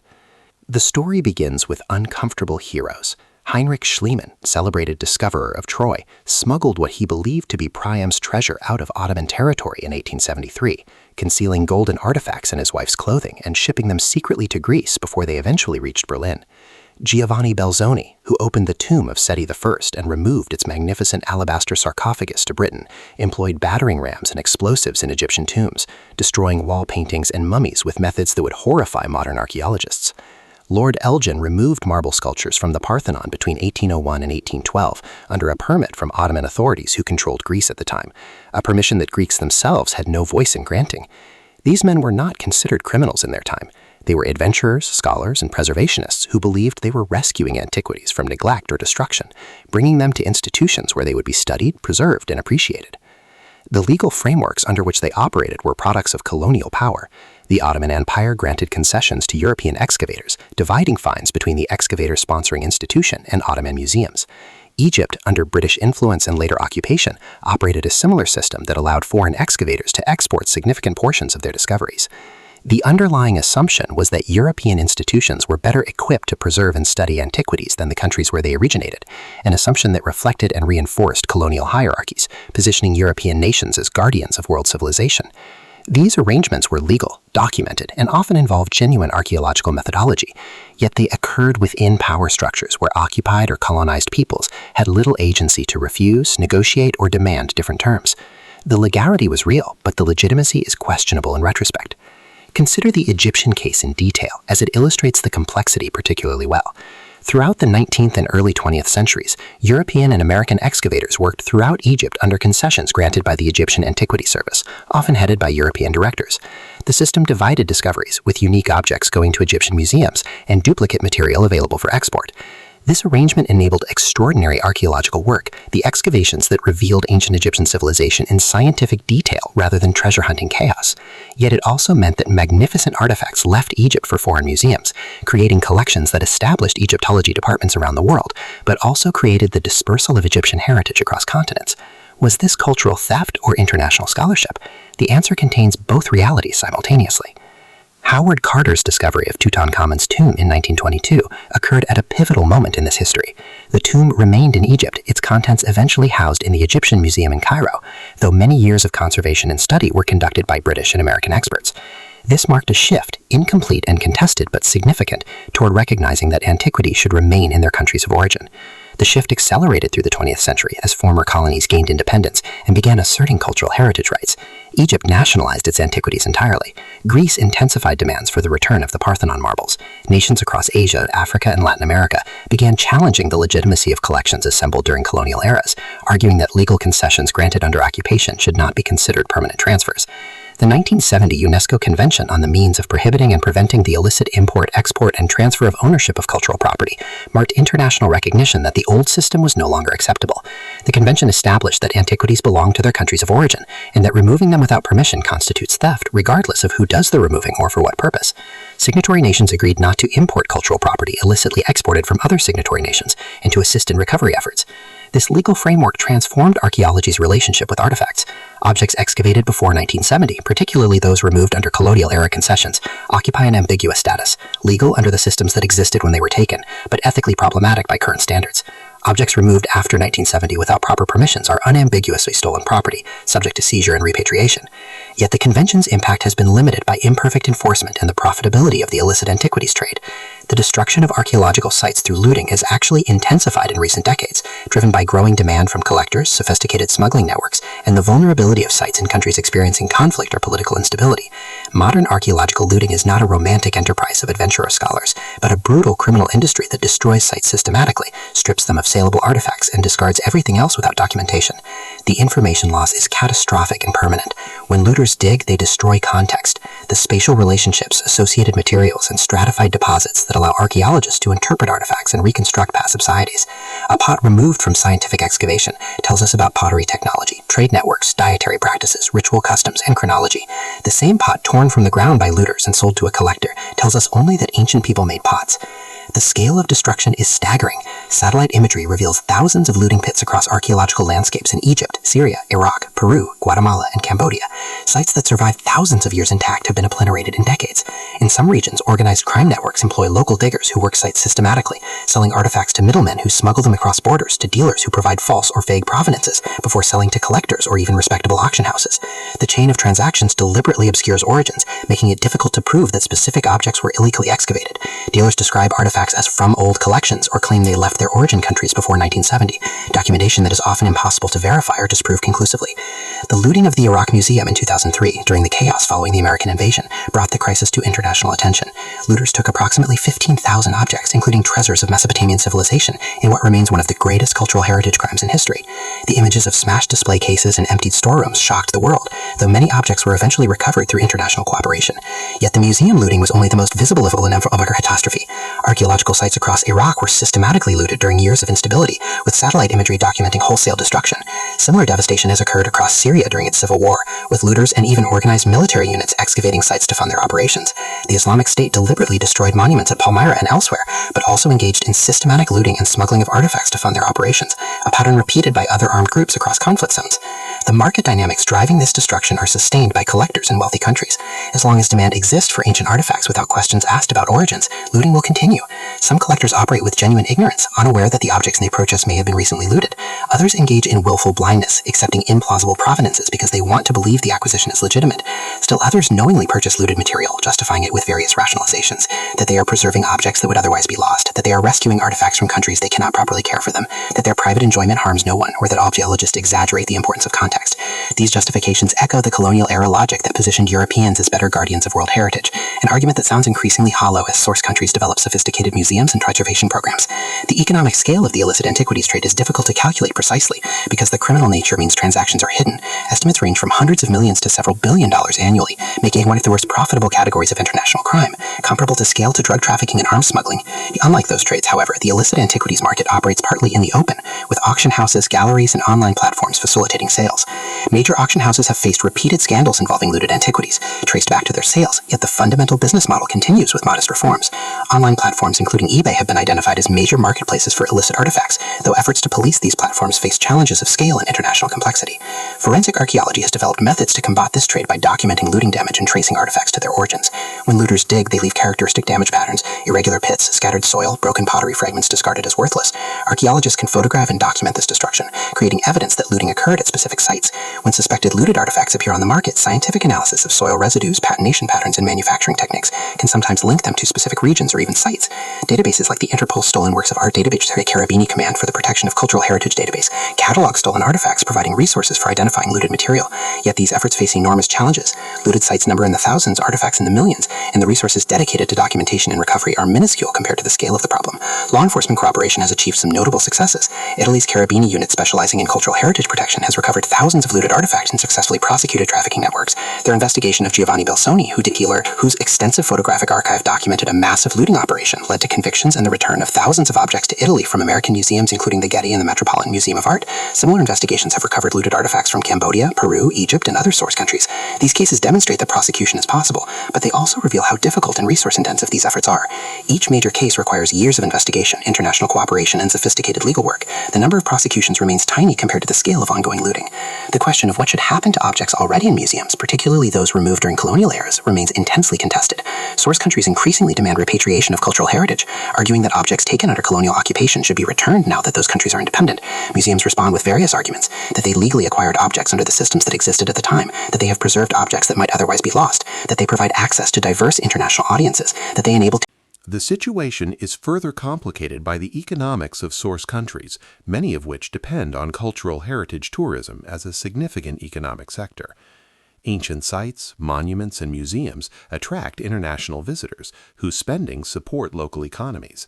The story begins with uncomfortable heroes. Heinrich Schliemann, celebrated discoverer of Troy, smuggled what he believed to be Priam's treasure out of Ottoman territory in 1873, concealing golden artifacts in his wife's clothing and shipping them secretly to Greece before they eventually reached Berlin. Giovanni Belzoni, who opened the tomb of Seti I and removed its magnificent alabaster sarcophagus to Britain, employed battering rams and explosives in Egyptian tombs, destroying wall paintings and mummies with methods that would horrify modern archaeologists. Lord Elgin removed marble sculptures from the Parthenon between 1801 and 1812 under a permit from Ottoman authorities who controlled Greece at the time, a permission that Greeks themselves had no voice in granting. These men were not considered criminals in their time. They were adventurers, scholars, and preservationists who believed they were rescuing antiquities from neglect or destruction, bringing them to institutions where they would be studied, preserved, and appreciated. The legal frameworks under which they operated were products of colonial power. The Ottoman Empire granted concessions to European excavators, dividing fines between the excavator-sponsoring institution and Ottoman museums. Egypt, under British influence and later occupation, operated a similar system that allowed foreign excavators to export significant portions of their discoveries. The underlying assumption was that European institutions were better equipped to preserve and study antiquities than the countries where they originated, an assumption that reflected and reinforced colonial hierarchies, positioning European nations as guardians of world civilization. These arrangements were legal, documented, and often involved genuine archaeological methodology, yet they occurred within power structures where occupied or colonized peoples had little agency to refuse, negotiate, or demand different terms. The legality was real, but the legitimacy is questionable in retrospect. Consider the Egyptian case in detail, as it illustrates the complexity particularly well. Throughout the 19th and early 20th centuries, European and American excavators worked throughout Egypt under concessions granted by the Egyptian Antiquity Service, often headed by European directors. The system divided discoveries, with unique objects going to Egyptian museums and duplicate material available for export. This arrangement enabled extraordinary archaeological work, the excavations that revealed ancient Egyptian civilization in scientific detail rather than treasure-hunting chaos. Yet it also meant that magnificent artifacts left Egypt for foreign museums, creating collections that established Egyptology departments around the world, but also created the dispersal of Egyptian heritage across continents. Was this cultural theft or international scholarship? The answer contains both realities simultaneously. Howard Carter's discovery of Tutankhamun's tomb in 1922 occurred at a pivotal moment in this history. The tomb remained in Egypt, its contents eventually housed in the Egyptian Museum in Cairo, though many years of conservation and study were conducted by British and American experts. This marked a shift, incomplete and contested but significant, toward recognizing that antiquity should remain in their countries of origin. The shift accelerated through the 20th century as former colonies gained independence and began asserting cultural heritage rights. Egypt nationalized its antiquities entirely. Greece intensified demands for the return of the Parthenon marbles. Nations across Asia, Africa, and Latin America began challenging the legitimacy of collections assembled during colonial eras, arguing that legal concessions granted under occupation should not be considered permanent transfers. The 1970 UNESCO Convention on the Means of Prohibiting and Preventing the Illicit Import, Export, and Transfer of Ownership of Cultural Property marked international recognition that the old system was no longer acceptable. The convention established that antiquities belong to their countries of origin, and that removing them without permission constitutes theft, regardless of who does the removing or for what purpose. Signatory nations agreed not to import cultural property illicitly exported from other signatory nations and to assist in recovery efforts. This legal framework transformed archaeology's relationship with artifacts. Objects excavated before 1970, particularly those removed under colonial-era concessions, occupy an ambiguous status, legal under the systems that existed when they were taken, but ethically problematic by current standards. Objects removed after 1970 without proper permissions are unambiguously stolen property, subject to seizure and repatriation. Yet the convention's impact has been limited by imperfect enforcement and the profitability of the illicit antiquities trade. The destruction of archaeological sites through looting has actually intensified in recent decades, driven by growing demand from collectors, sophisticated smuggling networks, and the vulnerability of sites in countries experiencing conflict or political instability. Modern archaeological looting is not a romantic enterprise of adventurer scholars, but a brutal criminal industry that destroys sites systematically, strips them of saleable artifacts, and discards everything else without documentation. The information loss is catastrophic and permanent. When looters dig, they destroy context, the spatial relationships, associated materials, and stratified deposits that allow archaeologists to interpret artifacts and reconstruct past societies. A pot removed from scientific excavation tells us about pottery technology, trade networks, dietary practices, ritual customs, and chronology. The same pot torn from the ground by looters and sold to a collector tells us only that ancient people made pots. The scale of destruction is staggering. Satellite imagery reveals thousands of looting pits across archaeological landscapes in Egypt, Syria, Iraq, Peru, Guatemala, and Cambodia. Sites that survived thousands of years intact have been obliterated in decades. In some regions, organized crime networks employ local diggers who work sites systematically, selling artifacts to middlemen who smuggle them across borders, to dealers who provide false or vague provenances before selling to collectors or even respectable auction houses. The chain of transactions deliberately obscures origins, making it difficult to prove that specific objects were illegally excavated. Dealers describe artifacts as from old collections or claim they left their origin countries before 1970, documentation that is often impossible to verify or disprove conclusively. The looting of the Iraq Museum in 2003, during the chaos following the American invasion, brought the crisis to international attention. Looters took approximately 15,000 objects, including treasures of Mesopotamian civilization, in what remains one of the greatest cultural heritage crimes in history. The images of smashed display cases and emptied storerooms shocked the world, though many objects were eventually recovered through international cooperation. Yet the museum looting was only the most visible of a catastrophe. Archaeological sites across Iraq were systematically looted during years of instability, with satellite imagery documenting wholesale destruction. Similar devastation has occurred across Syria during its civil war, with looters and even organized military units excavating sites to fund their operations. The Islamic State deliberately destroyed monuments at Palmyra and elsewhere, but also engaged in systematic looting and smuggling of artifacts to fund their operations, a pattern repeated by other armed groups across conflict zones. The market dynamics driving this destruction are sustained by collectors in wealthy countries. As long as demand exists for ancient artifacts without questions asked about origins, looting will continue. Some collectors operate with genuine ignorance, unaware that the objects they purchase may have been recently looted. Others engage in willful blindness, accepting implausible provenances because they want to believe the acquisition is legitimate. Still others knowingly purchase looted material, justifying it with various rationalizations, that they are preserving objects that would otherwise be lost, that they are rescuing artifacts from countries they cannot properly care for them, that their private enjoyment harms no one, or that archaeologists exaggerate the importance of context. These justifications echo the colonial-era logic that positioned Europeans as better guardians of world heritage, an argument that sounds increasingly hollow as source countries develop sophisticated museums and preservation programs. The economic scale of the illicit antiquities trade is difficult to calculate precisely because the criminal nature means transactions are hidden. Estimates range from hundreds of millions to several $billions annually, making it one of the worst profitable categories of international crime, comparable to scale to drug trafficking and arms smuggling. Unlike those trades, however, the illicit antiquities market operates partly in the open, with auction houses, galleries, and online platforms facilitating sales. Major auction houses have faced repeated scandals involving looted antiquities, traced back to their sales, yet the fundamental business model continues with modest reforms. Online platforms, including eBay, have been identified as major marketplaces for illicit artifacts, though efforts to police these platforms face challenges of scale and international complexity. Forensic archaeology has developed methods to combat this trade by documenting looting damage and tracing artifacts to their origins. When looters dig, they leave characteristic damage patterns, irregular pits, scattered soil, broken pottery fragments discarded as worthless. Archaeologists can photograph and document this destruction, creating evidence that looting occurred at specific sites. When suspected looted artifacts appear on the market, scientific analysis of soil residues, patination patterns, and manufacturing techniques can sometimes link them to specific regions or even sites. Databases like the Interpol Stolen Works of Art Database Carabini Command for the Protection of Cultural Heritage Database database, catalog stolen artifacts, providing resources for identifying looted material. Yet these efforts face enormous challenges. Looted sites number in the thousands, artifacts in the millions, and the resources dedicated to documentation and recovery are minuscule compared to the scale of the problem. Law enforcement cooperation has achieved some notable successes. Italy's Carabini unit specializing in cultural heritage protection has recovered thousands of looted artifacts and successfully prosecuted trafficking networks. Their investigation of Giovanni Belsoni, whose extensive photographic archive documented a massive looting operation, led to convictions and the return of thousands of objects to Italy from American museums, including the Getty and the Metropolitan Museum of Art. Similar investigations have recovered looted artifacts from Cambodia, Peru, Egypt, and other source countries. These cases demonstrate that prosecution is possible, but they also reveal how difficult and resource-intensive these efforts are. Each major case requires years of investigation, international cooperation, and sophisticated legal work. The number of prosecutions remains tiny compared to the scale of ongoing looting. The question of what should happen to objects already in museums, particularly those removed during colonial eras, remains intensely contested. Source countries increasingly demand repatriation of cultural heritage, arguing that objects taken under colonial occupation should be returned now that those countries are independent. Museums respond with various arguments: that they legally acquired objects under the systems that existed at the time, that they have preserved objects that might otherwise be lost, that they provide access to diverse international audiences, that they enable The situation is further complicated by the economics of source countries, many of which depend on cultural heritage tourism as a significant economic sector. Ancient sites, monuments, and museums attract international visitors, whose spending support local economies.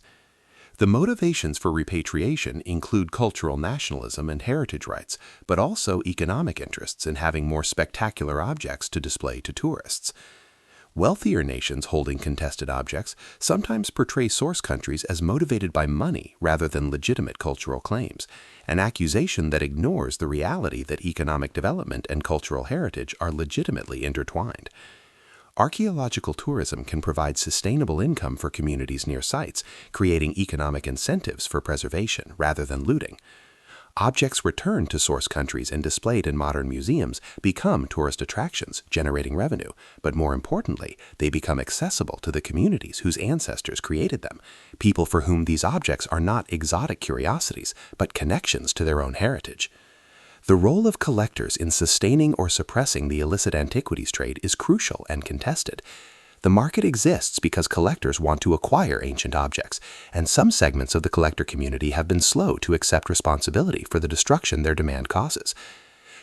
The motivations for repatriation include cultural nationalism and heritage rights, but also economic interests in having more spectacular objects to display to tourists. Wealthier nations holding contested objects sometimes portray source countries as motivated by money rather than legitimate cultural claims, an accusation that ignores the reality that economic development and cultural heritage are legitimately intertwined. Archaeological tourism can provide sustainable income for communities near sites, creating economic incentives for preservation rather than looting. Objects returned to source countries and displayed in modern museums become tourist attractions, generating revenue, but more importantly, they become accessible to the communities whose ancestors created them, people for whom these objects are not exotic curiosities, but connections to their own heritage. The role of collectors in sustaining or suppressing the illicit antiquities trade is crucial and contested. The market exists because collectors want to acquire ancient objects, and some segments of the collector community have been slow to accept responsibility for the destruction their demand causes.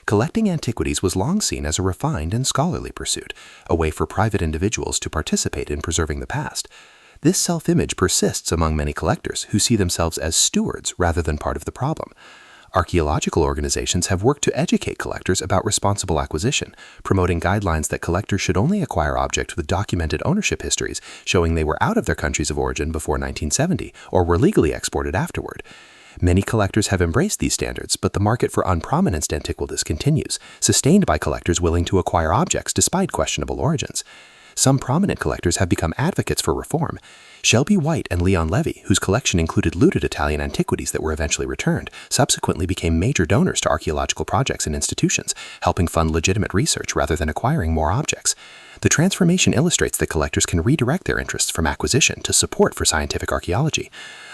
Collecting antiquities was long seen as a refined and scholarly pursuit, a way for private individuals to participate in preserving the past. This self-image persists among many collectors who see themselves as stewards rather than part of the problem. Archaeological organizations have worked to educate collectors about responsible acquisition, promoting guidelines that collectors should only acquire objects with documented ownership histories showing they were out of their countries of origin before 1970 or were legally exported afterward. Many collectors have embraced these standards, but the market for unprominanced antiquities continues, sustained by collectors willing to acquire objects despite questionable origins. Some prominent collectors have become advocates for reform. Shelby White and Leon Levy, whose collection included looted Italian antiquities that were eventually returned, subsequently became major donors to archaeological projects and institutions, helping fund legitimate research rather than acquiring more objects. The transformation illustrates that collectors can redirect their interests from acquisition to support for scientific archaeology.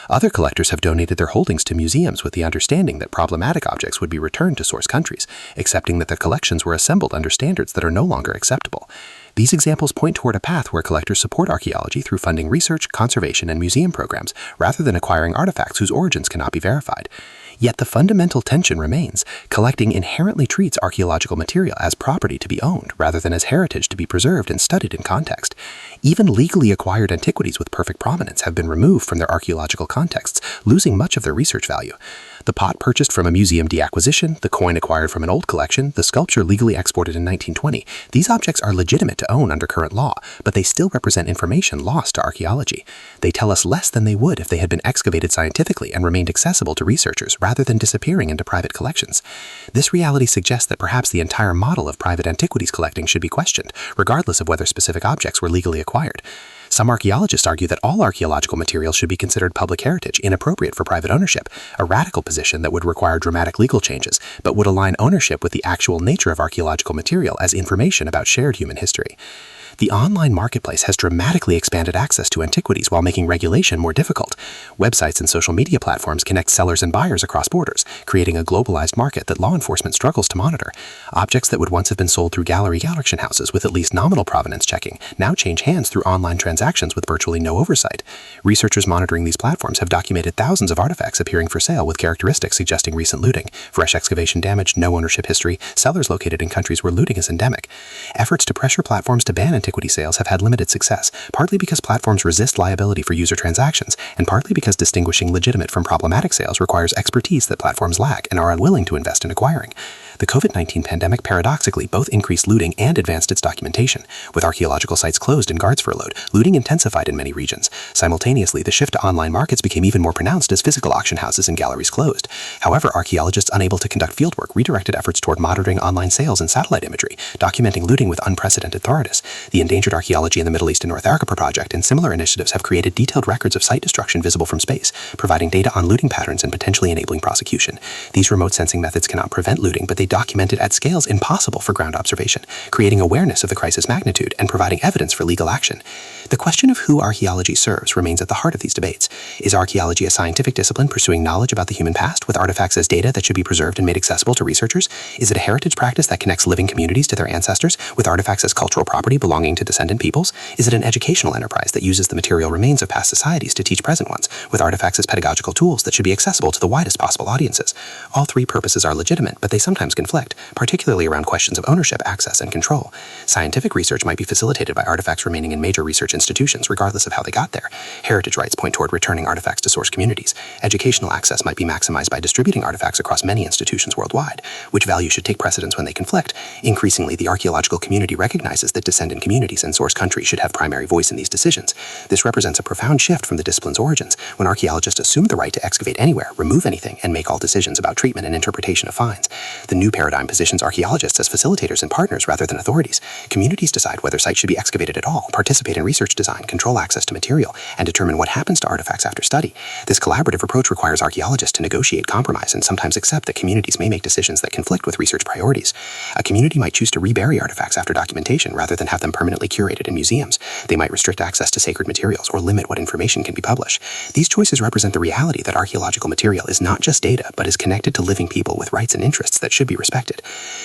Other collectors have donated their holdings to museums with the understanding that problematic objects would be returned to source countries, accepting that the collections were assembled under standards that are no longer acceptable. These examples point toward a path where collectors support archaeology through funding research, conservation, and museum programs, rather than acquiring artifacts whose origins cannot be verified. Yet the fundamental tension remains. Collecting inherently treats archaeological material as property to be owned, rather than as heritage to be preserved and studied in context. Even legally acquired antiquities with perfect provenance have been removed from their archaeological contexts, losing much of their research value. The pot purchased from a museum deacquisition, the coin acquired from an old collection, the sculpture legally exported in 1920, these objects are legitimate to own under current law, but they still represent information lost to archaeology. They tell us less than they would if they had been excavated scientifically and remained accessible to researchers rather than disappearing into private collections. This reality suggests that perhaps the entire model of private antiquities collecting should be questioned, regardless of whether specific objects were legally acquired. Some archaeologists argue that all archaeological materials should be considered public heritage, inappropriate for private ownership, a radical position that would require dramatic legal changes, but would align ownership with the actual nature of archaeological material as information about shared human history. The online marketplace has dramatically expanded access to antiquities while making regulation more difficult. Websites and social media platforms connect sellers and buyers across borders, creating a globalized market that law enforcement struggles to monitor. Objects that would once have been sold through gallery auction houses with at least nominal provenance checking now change hands through online transactions with virtually no oversight. Researchers monitoring these platforms have documented thousands of artifacts appearing for sale with characteristics suggesting recent looting, fresh excavation damage, no ownership history, sellers located in countries where looting is endemic. Efforts to pressure platforms to ban antiquity sales have had limited success, partly because platforms resist liability for user transactions, and partly because distinguishing legitimate from problematic sales requires expertise that platforms lack and are unwilling to invest in acquiring. The COVID-19 pandemic paradoxically both increased looting and advanced its documentation. With archaeological sites closed and guards furloughed, looting intensified in many regions. Simultaneously, the shift to online markets became even more pronounced as physical auction houses and galleries closed. However, archaeologists unable to conduct fieldwork redirected efforts toward monitoring online sales and satellite imagery, documenting looting with unprecedented thoroughness. The Endangered Archaeology in the Middle East and North Africa project and similar initiatives have created detailed records of site destruction visible from space, providing data on looting patterns and potentially enabling prosecution. These remote sensing methods cannot prevent looting, but they document it at scales impossible for ground observation, creating awareness of the crisis magnitude and providing evidence for legal action. The question of who archaeology serves remains at the heart of these debates. Is archaeology a scientific discipline pursuing knowledge about the human past with artifacts as data that should be preserved and made accessible to researchers? Is it a heritage practice that connects living communities to their ancestors with artifacts as cultural property belonging to descendant peoples? Is it an educational enterprise that uses the material remains of past societies to teach present ones with artifacts as pedagogical tools that should be accessible to the widest possible audiences? All three purposes are legitimate, but they sometimes conflict, particularly around questions of ownership, access, and control. Scientific research might be facilitated by artifacts remaining in major research institutions, regardless of how they got there. Heritage rights point toward returning artifacts to source communities. Educational access might be maximized by distributing artifacts across many institutions worldwide. Which value should take precedence when they conflict? Increasingly, the archaeological community recognizes that descendant communities and source countries should have primary voice in these decisions. This represents a profound shift from the discipline's origins, when archaeologists assumed the right to excavate anywhere, remove anything, and make all decisions about treatment and interpretation of finds. The new paradigm positions archaeologists as facilitators and partners rather than authorities. Communities decide whether sites should be excavated at all, participate in research design, control access to material, and determine what happens to artifacts after study. This collaborative approach requires archaeologists to negotiate, compromise, and sometimes accept that communities may make decisions that conflict with research priorities. A community might choose to rebury artifacts after documentation rather than have them permanently curated in museums. They might restrict access to sacred materials or limit what information can be published. These choices represent the reality that archaeological material is not just data, but is connected to living people with rights and interests that should be respected.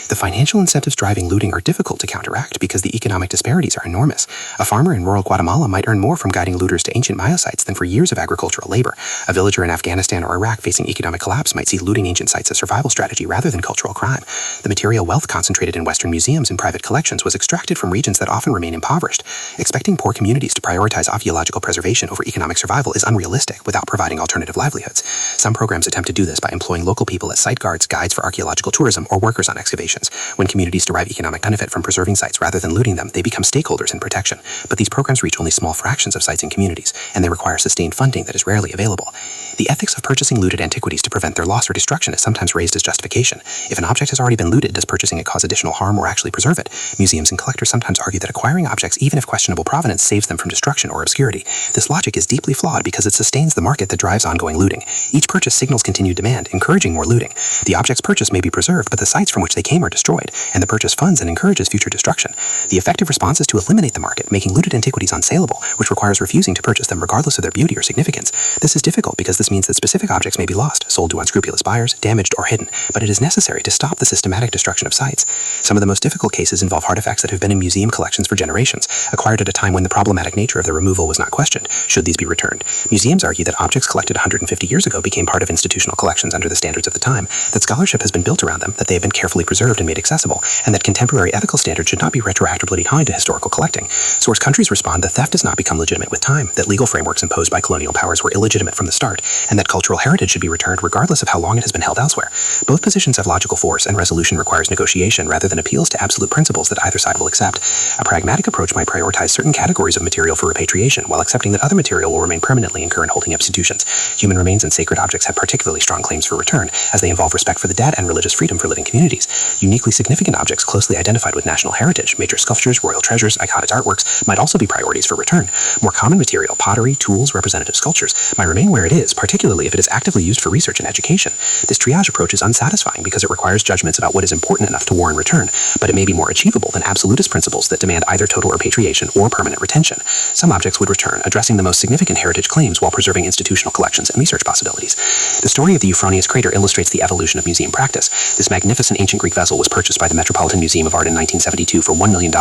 The financial incentives driving looting are difficult to counteract because the economic disparities are enormous. A farmer in rural Guatemala might earn more from guiding looters to ancient Maya sites than for years of agricultural labor. A villager in Afghanistan or Iraq facing economic collapse might see looting ancient sites as survival strategy rather than cultural crime. The material wealth concentrated in Western museums and private collections was extracted from regions that often remain impoverished. Expecting poor communities to prioritize archaeological preservation over economic survival is unrealistic without providing alternative livelihoods. Some programs attempt to do this by employing local people as site guards, guides for archaeological tourism, or workers on excavations. When communities derive economic benefit from preserving sites rather than looting them, they become stakeholders in protection. But these programs reach only small fractions of sites and communities, and they require sustained funding that is rarely available. The ethics of purchasing looted antiquities to prevent their loss or destruction is sometimes raised as justification. If an object has already been looted, does purchasing it cause additional harm or actually preserve it? Museums and collectors sometimes argue that acquiring objects, even if questionable provenance, saves them from destruction or obscurity. This logic is deeply flawed because it sustains the market that drives ongoing looting. Each purchase signals continued demand, encouraging more looting. The objects purchased may be preserved, but the sites from which they came are destroyed, and the purchase funds and encourages future destruction. The effective response is to eliminate the market, making looted antiquities unsaleable, which requires refusing to purchase them regardless of their beauty or significance. This is difficult because this means that specific objects may be lost, sold to unscrupulous buyers, damaged, or hidden, but it is necessary to stop the systematic destruction of sites. Some of the most difficult cases involve artifacts that have been in museum collections for generations, acquired at a time when the problematic nature of their removal was not questioned. Should these be returned? Museums argue that objects collected 150 years ago became part of institutional collections under the standards of the time, that scholarship has been built around them, that they have been carefully preserved and made accessible, and that contemporary ethical standards should not be retroactively tied to historical collecting. Source countries respond that theft does not become legitimate with time, that legal frameworks imposed by colonial powers were illegitimate from the start, and that cultural heritage should be returned regardless of how long it has been held elsewhere. Both positions have logical force, and resolution requires negotiation rather than appeals to absolute principles that either side will accept. A pragmatic approach might prioritize certain categories of material for repatriation, while accepting that other material will remain permanently in current holding institutions. Human remains and sacred objects have particularly strong claims for return, as they involve respect for the dead and religious freedom for living communities. Uniquely significant objects closely identified with national heritage, major sculptures, royal treasures, iconic artworks, might also be priorities for return. More common material, pottery, tools, representative sculptures, might remain where it is, particularly if it is actively used for research and education. This triage approach is unsatisfying because it requires judgments about what is important enough to warrant return, return, but it may be more achievable than absolutist principles that demand either total repatriation or permanent retention. Some objects would return, addressing the most significant heritage claims while preserving institutional collections and research possibilities. The story of the Euphronius crater illustrates the evolution of museum practice. This magnificent ancient Greek vessel was purchased by the Metropolitan Museum of Art in 1972 for $1 million,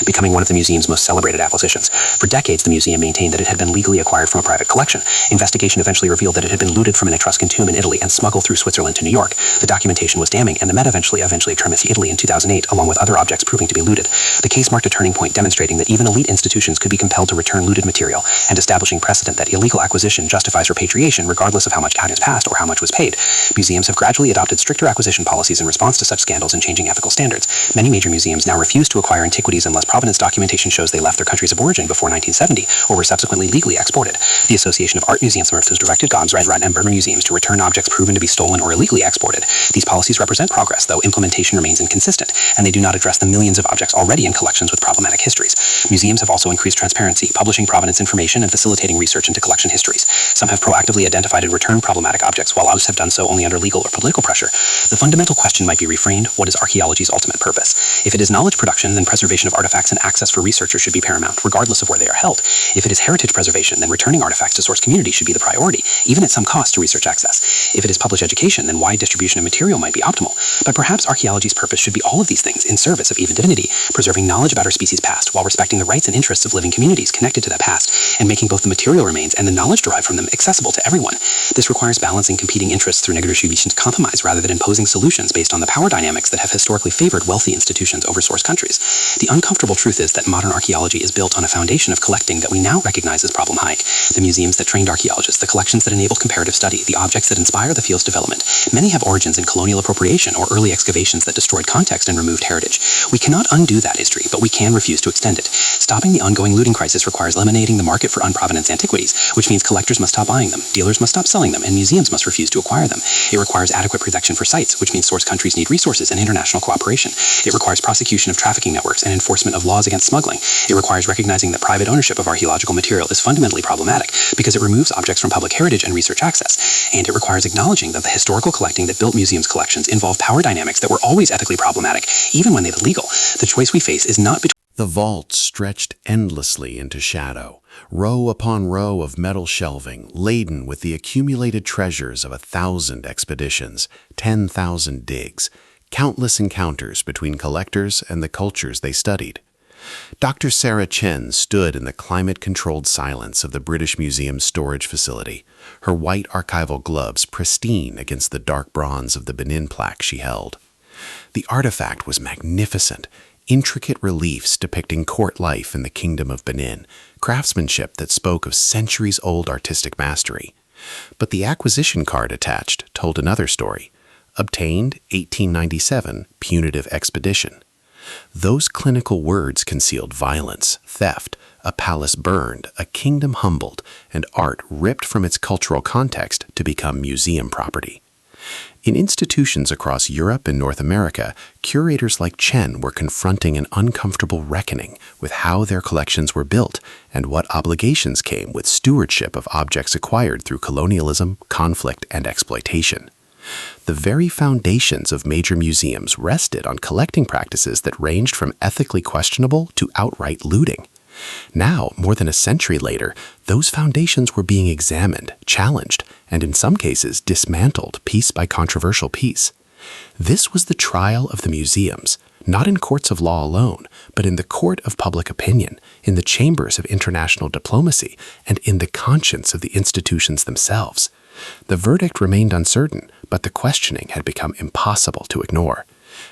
becoming one of the museum's most celebrated acquisitions. For decades, the museum maintained that it had been legally acquired from a private collection. Investigation eventually revealed that it had been looted from an Etruscan tomb in Italy and smuggled through Switzerland to New York. The documentation was damning, and the Met eventually extradited Italy in 2008, along with other objects proving to be looted. The case marked a turning point, demonstrating that even elite institutions could be compelled to return looted material, and establishing precedent that illegal acquisition justifies repatriation regardless of how much time has passed or how much was paid. Museums have gradually adopted stricter acquisition policies in response to such scandals and changing ethical standards. Many major museums now refuse to acquire antiquities unless provenance documentation shows they left their countries of origin before 1970 or were subsequently legally exported. The Association of Art Museums has directed Gom's Red and Burma museums to return objects proven to be stolen or illegally exported. These policies represent progress, though implementation remains inconsistent, and they do not address the millions of objects already in collections with problematic histories. Museums have also increased transparency, publishing provenance information and facilitating research into collection histories. Some have proactively identified and returned problematic objects, while others have done so only under legal or political pressure. The fundamental question might be reframed: what is archaeology's ultimate purpose? If it is knowledge production, then preservation of artifacts and access for researchers should be paramount, regardless of where they are held. If it is heritage preservation, then returning artifacts to source community should be the priority, even at some cost to research access. If it is published education, then wide distribution of material might be optimal. But perhaps archaeology's purpose should be all of these things in service of even divinity, preserving knowledge about our species' past while respecting the rights and interests of living communities connected to that past, and making both the material remains and the knowledge derived from them accessible to everyone. This requires balancing competing interests through negotiation compromise rather than imposing solutions based on the power dynamics that have historically favored wealthy institutions over source countries. The uncomfortable truth is that modern archaeology is built on a foundation of collecting that we now recognize as problematic. The museums that trained archaeologists, the collections that enabled comparative study, the objects that inspire the field's development. Many have origins in colonial appropriation or early excavations that destroyed context and removed heritage. We cannot undo that history, but we can refuse to extend it. Stopping the ongoing looting crisis requires eliminating the market for unprovenance antiquities, which means collectors must stop buying them, dealers must stop selling them, and museums must refuse to acquire them. It requires adequate protection for sites, which means source countries need resources and international cooperation. It requires prosecution of trafficking networks and enforcement of laws against smuggling. It requires recognizing that private ownership of archaeological material is fundamentally problematic because it removes objects from public heritage and research access. And it requires acknowledging that the historical collecting that built museums' collections involved power dynamics that were always ethically problematic, even when they were legal. The choice we face is not between The vault stretched endlessly into shadow, row upon row of metal shelving laden with the accumulated treasures of 1,000 expeditions, 10,000 digs, countless encounters between collectors and the cultures they studied. Dr. Sarah Chen stood in the climate-controlled silence of the British Museum's storage facility, her white archival gloves pristine against the dark bronze of the Benin plaque she held. The artifact was magnificent, intricate reliefs depicting court life in the Kingdom of Benin, craftsmanship that spoke of centuries-old artistic mastery. But the acquisition card attached told another story. Obtained 1897, punitive expedition. Those clinical words concealed violence, theft, a palace burned, a kingdom humbled, and art ripped from its cultural context to become museum property. In institutions across Europe and North America, curators like Chen were confronting an uncomfortable reckoning with how their collections were built and what obligations came with stewardship of objects acquired through colonialism, conflict, and exploitation. The very foundations of major museums rested on collecting practices that ranged from ethically questionable to outright looting. Now, more than a century later, those foundations were being examined, challenged, and in some cases dismantled piece by controversial piece. This was the trial of the museums, not in courts of law alone, but in the court of public opinion, in the chambers of international diplomacy, and in the conscience of the institutions themselves. The verdict remained uncertain, but the questioning had become impossible to ignore.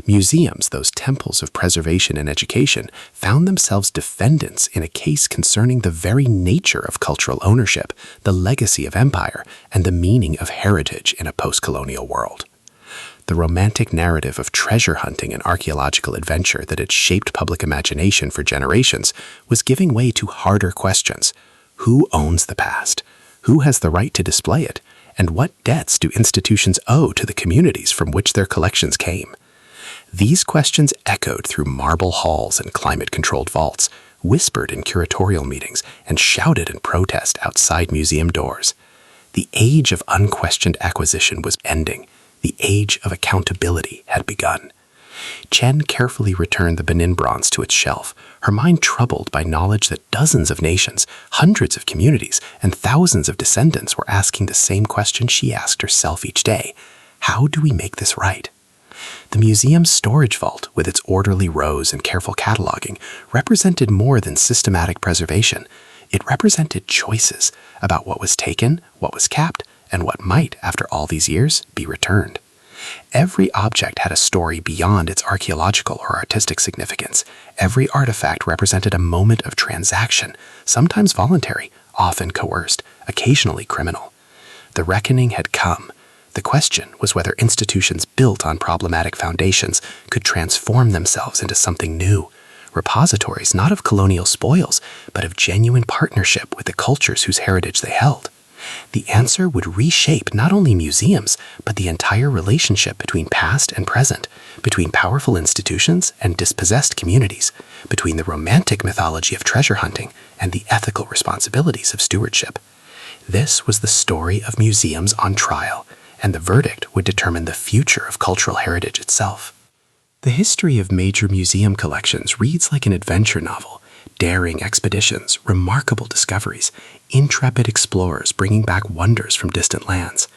Museums, those temples of preservation and education, found themselves defendants in a case concerning the very nature of cultural ownership, the legacy of empire, and the meaning of heritage in a post-colonial world. The romantic narrative of treasure hunting and archaeological adventure that had shaped public imagination for generations was giving way to harder questions. Who owns the past? Who has the right to display it? And what debts do institutions owe to the communities from which their collections came? These questions echoed through marble halls and climate-controlled vaults, whispered in curatorial meetings, and shouted in protest outside museum doors. The age of unquestioned acquisition was ending. The age of accountability had begun. Chen carefully returned the Benin bronze to its shelf, her mind troubled by knowledge that dozens of nations, hundreds of communities, and thousands of descendants were asking the same question she asked herself each day: how do we make this right? The museum's storage vault, with its orderly rows and careful cataloging, represented more than systematic preservation. It represented choices about what was taken, what was kept, and what might, after all these years, be returned. Every object had a story beyond its archaeological or artistic significance. Every artifact represented a moment of transaction, sometimes voluntary, often coerced, occasionally criminal. The reckoning had come. The question was whether institutions built on problematic foundations could transform themselves into something new, repositories not of colonial spoils, but of genuine partnership with the cultures whose heritage they held. The answer would reshape not only museums, but the entire relationship between past and present, between powerful institutions and dispossessed communities, between the romantic mythology of treasure hunting and the ethical responsibilities of stewardship. This was the story of museums on trial, and the verdict would determine the future of cultural heritage itself. The history of major museum collections reads like an adventure novel. Daring expeditions, remarkable discoveries, intrepid explorers bringing back wonders from distant lands.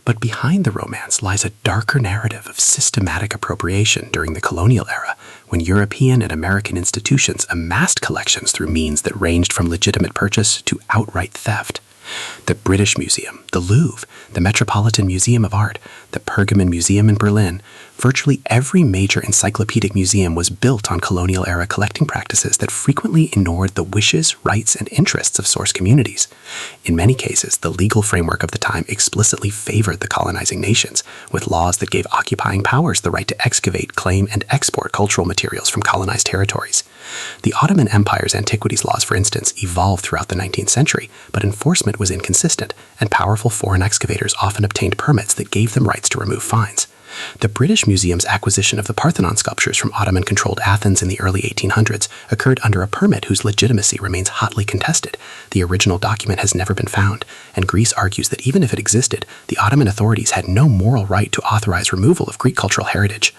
But behind the romance lies a darker narrative of systematic appropriation during the colonial era, when European and American institutions amassed collections through means that ranged from legitimate purchase to outright theft. The British Museum, the Louvre, the Metropolitan Museum of Art, the Pergamon Museum in Berlin, virtually every major encyclopedic museum was built on colonial-era collecting practices that frequently ignored the wishes, rights, and interests of source communities. In many cases, the legal framework of the time explicitly favored the colonizing nations, with laws that gave occupying powers the right to excavate, claim, and export cultural materials from colonized territories. The Ottoman Empire's antiquities laws, for instance, evolved throughout the 19th century, but enforcement was inconsistent, and powerful foreign excavators often obtained permits that gave them rights to remove finds. The British Museum's acquisition of the Parthenon sculptures from Ottoman-controlled Athens in the early 1800s occurred under a permit whose legitimacy remains hotly contested. The original document has never been found, and Greece argues that even if it existed, the Ottoman authorities had no moral right to authorize removal of Greek cultural heritage.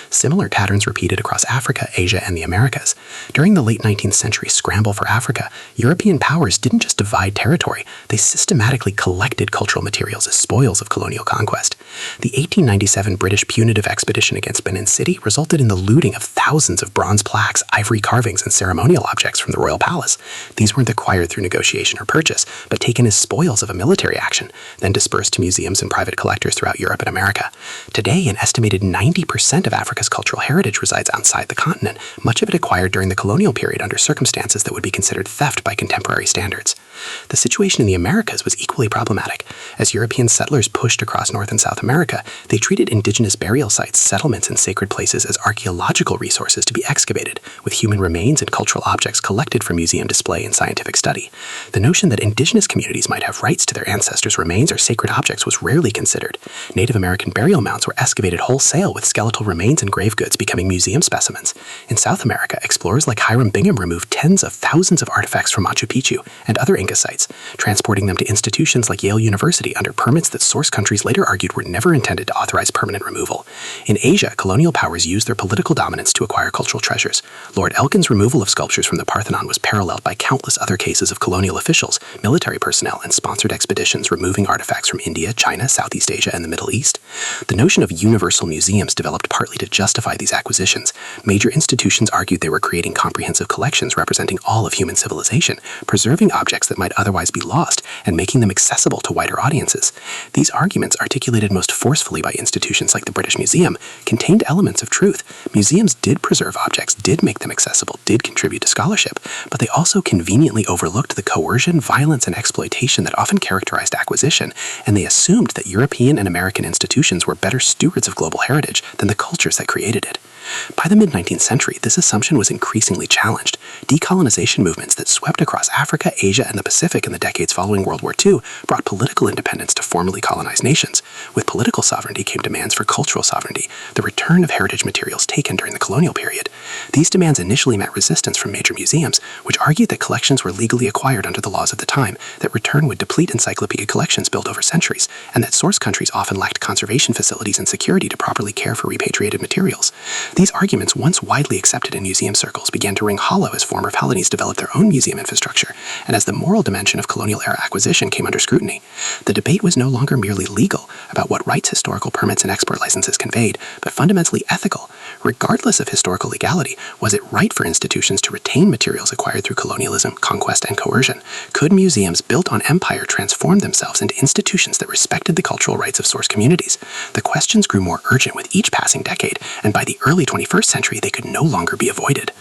Similar patterns repeated across Africa, Asia, and the Americas. During the late 19th century scramble for Africa, European powers didn't just divide territory, they systematically collected cultural materials as spoils of colonial conquest. The 1897 British punitive expedition against Benin City resulted in the looting of thousands of bronze plaques, ivory carvings, and ceremonial objects from the royal palace. These weren't acquired through negotiation or purchase, but taken as spoils of a military action, then dispersed to museums and private collectors throughout Europe and America. Today, an estimated 90% of Africa's cultural heritage resides outside the continent, much of it acquired during the colonial period under circumstances that would be considered theft by contemporary standards. The situation in the Americas was equally problematic. As European settlers pushed across North and South America, they treated indigenous burial sites, settlements, and sacred places as archaeological resources to be excavated, with human remains and cultural objects collected for museum display and scientific study. The notion that indigenous communities might have rights to their ancestors' remains or sacred objects was rarely considered. Native American burial mounds were excavated wholesale, with skeletal remains and grave goods becoming museum specimens. In South America, explorers like Hiram Bingham removed tens of thousands of artifacts from Machu Picchu and other Inca sites, transporting them to institutions like Yale University under permits that source countries later argued were never intended to authorize permanent removal. In Asia, colonial powers used their political dominance to acquire cultural treasures. Lord Elgin's removal of sculptures from the Parthenon was paralleled by countless other cases of colonial officials, military personnel, and sponsored expeditions removing artifacts from India, China, Southeast Asia, and the Middle East. The notion of universal museums developed partly to justify these acquisitions. Major institutions argued they were creating comprehensive collections representing all of human civilization, preserving objects that might otherwise be lost, and making them accessible to wider audiences. These arguments, articulated most forcefully by institutions like the British Museum, contained elements of truth. Museums did preserve objects, did make them accessible, did contribute to scholarship, but they also conveniently overlooked the coercion, violence, and exploitation that often characterized acquisition, and they assumed that European and American institutions were better stewards of global heritage than the cultures that created it. By the mid-19th century, this assumption was increasingly challenged. Decolonization movements that swept across Africa, Asia, and the Pacific in the decades following World War II brought political independence to formerly colonized nations. With political sovereignty came demands for cultural sovereignty, the return of heritage materials taken during the colonial period. These demands initially met resistance from major museums, which argued that collections were legally acquired under the laws of the time, that return would deplete encyclopedic collections built over centuries, and that source countries often lacked conservation facilities and security to properly care for repatriated materials. These arguments, once widely accepted in museum circles, began to ring hollow as former felonies developed their own museum infrastructure, and as the moral dimension of colonial-era acquisition came under scrutiny. The debate was no longer merely legal about what rights historical permits and export licenses conveyed, but fundamentally ethical. Regardless of historical legality, was it right for institutions to retain materials acquired through colonialism, conquest, and coercion? Could museums built on empire transform themselves into institutions that respected the cultural rights of source communities? The questions grew more urgent with each passing decade, and by the early 21st century they could no longer be avoided.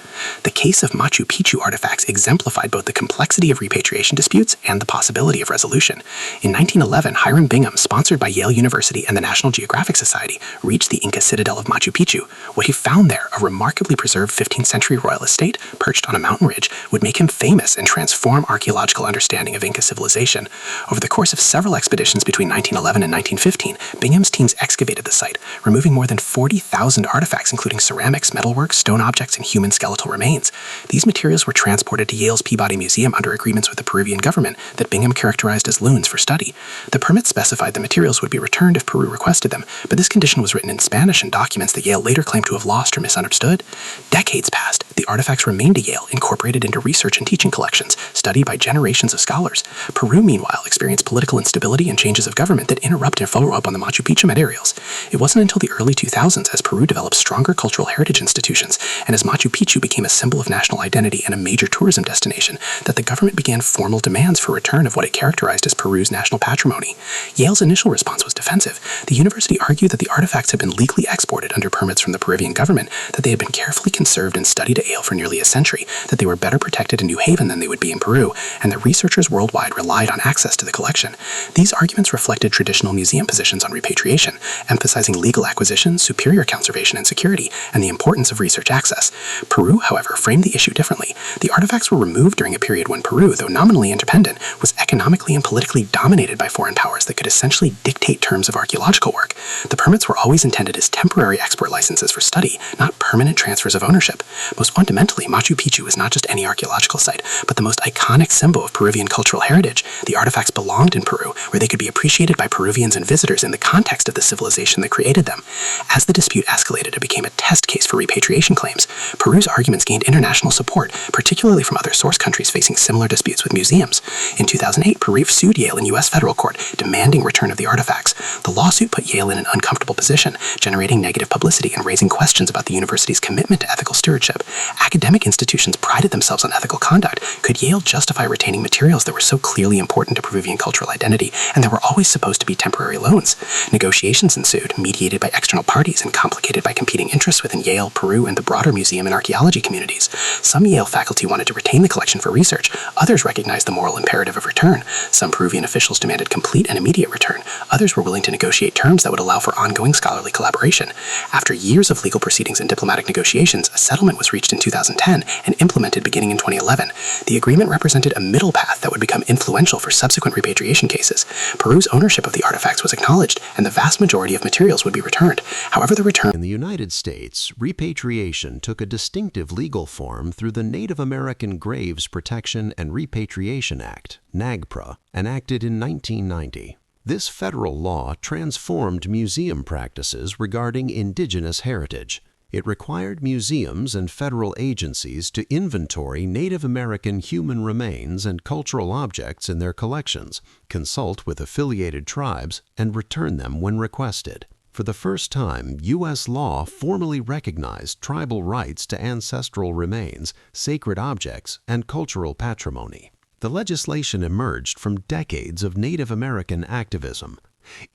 The case of Machu Picchu artifacts exemplified both the complexity of repatriation disputes and the possibility of resolution. In 1911, Hiram Bingham, sponsored by Yale University and the National Geographic Society, reached the Inca citadel of Machu Picchu. What he found there, a remarkably preserved 15th century royal estate perched on a mountain ridge, would make him famous and transform archaeological understanding of Inca civilization. Over the course of several expeditions between 1911 and 1915, Bingham's teams excavated the site, removing more than 40,000 artifacts including ceramics, metalwork, stone objects, and human skeletal remains. These materials were transported to Yale's Peabody Museum under agreements with the Peruvian government that Bingham characterized as loons for study. The permit specified the materials would be returned if Peru requested them, but this condition was written in Spanish in documents that Yale later claimed to have lost or misunderstood. Decades passed. The artifacts remained at Yale, incorporated into research and teaching collections, studied by generations of scholars. Peru, meanwhile, experienced political instability and changes of government that interrupted follow-up on the Machu Picchu materials. It wasn't until the early 2000s as Peru developed stronger cultural heritage institutions, and as Machu Picchu became a symbol of national identity and a major tourism destination, that the government began formal demands for return of what it characterized as Peru's national patrimony. Yale's initial response was defensive. The university argued that the artifacts had been legally exported under permits from the Peruvian government, that they had been carefully conserved and studied at Yale for nearly a century, that they were better protected in New Haven than they would be in Peru, and that researchers worldwide relied on access to the collection. These arguments reflected traditional museum positions on repatriation, emphasizing legal acquisition, superior conservation and security, and the importance of research access. Peru, however, framed the issue differently. The artifacts were removed during a period when Peru, though nominally independent, was economically and politically dominated by foreign powers that could essentially dictate terms of archaeological work. The permits were always intended as temporary export licenses for study, not permanent transfers of ownership. Most fundamentally, Machu Picchu is not just any archaeological site, but the most iconic symbol of Peruvian cultural heritage. The artifacts belonged in Peru, where they could be appreciated by Peruvians and visitors in the context of the civilization that created them. As the dispute escalated, it became a test case for repatriation claims. Peru's arguments gained international support, particularly from other source countries facing similar disputes with museums. In 2008, Peru sued Yale in U.S. federal court, demanding return of the artifacts. The lawsuit put Yale in an uncomfortable position, generating negative publicity and raising questions about the university's commitment to ethical stewardship. Academic institutions prided themselves on ethical conduct. Could Yale justify retaining materials that were so clearly important to Peruvian cultural identity, and that were always supposed to be temporary loans? Negotiations ensued, mediated by external parties and complicated by competing interests within Yale, Peru, and the broader museum and archaeology communities. Some Yale faculty wanted to retain the collection for research. Others recognized the moral imperative of return. Some Peruvian officials demanded complete and immediate return. Others were willing to negotiate terms that would allow for ongoing scholarly collaboration. After years of legal proceedings and diplomatic negotiations, a settlement was reached in 2010 and implemented beginning in 2011. The agreement represented a middle path that would become influential for subsequent repatriation cases. Peru's ownership of the artifacts was acknowledged, and the vast majority of materials would be returned. However, the return In the United States, repatriation took a distinctive legal form through the Native American Graves Protection and Repatriation Act, NAGPRA, enacted in 1990. This federal law transformed museum practices regarding indigenous heritage. It required museums and federal agencies to inventory Native American human remains and cultural objects in their collections, consult with affiliated tribes, and return them when requested. For the first time, U.S. law formally recognized tribal rights to ancestral remains, sacred objects, and cultural patrimony. The legislation emerged from decades of Native American activism.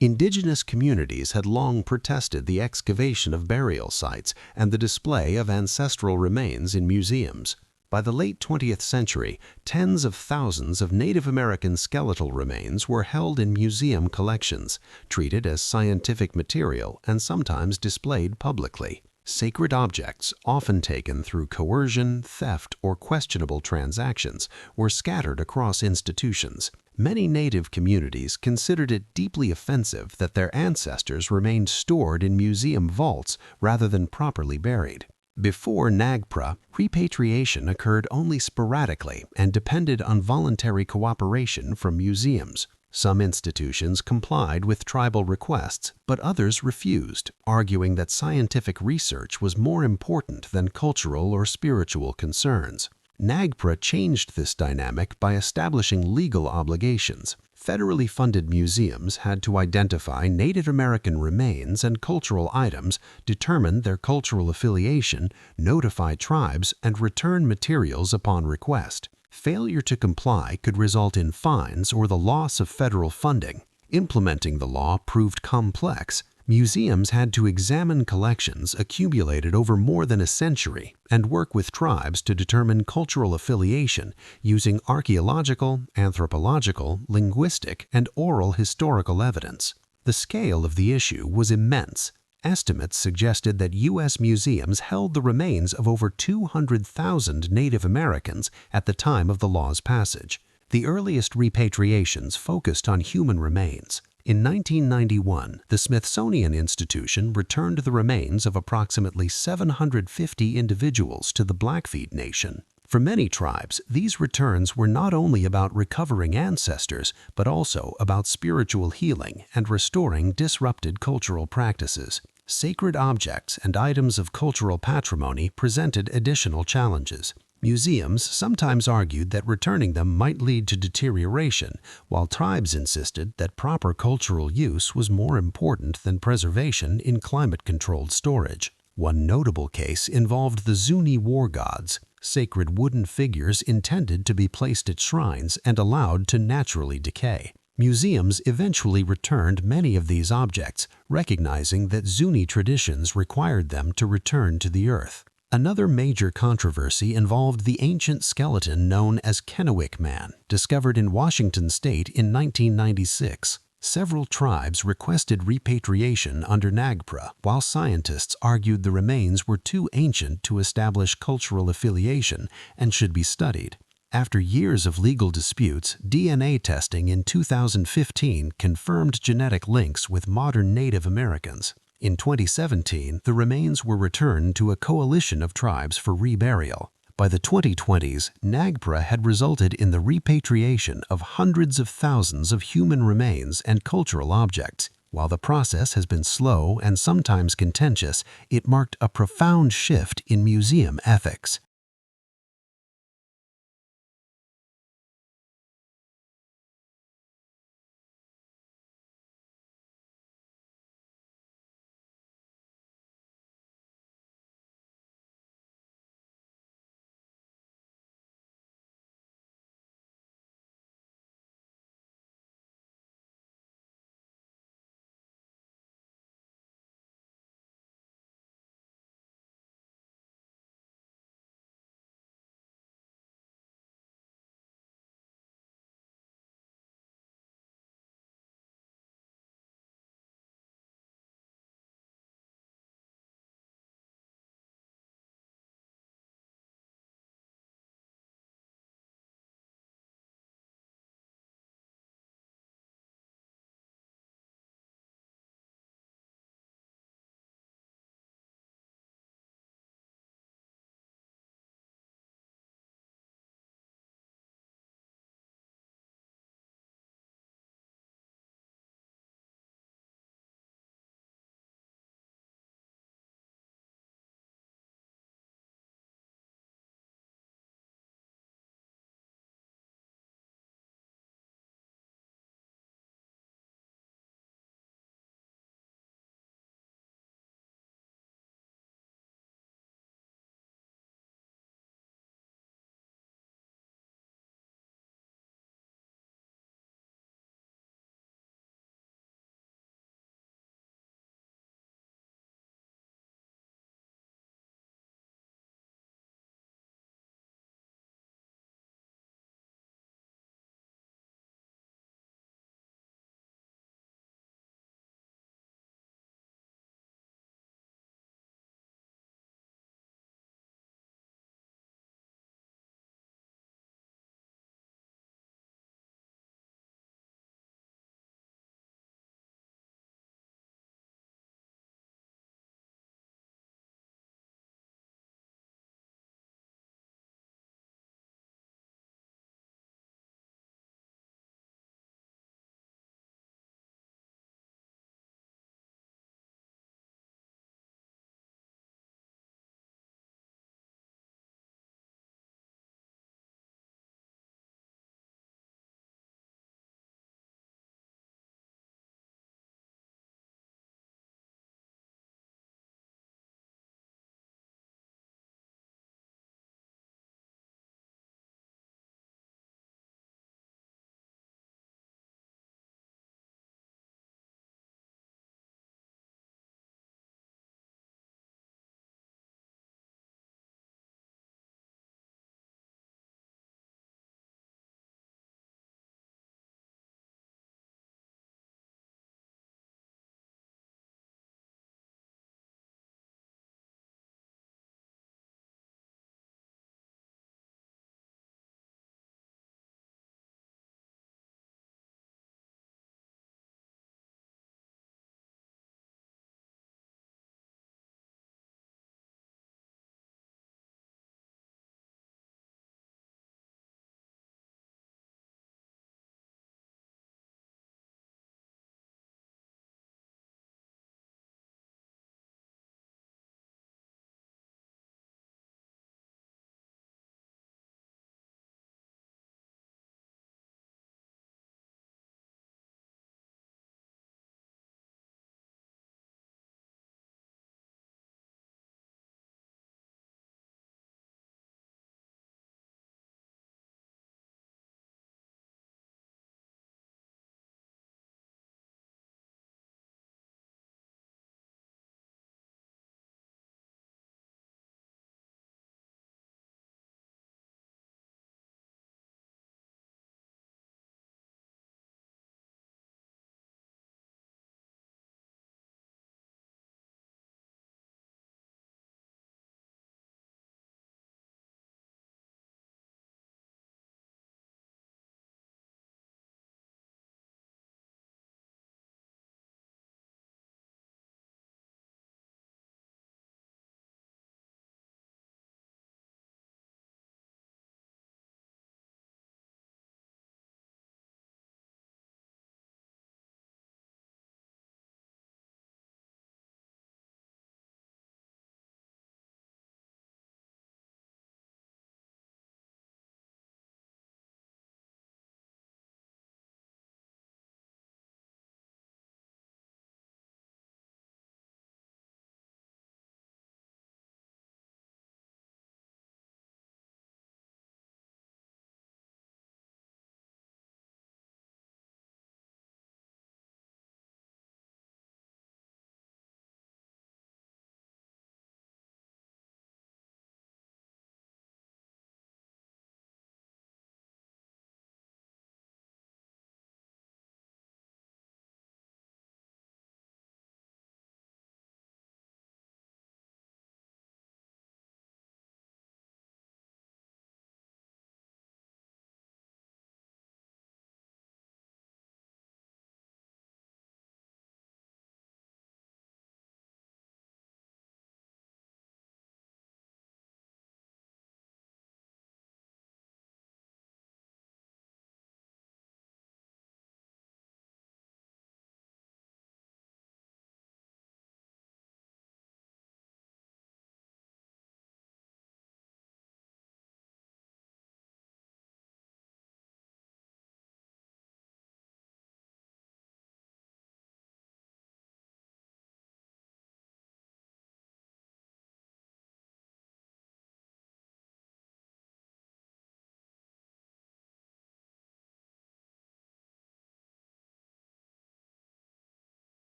Indigenous communities had long protested the excavation of burial sites and the display of ancestral remains in museums. By the late 20th century, tens of thousands of Native American skeletal remains were held in museum collections, treated as scientific material and sometimes displayed publicly. Sacred objects, often taken through coercion, theft, or questionable transactions, were scattered across institutions. Many Native communities considered it deeply offensive that their ancestors remained stored in museum vaults rather than properly buried. Before NAGPRA, repatriation occurred only sporadically and depended on voluntary cooperation from museums. Some institutions complied with tribal requests, but others refused, arguing that scientific research was more important than cultural or spiritual concerns. NAGPRA changed this dynamic by establishing legal obligations. Federally funded museums had to identify Native American remains and cultural items, determine their cultural affiliation, notify tribes, and return materials upon request. Failure to comply could result in fines or the loss of federal funding. Implementing the law proved complex. Museums had to examine collections accumulated over more than a century and work with tribes to determine cultural affiliation using archaeological, anthropological, linguistic, and oral historical evidence. The scale of the issue was immense. Estimates suggested that U.S. museums held the remains of over 200,000 Native Americans at the time of the law's passage. The earliest repatriations focused on human remains. In 1991, the Smithsonian Institution returned the remains of approximately 750 individuals to the Blackfeet Nation. For many tribes, these returns were not only about recovering ancestors, but also about spiritual healing and restoring disrupted cultural practices. Sacred objects and items of cultural patrimony presented additional challenges. Museums sometimes argued that returning them might lead to deterioration, while tribes insisted that proper cultural use was more important than preservation in climate-controlled storage. One notable case involved the Zuni war gods, sacred wooden figures intended to be placed at shrines and allowed to naturally decay. Museums eventually returned many of these objects, recognizing that Zuni traditions required them to return to the earth. Another major controversy involved the ancient skeleton known as Kennewick Man, discovered in Washington state in 1996. Several tribes requested repatriation under NAGPRA, while scientists argued the remains were too ancient to establish cultural affiliation and should be studied. After years of legal disputes, DNA testing in 2015 confirmed genetic links with modern Native Americans. In 2017, the remains were returned to a coalition of tribes for reburial. By the 2020s, NAGPRA had resulted in the repatriation of hundreds of thousands of human remains and cultural objects. While the process has been slow and sometimes contentious, it marked a profound shift in museum ethics.